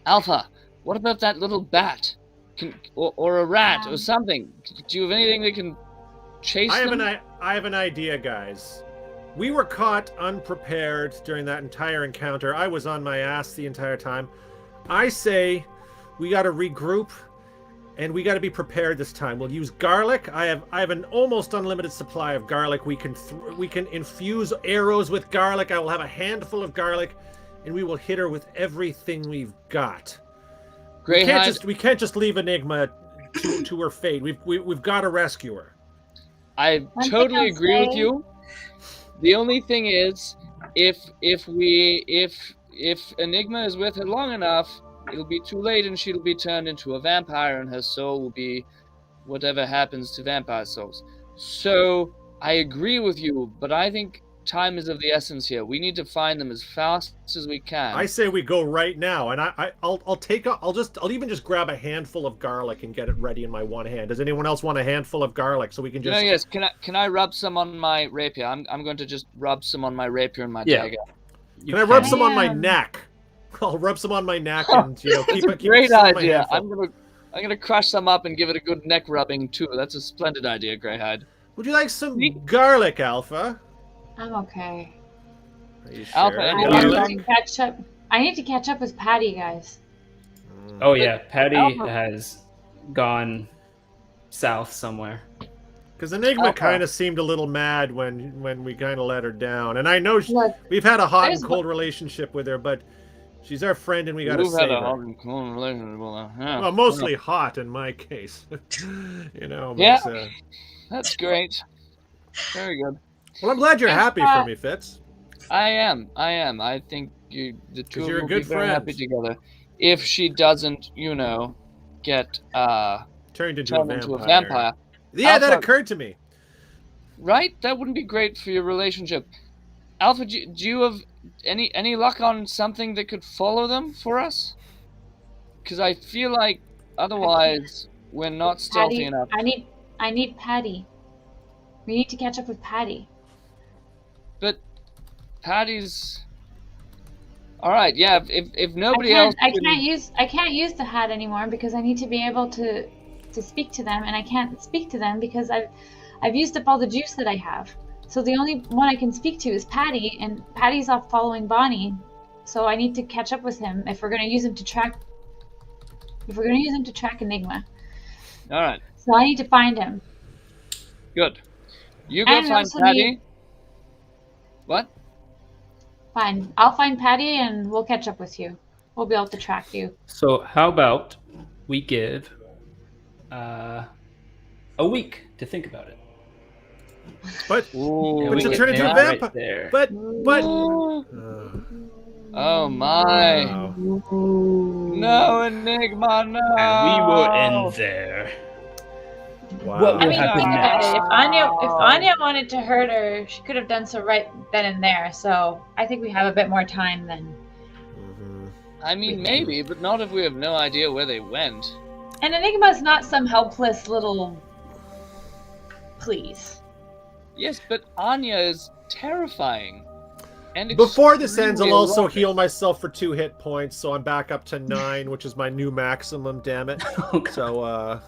Alpha, what about that little bat? Or a rat or something? Do you have anything that can chase them? I have an idea, guys. We were caught unprepared during that entire encounter. I was on my ass the entire time. I say we got to regroup, and we got to be prepared this time. We'll use garlic. I have an almost unlimited supply of garlic. We can infuse arrows with garlic. I will have a handful of garlic, and we will hit her with everything we've got. We can't just leave Enigma to her fate. We've got to rescue her. I One thing totally I'll agree with say- you. The only thing is, if Enigma is with her long enough, it'll be too late, and she'll be turned into a vampire, and her soul will be whatever happens to vampire souls. So I agree with you, but I think time is of the essence here. We need to find them as fast as we can. I say we go right now, and I'll even just grab a handful of garlic and get it ready in my one hand. Does anyone else want a handful of garlic so we can just? Yes. Can I rub some on my rapier? I'm going to just rub some on my rapier and my dagger. Can I rub some on my neck? I'll rub some on my neck and keep That's a it. Keep great some in my idea. handful. I'm gonna crush some up and give it a good neck rubbing too. That's a splendid idea, Greyhide. Would you like some garlic, Alpha? I'm okay. Are you sure? Alpha, I Garlic? need to catch up. I need to catch up with Patty, guys. Oh yeah, Patty Alpha. has gone south somewhere. Because Enigma Alpha. kind of seemed a little mad when we kind of let her down, and I know Look, we've had a hot and there's- cold relationship with her, but she's our friend, and we got to We've save had a her. hot and cold relationship with her. Yeah. Well, mostly hot in my case, But, Yeah. That's great. Very good. Well, I'm glad you're happy for me, Fitz. I am. I think the two of you're a you will good be very happy friend. together. If she doesn't, get Turned into turned into a vampire. Yeah, that Alpha- occurred to me. Right? That wouldn't be great for your relationship. Alpha, do you have any luck on something that could follow them for us? Because I feel like otherwise we're not stealthy Patty, enough. I need Patty. We need to catch up with Patty. But Patty's. All right, yeah. If nobody else, I can't use the hat anymore because I need to be able to speak to them, and I can't speak to them because I've used up all the juice that I have. So the only one I can speak to is Patty, and Patty's off following Bonnie. So I need to catch up with him if we're gonna use him to track. If we're gonna use him to track Enigma, All right, so I need to find him. good. You go And find also Patty. need- What? Fine, I'll find Patty, and we'll catch up with you. We'll be able to track you. So how about we give a week to think about it? But Ooh, But we you get turn into a that right vampire. there. but Ooh. Oh my! wow. No, Enigma, no! And we will end there. Wow. What I will mean, happen think about next? it. If Anya wanted to hurt her, she could have done so right then and there. So I think we have a bit more time than. Mhm. I mean, maybe, but not if we have no idea where they went. And Enigma's not some helpless little. Please. Yes, but Anya is terrifying. And Before this ends, I'll extremely also erotic. heal myself for 2 hit points, so I'm back up to 9, which is my new maximum. Damn it! Oh, God. So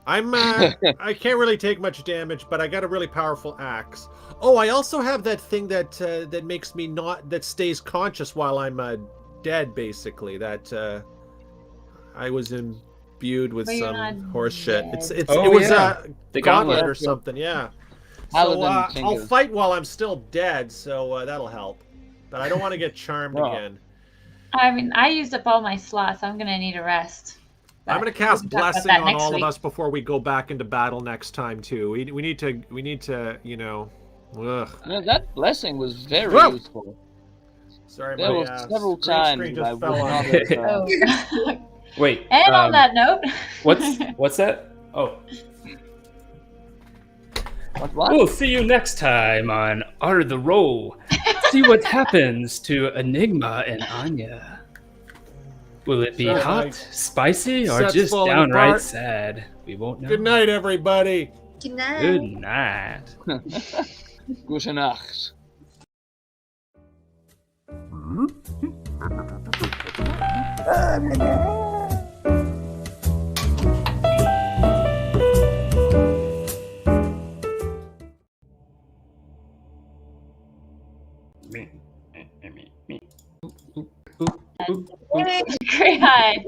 I can't really take much damage, but I got a really powerful axe. Oh, I also have that thing that makes me that stays conscious while I'm dead, basically. That I was imbued with But you're some not horse shit. dead. It Oh, was yeah. The gauntlet gauntlet. or something. Yeah. So Paladin I'll fingers. fight while I'm still dead, so that'll help. But I don't want to get charmed Well. again. I mean, I used up all my slots. I'm gonna need a rest. I'm But gonna cast we can talk about blessing that on next all week. of us before we go back into battle next time too. We need to you know. Ugh. No, that blessing was very Whoa! useful. Sorry, There my were several green times screen that I just would fell not on me. have. Oh. Wait. And on that note, What's that? Oh. What? We'll see you next time on Are the Roll. See what happens to Enigma and Anya. Will it be Sorry, hot, my spicy, or set's just falling downright apart. sad? We won't know. Good night, everybody. Good night. Good night. Gute Nacht. Me. great hide.